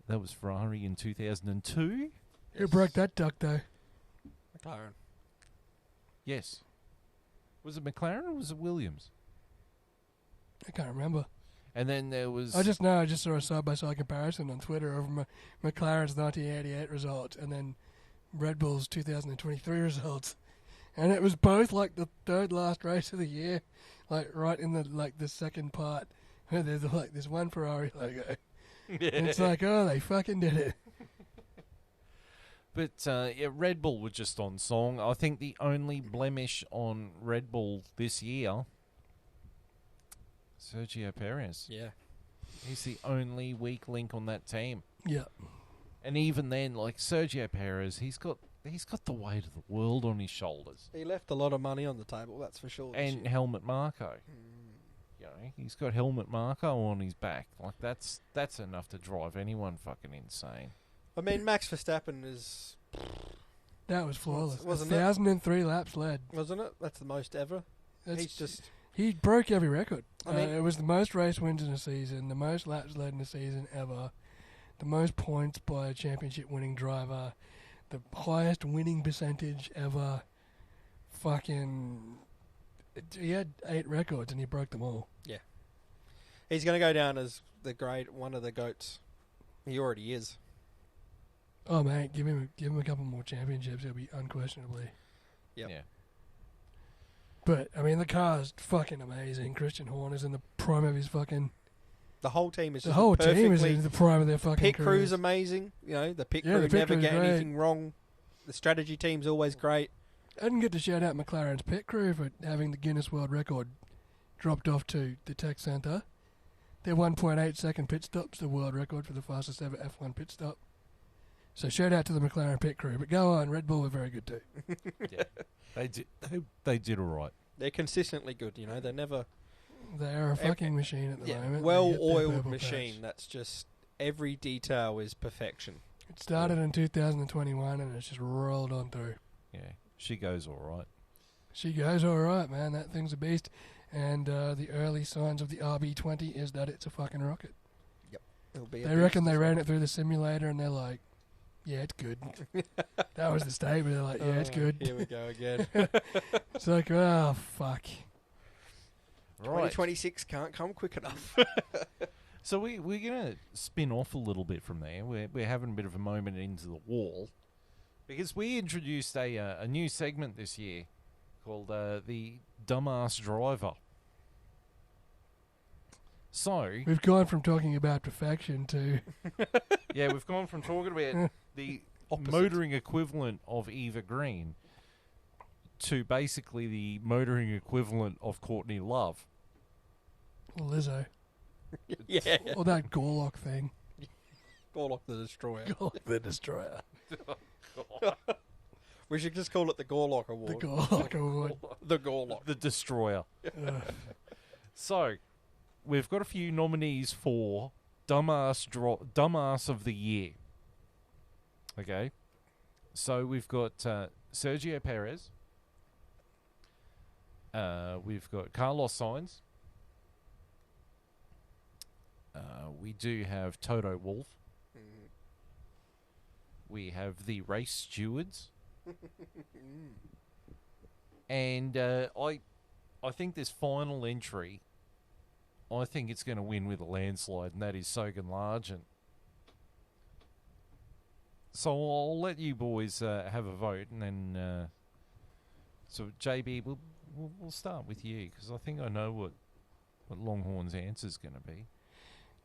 That was Ferrari in 2002. Who broke that duck, though? McLaren. Yes. Was it McLaren or was it Williams? I can't remember. And then there was... I just saw a side-by-side comparison on Twitter of McLaren's 1988 results and then Red Bull's 2023 results. And it was both like the third last race of the year, like right in the second part where there's like this one Ferrari logo. And it's like, oh, they fucking did it. But Red Bull were just on song. I think the only blemish on Red Bull this year, Sergio Perez. Yeah. He's the only weak link on that team. Yeah. And even then, like Sergio Perez, he's got he's got the weight of the world on his shoulders. He left a lot of money on the table, that's for sure. this And year. Helmut Marko. You know, he's got Helmut Marko on his back. Like, that's enough to drive anyone fucking insane. I mean, Max Verstappen is, That was flawless. Wasn't it? 1,003 laps led. wasn't it? That's the most ever. That's He's just, He broke every record. I mean- it was the most race wins in a season, the most laps led in a season ever, the most points by a championship winning driver, the highest winning percentage ever. Fucking. He had 8 records and he broke them all. he's going to go down as one of the GOATs. He already is. Oh, mate, give him a couple more championships. He'll be unquestionably. Yep. Yeah. But, I mean, the car's fucking amazing. Christian Horner's in the prime of his fucking... The whole team is The just whole team is perfectly. in the prime of their fucking Pit careers. crew's amazing. You know, the pit Yeah, crew the pit never crew's get great. anything wrong. The strategy team's always great. I didn't get to shout out McLaren's pit crew for having the Guinness World Record dropped off to the tech centre. Their 1.8 second pit stop's the world record for the fastest ever F1 pit stop. So shout out to the McLaren pit crew. But go on, Red Bull were very good too. Yeah. They did all right. They're consistently good. You know, they're never They are a fucking machine at the moment. They hit their well-oiled purple machine. patch. That's just every detail is perfection. It started in 2021 and it's just rolled on through. Yeah. She goes all right. She goes all right, man. That thing's a beast. And the early signs of the RB20 is that it's a fucking rocket. It'll be a They reckon beast they as ran well. it through the simulator and they're like, yeah, it's good. That was the statement. They're like, yeah, it's Oh, good. Here we go again. It's like, oh, fuck. Right. 2026 can't come quick enough. So we're going to spin off a little bit from there. We're having a bit of a moment into the wall because we introduced a new segment this year called the Dumbass Driver. So, We've gone from talking about perfection to yeah, we've gone from talking about the Opposite. motoring equivalent of Eva Green to basically the motoring equivalent of Courtney Love. Lizzo. yeah. Or that Gorlock thing. Gorlock the Destroyer. Gorlock the Destroyer. We should just call it the Gorlock The Award. Gorlock Award. The Gorlock. The Destroyer. Ugh. So, we've got a few nominees for Dumbass of the Year. Okay. So, we've got Sergio Perez. We've got Carlos Sainz. We do have Toto Wolff. Mm. We have the race stewards. And I think this final entry, I think it's going to win with a landslide, and that is Sogan Largent. So I'll let you boys have a vote, and then so JB, we'll start with you because I think I know what Longhorn's answer is going to be.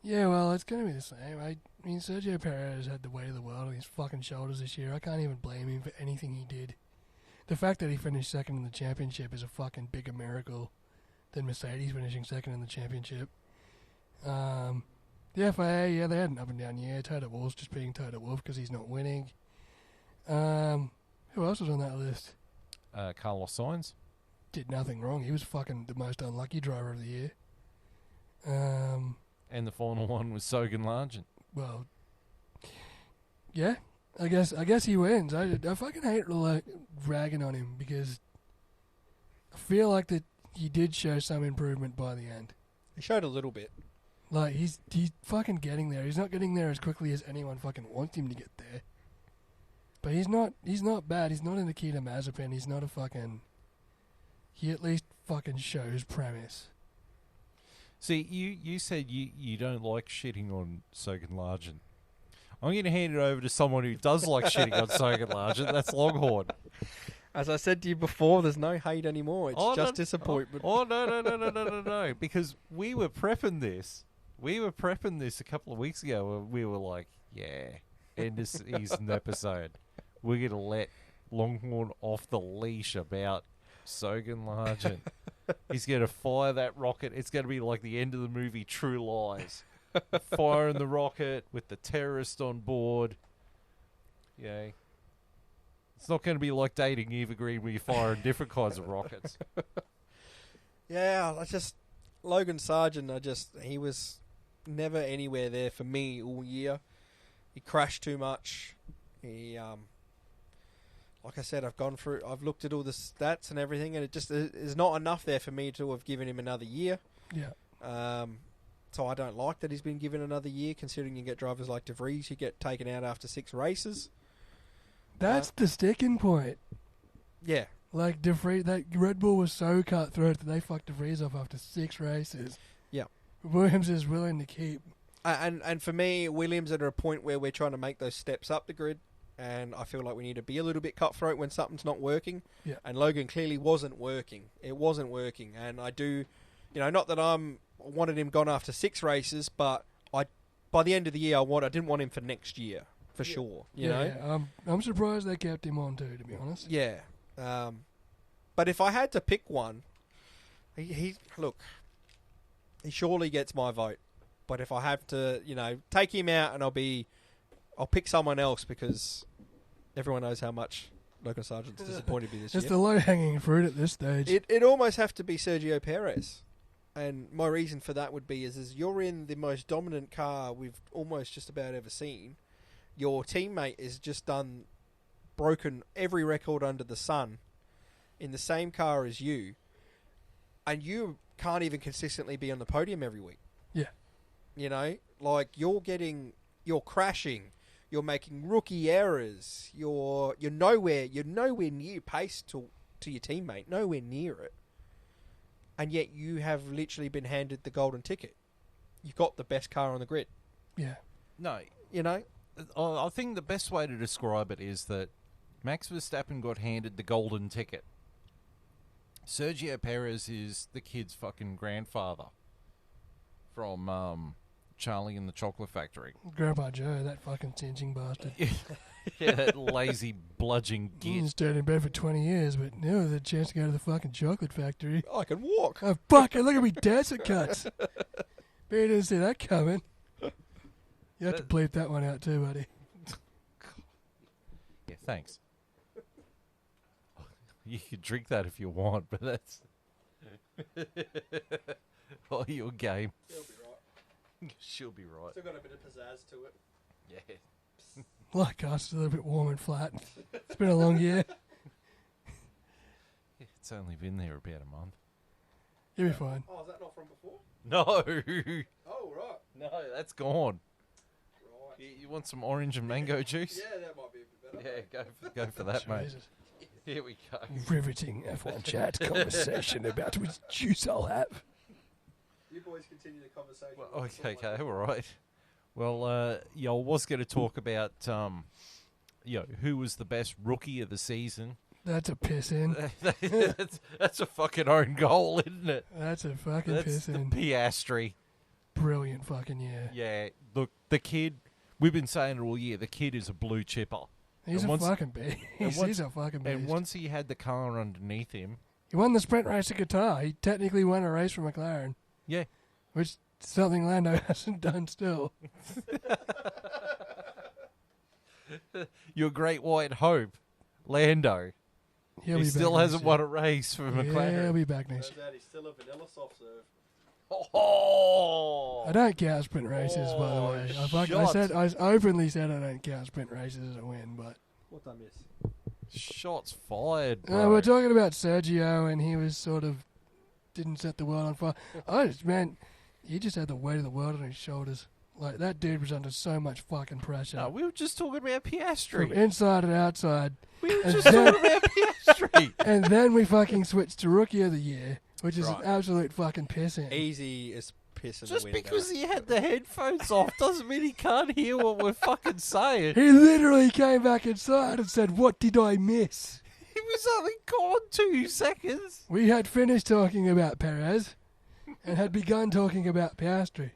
Yeah, well, it's going to be the same. I mean, Sergio Perez had the weight of the world on his fucking shoulders this year. I can't even blame him for anything he did. The fact that he finished second in the championship is a fucking bigger miracle than Mercedes finishing second in the championship. The FIA, yeah, they had an up and down year. Toto Wolff's just being Toto Wolff because he's not winning. Who else was on that list? Carlos Sainz. Did nothing wrong. He was fucking the most unlucky driver of the year. And the final one was Sogan Largent. Well, yeah, I guess he wins. I fucking hate ragging on him because I feel like that he did show some improvement by the end. He showed a little bit. Like he's fucking getting there. He's not getting there as quickly as anyone fucking wants him to get there. But he's not bad. He's not in Nikita Mazepin. He's not a fucking. He at least fucking shows premise. See, you said you don't like shitting on Sogan Largent. I'm going to hand it over to someone who does like shitting on Sogan Largent. That's Longhorn. As I said to you before, there's no hate anymore. It's Oh, just no, disappointment. No. Because we were prepping this. We were prepping this a couple of weeks ago. And we were like, yeah, end of season episode. We're going to let Longhorn off the leash about Sogan Largent. He's going to fire that rocket. It's going to be like the end of the movie True Lies. Firing the rocket with the terrorist on board. Yeah. It's not going to be like dating Evergreen where you're firing different kinds of rockets. Yeah, Logan Sargent, he was never anywhere there for me all year. He crashed too much. He, like I said, I've looked at all the stats and everything, and it just is not enough there for me to have given him another year. Yeah. So I don't like that he's been given another year, considering you get drivers like De Vries who get taken out after 6 races. That's the sticking point. Yeah. Like, De Vries, that Red Bull was so cutthroat that they fucked De Vries off after 6 races. Yeah. Williams is willing to keep. And for me, Williams at a point where we're trying to make those steps up the grid, and I feel like we need to be a little bit cutthroat when something's not working. Yeah. And Logan clearly wasn't working. It wasn't working. And I do, not that I wanted him gone after 6 races, but by the end of the year, I didn't want him for next year, for sure. You know? Yeah, I'm surprised they kept him on too, to be honest. Yeah. But if I had to pick one, he surely gets my vote. But if I have to, take him out, and I'll pick someone else, because everyone knows how much Logan Sargent's disappointed me this year. It's the low-hanging fruit at this stage. It almost have to be Sergio Perez. And my reason for that would be is you're in the most dominant car we've almost just about ever seen. Your teammate has just broken every record under the sun in the same car as you, and you can't even consistently be on the podium every week. Yeah. Like you're crashing, you're making rookie errors, you're nowhere near pace to your teammate, nowhere near it. And yet you have literally been handed the golden ticket. You've got the best car on the grid. Yeah. No. I think the best way to describe it is that Max Verstappen got handed the golden ticket. Sergio Perez is the kid's fucking grandfather from Charlie and the Chocolate Factory. Grandpa Joe, that fucking singeing bastard. Yeah, that lazy, bludging git. He's stayed in bed for 20 years, but now with a chance to go to the fucking chocolate factory. I can walk. Oh, fuck, look at me dancing cuts. Bet you didn't see that coming. You have to bleep that one out too, buddy. Yeah, thanks. You can drink that if you want, but that's... Oh, your game. She'll be right. She'll be right. Still got a bit of pizzazz to it. Yeah. Like us, a little bit warm and flat. It's been a long year. It's only been there about a month. You'll be fine. Oh, is that not from before? No. Oh, right. No, that's gone. Right. You want some orange and mango juice? Yeah, that might be a bit better. Yeah, go for that, mate. Jesus. Here we go. Riveting F1 chat conversation about which juice I'll have. You boys continue the conversation. Well, okay, all right. Well, I was going to talk about, who was the best rookie of the season. That's a piss in. that's a fucking own goal, isn't it? That's a fucking That's piss the in. Piastri. Brilliant fucking year. Yeah, look, the kid, we've been saying it all year, the kid is a blue chipper. He's And a once- fucking beast. He's a fucking beast. And once he had the car underneath him, He won the sprint race at Qatar. He technically won a race for McLaren, yeah, which is something Lando hasn't done still. your great white hope, Lando. He'll He be still back hasn't next won a race for year. McLaren. Yeah, he'll be back next year. Turns out he's still a vanilla soft serve. Oh! I don't count sprint races, by the way. I openly said I don't count sprint races as a win, but What I miss? Shots fired, bro. we're talking about Sergio, and he was sort of didn't set the world on fire. He just had the weight of the world on his shoulders. Like, that dude was under so much fucking pressure. No, we were just talking about From Piastri. inside and outside. We were and just then- talking about Piastri. And then we fucking switched to Rookie of the Year, which is Right. an absolute fucking piss in. Easy as piss in Just the window. because he had the headphones off doesn't mean he can't hear what we're fucking saying. He literally came back inside and said, "What did I miss?" He was only gone 2 seconds. We had finished talking about Perez and had begun talking about Piastri.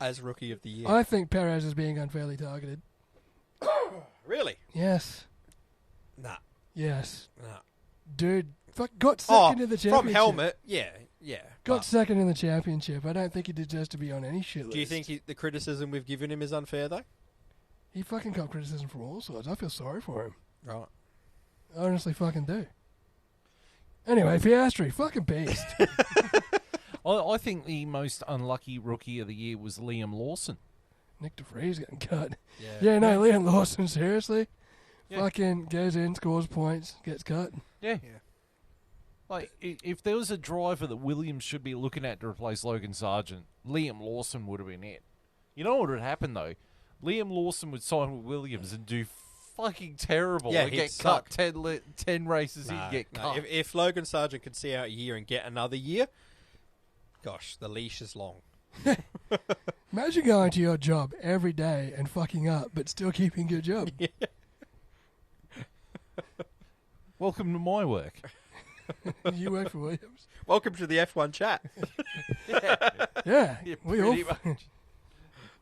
As rookie of the year. I think Perez is being unfairly targeted. Really? Yes. Nah. Yes. Nah. Dude, got second in the championship. from helmet, yeah. Got but second in the championship. I don't think he deserves to be on any shit list. do you think the criticism we've given him is unfair, though? He fucking got criticism from all sides. I feel sorry for him. Right. I honestly fucking do. Anyway, Piastri, fucking beast. I think the most unlucky rookie of the year was Liam Lawson. Nick DeVries getting cut. Yeah. Yeah, no, Liam Lawson, seriously. Yeah. Fucking goes in, scores points, gets cut. Yeah. Yeah. Like, if there was a driver that Williams should be looking at to replace Logan Sargent, Liam Lawson would have been it. You know what would happen, though? Liam Lawson would sign with Williams and do fucking terrible. Yeah, and he'd get suck. cut 10 races No, he'd get no. cut. If Logan Sargent could see out a year and get another year, gosh, the leash is long. Imagine going to your job every day and fucking up, but still keeping your job. Welcome to my work. You work for Williams. Welcome to the F1 chat. Yeah, Yeah, we all. pretty much.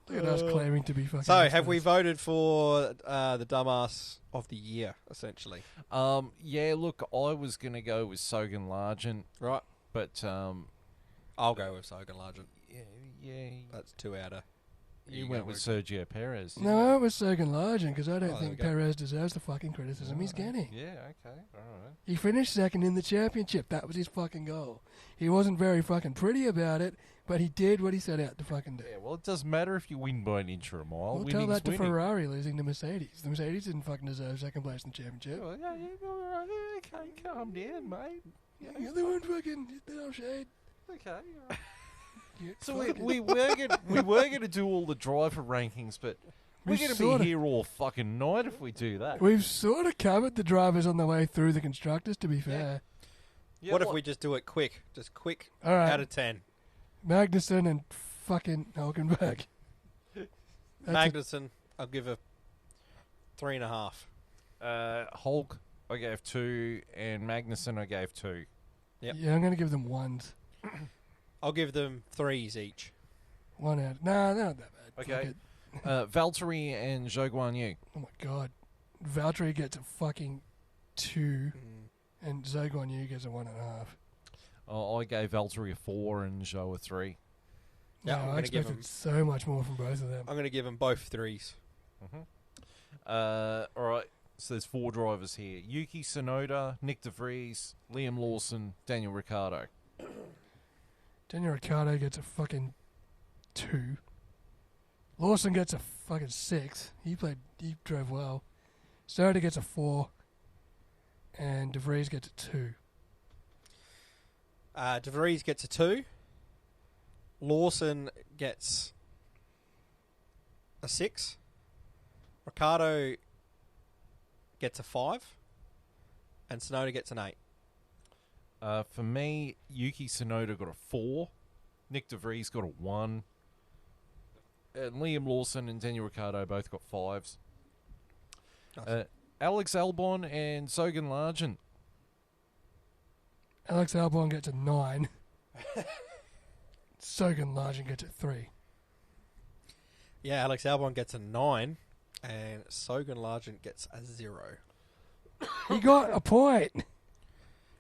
Look at us claiming to be fucking. So, have we experts. voted for the dumbass of the year, essentially? Yeah, look, I was going to go with Sogan Largent, Right. but I'll go with Sogan Largent. yeah, That's 2 out of. you went with Sergio Perez. No, I was Sogan Largent because I don't Oh, there think we go. Perez deserves the fucking criticism he's getting. Yeah, okay, all right. He finished second in the championship. That was his fucking goal. He wasn't very fucking pretty about it, but he did what he set out to fucking do. Yeah, well, it doesn't matter if you win by an inch or a mile. We'll tell Winning's that to winning. Ferrari losing to Mercedes. The Mercedes didn't fucking deserve second place in the championship. Oh, yeah, all right, okay, calm down, mate. Yeah, The other one fucking hit the shade. okay. all right. You So fucking- we were gonna do all the driver rankings, but we're We gonna sorta- be here all fucking night if we do that. We've sort of covered the drivers on the way through the constructors, to be fair. Yeah, What if we just do it quick? Just quick. All right. Out of 10. Magnussen and fucking Hulkenberg. That's Magnussen, I'll give a 3.5. Hulk, I gave 2, and Magnussen, I gave 2. Yep. Yeah, I'm going to give them ones. I'll give them 3s each. 1 out. Nah, they're not that bad. Okay. Fuck it. Valtteri and Zhou Guanyu. Oh my god. Valtteri gets a fucking 2, and Zhou Guanyu gets a 1.5. I gave Valtteri a 4 and Zhou a 3. Yeah, I'm No, I gonna give expected him- so much more from both of them. I'm going to give them both 3s. All right. So there's 4 drivers here: Yuki Tsunoda, Nick DeVries, Liam Lawson, Daniel Ricciardo. Daniel Ricciardo gets a fucking 2. Lawson gets a fucking 6. He drove well. Soda gets a 4. And DeVries gets a 2. De Vries gets a 2. Lawson gets a 6. Ricardo gets a 5. And Tsunoda gets an 8. For me, Yuki Tsunoda got a 4, Nick DeVries got a 1, and Liam Lawson and Daniel Ricciardo both got 5s. Nice. Alex Albon and Sogan Largent. Alex Albon gets a 9. Sogan Largent gets a 3. Yeah, Alex Albon gets a 9. And Sogan Largent gets a 0. He got a point.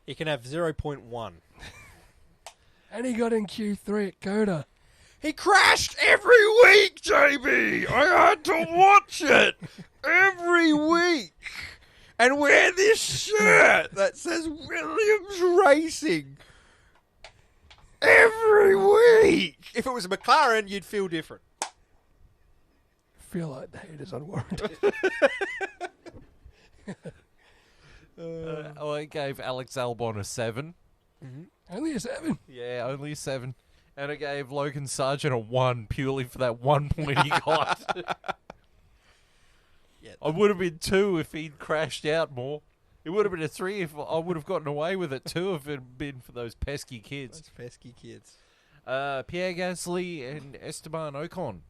He can have 0.1. And he got in Q3 at Coda. He crashed every week, JB. I had to watch it every week and wear this shirt that says Williams Racing every week. If it was a McLaren, you'd feel different. Feel like the hate is unwarranted. I gave Alex Albon a 7. Only a 7. Yeah, only a 7. And I gave Logan Sargent a 1 purely for that 1 point he got. Yeah, I would have been 2 if he'd crashed out more. It would have been a 3 if I would have gotten away with it too if it had been for those pesky kids. those pesky kids. Pierre Gasly and Esteban Ocon.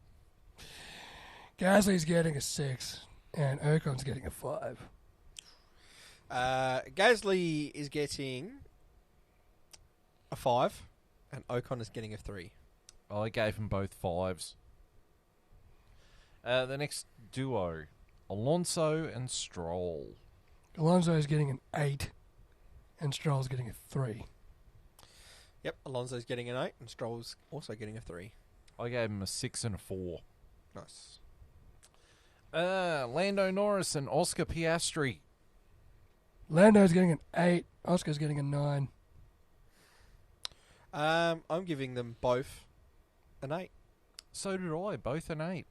Gasly's getting a 6. And Ocon's getting a 5. Gasly is getting a 5 and Ocon is getting a 3. I gave them both 5s. The next duo, Alonso and Stroll. Alonso's getting an 8. And Stroll's getting a 3. Yep, Alonso's getting an 8 and Stroll's also getting a 3. I gave him a 6 and a 4. Nice. Lando Norris and Oscar Piastri. Lando's getting an 8. Oscar's getting a 9. I'm giving them both an 8. So did I. Both an 8.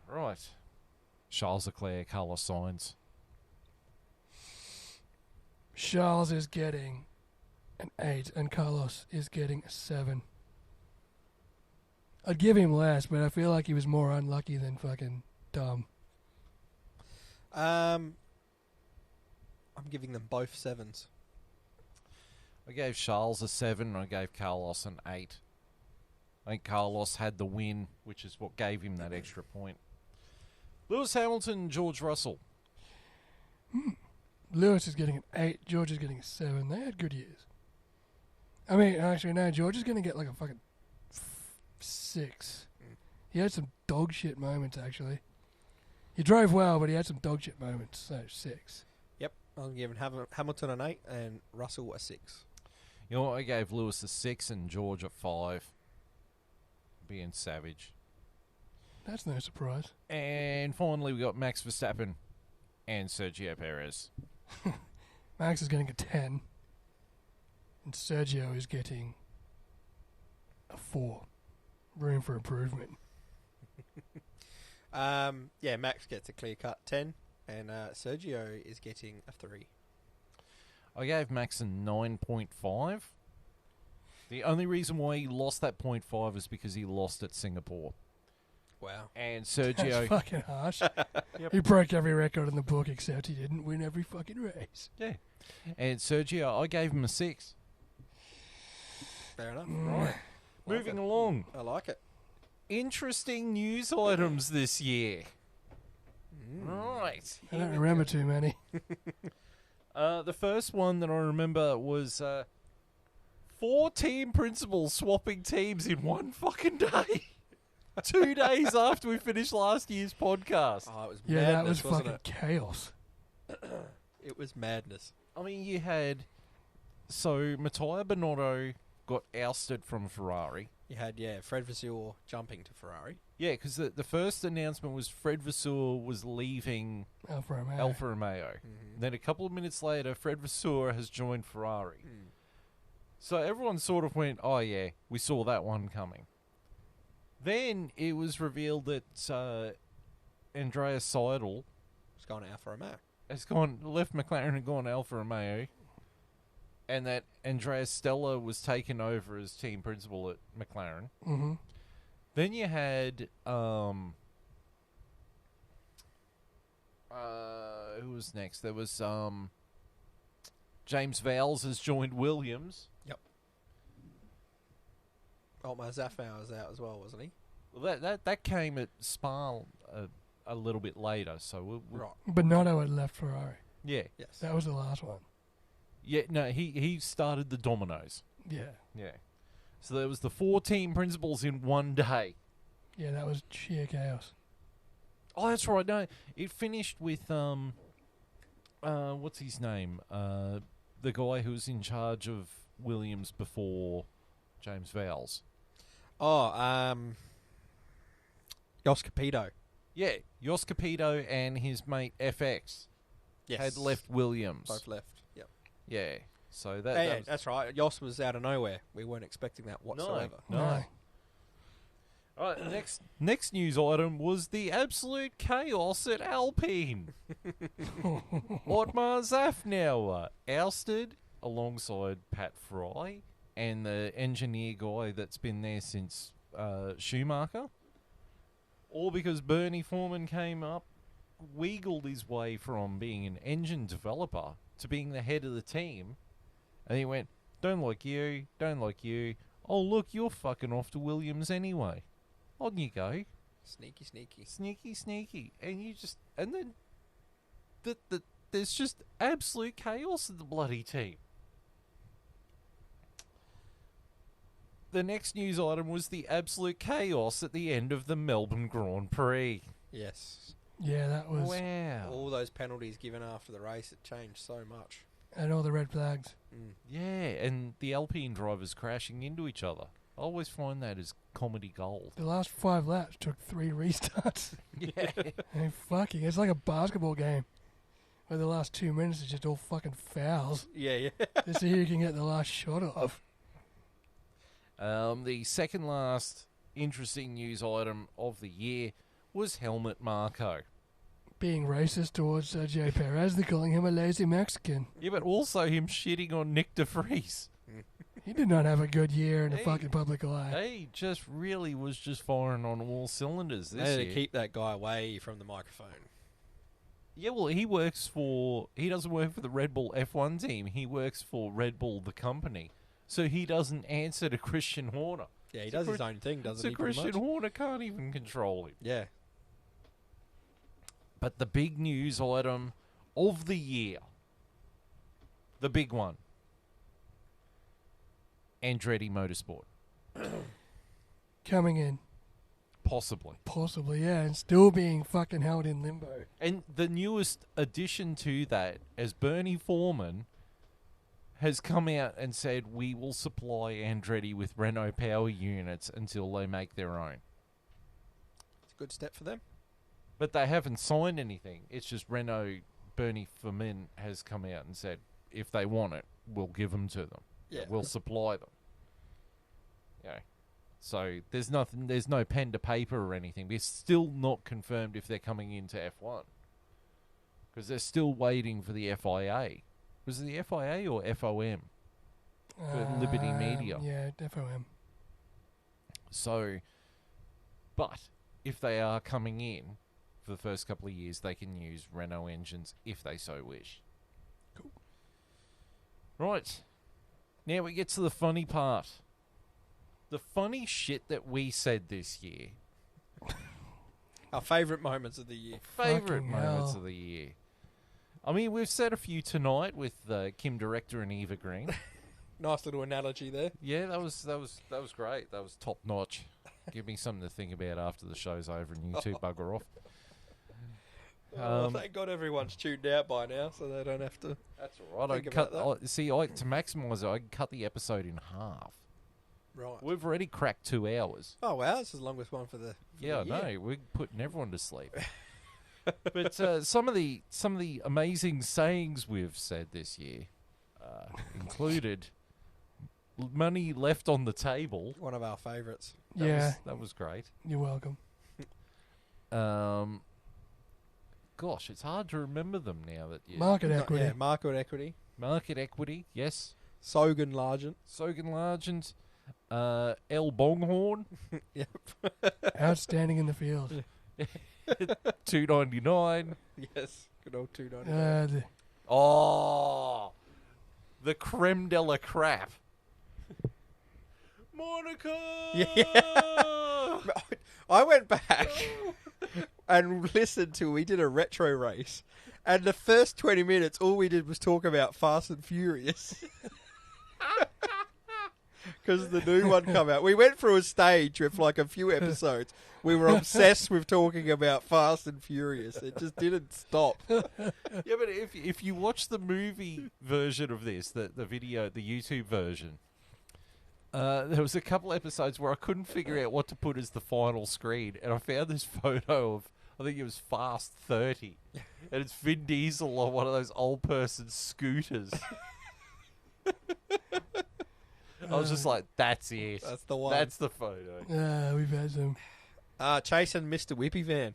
Right. Charles Leclerc, Carlos Sainz. Charles is getting an 8, and Carlos is getting a 7. I'd give him less, but I feel like he was more unlucky than fucking dumb. I'm giving them both 7s. I gave Charles a 7 and I gave Carlos an 8. I think Carlos had the win, which is what gave him that extra point. Lewis Hamilton, George Russell. Lewis is getting an 8. George is getting a 7. They had good years. I mean, actually, no. George is going to get like a fucking 6. He had some dog shit moments, actually. He drove well, but he had some dog shit moments. So 6. Yep, I'm giving Hamilton an 8 and Russell a 6. You know what? I gave Lewis a 6 and George a 5. Being savage. That's no surprise. And finally, we got Max Verstappen and Sergio Perez. Max is getting a 10. And Sergio is getting a 4. Room for improvement. Yeah, Max gets a clear-cut 10, and Sergio is getting a 3. I gave Max a 9.5. The only reason why he lost that 0.5 is because he lost at Singapore. Wow. And That's Sergio... fucking harsh. Yep. He broke every record in the book, except he didn't win every fucking race. Yeah. And Sergio, I gave him a 6. Fair enough. Right. Moving it. along. I like it. Interesting news items this year. Right. I don't remember too many. The first one that I remember was 4 team principals swapping teams in one fucking day. 2 days after we finished last year's podcast. Oh, it was Yeah, madness, that was wasn't fucking chaos. It was madness. I mean, you had... So, Matteo Binotto got ousted from Ferrari. You had, Fred Vasseur jumping to Ferrari. Yeah, because the first announcement was Fred Vasseur was leaving Alfa Romeo. Alfa Romeo. Then a couple of minutes later, Fred Vasseur has joined Ferrari. So everyone sort of went, oh yeah, we saw that one coming. Then it was revealed that Andreas Seidel It's going to Alfa Romeo. has left McLaren and gone Alfa Romeo, and that Andreas Stella was taken over as team principal at McLaren. Mm-hmm. Then you had who was next? There was James Vowles has joined Williams. Otmar Zafau was out as well, wasn't he? Well, that came at Spa a little bit later. So Right. Bonotto had left Ferrari. yeah, Yes. That was the last one. yeah. No, he started the dominoes. Yeah. Yeah. So there was the 4 team principals in one day. Yeah, that was sheer chaos. Oh, that's right. No, it finished with what's his name? The guy who was in charge of Williams before James Vowles. Oh, Jos Capito. Yeah, Jos Capito and his mate FX Yes. had left Williams. Both left. Yep. Yeah. So that, Yeah, that was, that's right. Jos was out of nowhere. We weren't expecting that whatsoever. No. All right, next news item was the absolute chaos at Alpine. Otmar Zafnauer ousted alongside Pat Fry and the engineer guy that's been there since Schumacher. All because Bernie Foreman came up, wiggled his way from being an engine developer to being the head of the team. And he went, don't like you. Oh, look, you're fucking off to Williams anyway. On you go. Sneaky, sneaky. Sneaky. And then there's just absolute chaos in the bloody team. The next news item was the absolute chaos at the end of the Melbourne Grand Prix. Yes. Yeah, that was... Wow. All those penalties given after the race, it changed so much. And all the red flags. Yeah, and the Alpine drivers crashing into each other. I always find that as comedy gold. The last 5 laps took 3 restarts. Yeah. I mean, fucking, it's like a basketball game. Where the last 2 minutes is just all fucking fouls. Yeah. Just so you can get the last shot off. The second last interesting news item of the year was Helmut Marko. Being racist towards Sergio Perez, they're calling him a lazy Mexican. Yeah, but also him shitting on Nick DeVries. He did not have a good year in the Hey. fucking public eye. He just really was just firing on all cylinders They this had year. to keep that guy away from the microphone. Yeah, well, he doesn't work for the Red Bull F1 team. He works for Red Bull, the company. So he doesn't answer to Christian Horner. Yeah, he So does his Chris- own thing, doesn't So he? pretty Christian much? Horner can't even control him. Yeah. But the big news item of the year, the big one, Andretti Motorsport. Coming in, Possibly. possibly, yeah, and still being fucking held in limbo. And the newest addition to that, as Bernie Foreman has come out and said, we will supply Andretti with Renault power units until they make their own. It's a good step for them. But they haven't signed anything. It's just Renault, Bernie Foreman has come out and said, if they want it, we'll give them to them. Yeah. We'll supply them. Yeah. So there's nothing. There's no pen to paper or anything. It's still not confirmed if they're coming into F1 because they're still waiting for the FIA. Was it the FIA or FOM? For Liberty Media. Yeah, FOM. So, but if they are coming in for the first couple of years, they can use Renault engines if they so wish. Cool. Right. Now we get to the funny part. The funny shit that we said this year. Our favourite moments of the year. Favorite Fucking moments hell. of the year. I mean, we've said a few tonight with Kim Director and Eva Green. Nice little analogy there. Yeah, that was great. That was top notch. Give me something to think about after the show's over and you two bugger off. Thank God everyone's tuned out by now, so they don't have to. That's all right. Think about To maximise it, I can cut the episode in half. Right. We've already cracked 2 hours. Oh wow, this is the longest one for the. Yeah, I the year. know. We're putting everyone to sleep. But some of the amazing sayings we've said this year included money left on the table. One of our favourites. That was great. You're welcome. Gosh, it's hard to remember them now that you Market equity. Yeah, market equity. market equity. Yes, Sogan Largent. Sogan Largent, El Bonghorn, Outstanding in the field. $2.99. Yes. Good old 299. The Oh, the creme de la crap. Monica. Yeah. I went back and listened to. We did a retro race, and the first 20 minutes, all we did was talk about Fast and Furious. Because the new one come out. We went through a stage with like a few episodes. We were obsessed with talking about Fast and Furious. It just didn't stop. Yeah, but if you watch the movie version of this, the video, the YouTube version, there was a couple episodes where I couldn't figure out what to put as the final screen, and I found this photo of, I think it was Fast 30, and it's Vin Diesel on one of those old person scooters. I was just like, that's it. That's the one. That's the photo. we've had some Chasing Mr. Whippy Van.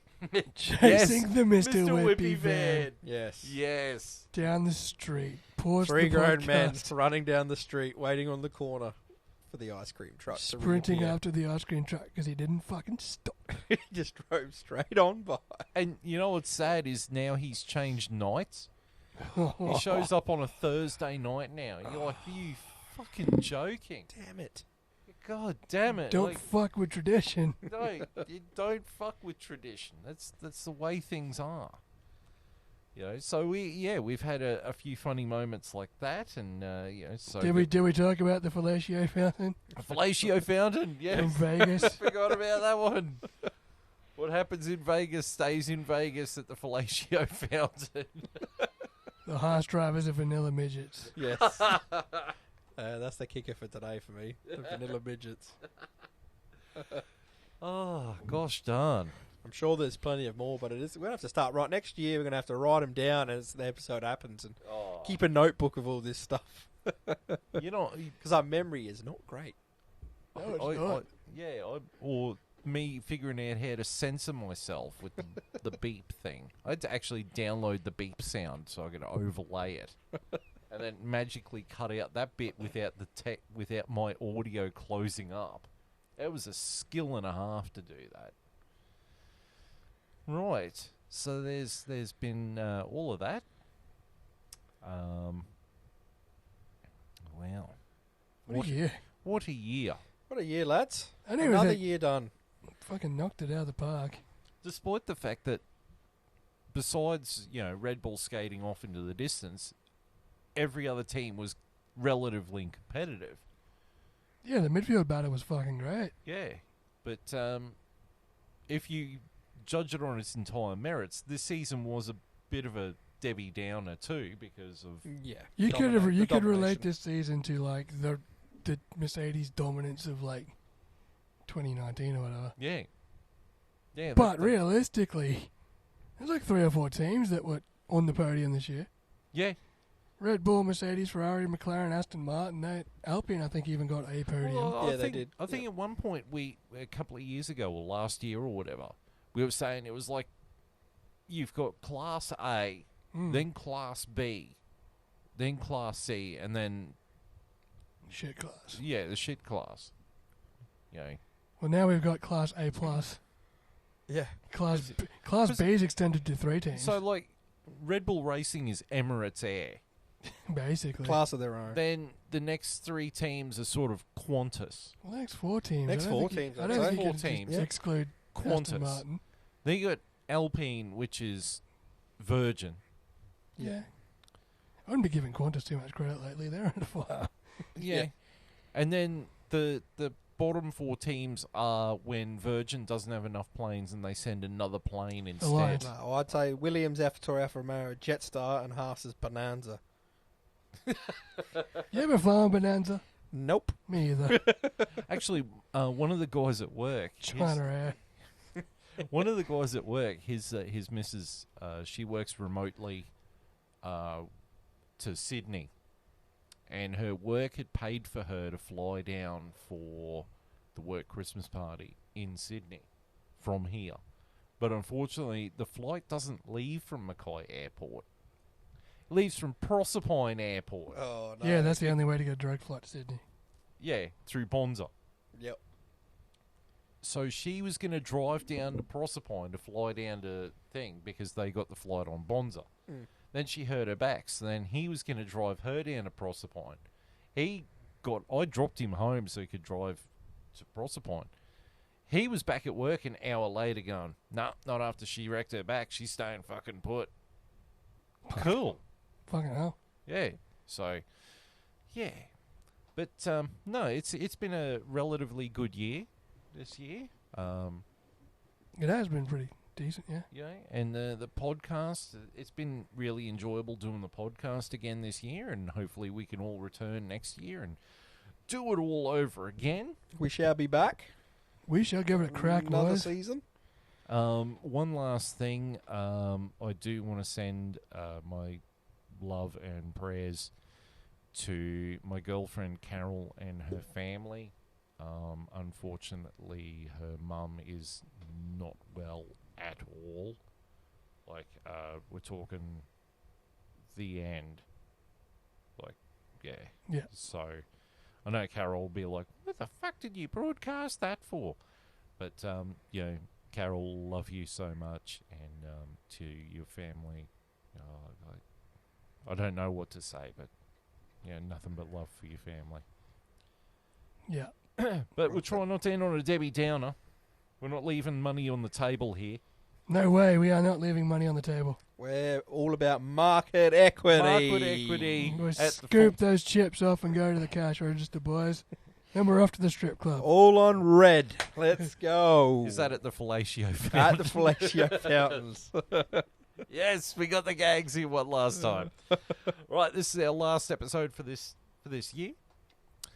chasing the Mr. Whippy van Yes. Yes. down the street. Pause Three the grown men podcast, running down the street, waiting on the corner for the ice cream truck. to sprinting reappear. after the ice cream truck because he didn't fucking stop. He just drove straight on by. And you know what's sad is now he's changed nights. He shows up on a Thursday night now. You're like, are you fucking joking? Damn it. God damn it. Don't Like, fuck with tradition. no, you don't fuck with tradition. That's the way things are. You know, so we've had a few funny moments like that, and so Did we talk about the fellatio fountain Fellatio Fountain, in yes. Vegas? Forgot about that one. What happens in Vegas stays in Vegas at the Fellatio Fountain. The harsh drivers are vanilla midgets. Yes. That's the kicker for today for me. The vanilla midgets. Oh, gosh darn. I'm sure there's plenty of more, but we're going to have to start right next year. We're going to have to write them down as the episode happens and keep a notebook of all this stuff. You know, Because our memory is not great. No, it's not. or me figuring out how to censor myself with the beep thing. I had to actually download the beep sound so I could overlay it, and then magically cut out that bit without without my audio closing up. It was a skill and a half to do that. Right. So there's been all of that. Wow. What a year. What a year. What a year, lads. I knew it was Another a- year done. Fucking knocked it out of the park. Despite the fact that, besides, Red Bull skating off into the distance, every other team was relatively competitive. Yeah, the midfield battle was fucking great. Yeah. But if you judge it on its entire merits, this season was a bit of a Debbie Downer too because of... Yeah. You could relate domination. this season to like the Mercedes dominance of like 2019 or whatever. Yeah. Yeah. But realistically, there's like 3 or 4 teams that were on the podium this year. Yeah. Red Bull, Mercedes, Ferrari, McLaren, Aston Martin, Alpine, I think even got a podium. Well, Yeah, I they think, did. I think at one point a couple of years ago or last year or whatever, we were saying it was like you've got Class A, then Class B, then Class C, and then Shit class. yeah, the shit class. Well, now we've got Class A plus. Yeah. Class Cause- B is extended to 3 teams. So like Red Bull Racing is Emirates Air. basically. Class of their own. Then the next 3 teams are sort of Qantas. Well, next 4 teams. Next I don't 4 think teams, I I'd don't say. think you 4 can teams. just exclude Aston Qantas. Martin. Then you got Alpine, which is Virgin. Yeah. I wouldn't be giving Qantas too much credit lately. They're on fire. Yeah. And then the bottom 4 teams are when Virgin doesn't have enough planes and they send another plane instead. Alliance. No, I'd say Williams, AlphaTauri, Alfa Romeo, Jetstar, and Haas's Bonanza. You ever fly on Bonanza? Nope. Me either. Actually, one of the guys at work, China Air. one of the guys at work, his missus, she works remotely to Sydney, and her work had paid for her to fly down for the work Christmas party in Sydney from here. But unfortunately, the flight doesn't leave from Mackay Airport. It leaves from Proserpine Airport. Oh, no. Yeah, that's the only way to get a direct flight to Sydney. Yeah, through Bonza. Yep. So she was going to drive down to Proserpine to fly down to Thing because they got the flight on Bonza. Mm. Then she hurt her back, so then he was going to drive her down to Proserpine. I dropped him home so he could drive to Proserpine. He was back at work an hour later going, nah, not after she wrecked her back. She's staying fucking put. Cool. Fucking hell. Yeah. So, yeah. But, no, it's been a relatively good year this year. It has been pretty decent, yeah. Yeah, and the podcast, it's been really enjoyable doing the podcast again this year, and hopefully we can all return next year and do it all over again. We shall be back. We shall give it a crack, Another boys. season. One last thing, I do want to send my love and prayers to my girlfriend Carol and her family. Unfortunately, her mum is not well at all. Like, we're talking the end. Like, yeah. Yeah. So, I know Carol will be like, what the fuck did you broadcast that for? But, Carol, love you so much, and to your family, I don't know what to say, but, nothing but love for your family. Yeah. But we'll try not to end on a Debbie Downer. We're not leaving money on the table here. No way, we are not leaving money on the table. We're all about market equity. Market equity. We At the scoop those chips off and go to the cash register, boys. Then we're off to the strip club. All on red. Let's go. Is that at the Fellatio at Fountain? the Fellatio Fountains? Yes, we got the gags in one last time. Right, this is our last episode for this year.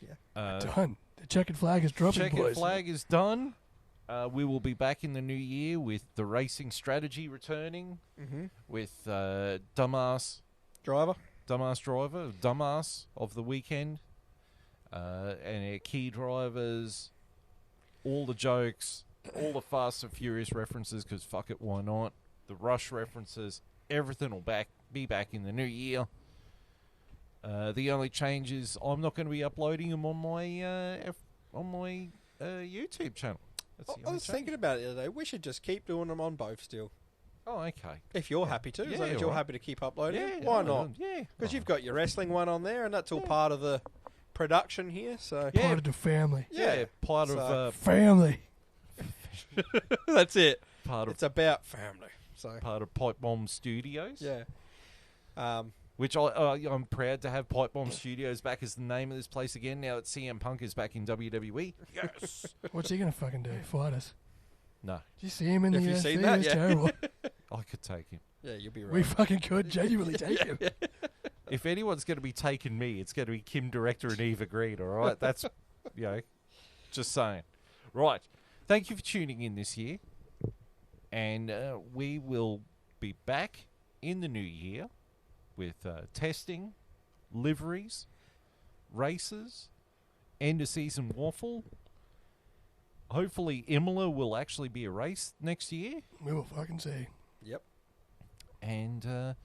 Yeah. Done. The checkered flag is dropping, Checkered boys. flag is done. We will be back in the new year with the racing strategy returning, with dumbass Driver. driver, dumbass of the weekend, and our key drivers, all the jokes, all the Fast and Furious references, because fuck it, why not? The Rush references, everything will be back in the new year. The only change is I'm not going to be uploading them on my YouTube channel. That's the I only was change. thinking about it the other day. We should just keep doing them on both still. Oh, okay. If you're happy to. Yeah, As long as you're right. happy to keep uploading Yeah, them. Why no, not? Yeah. Because Oh. you've got your wrestling one on there, and that's all Yeah. part of the production here. So Yeah. Part of the family. Yeah, part So- of Family. that's it. part of It's about family. So part of Pipe Bomb Studios. yeah. Which I'm proud to have Pipe Bomb Studios back as the name of this place again. Now that CM Punk is back in WWE. Yes. What's he gonna fucking do? Fight us? No, Did you see him in Have the you UFC? seen It that? was Yeah. terrible. I could take him. Yeah, you'll be right. We fucking could genuinely take him. If anyone's going to be taking me, it's going to be Kim Director and Eva Green. All right, that's just saying. Right, thank you for tuning in this year, and we will be back in the new year with testing, liveries, races, end of season waffle. Hopefully, Imola will actually be a race next year, We will fucking see. Yep. and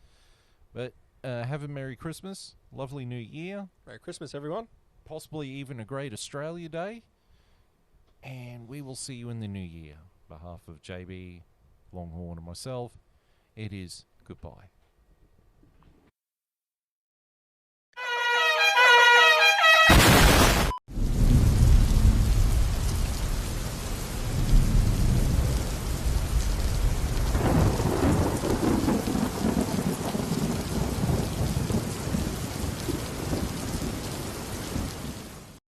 but have a Merry Christmas, lovely New Year. Merry Christmas, everyone. Possibly even a great Australia Day. And we will see you in the new year. On behalf of JB, Longhorn, and myself, it is goodbye.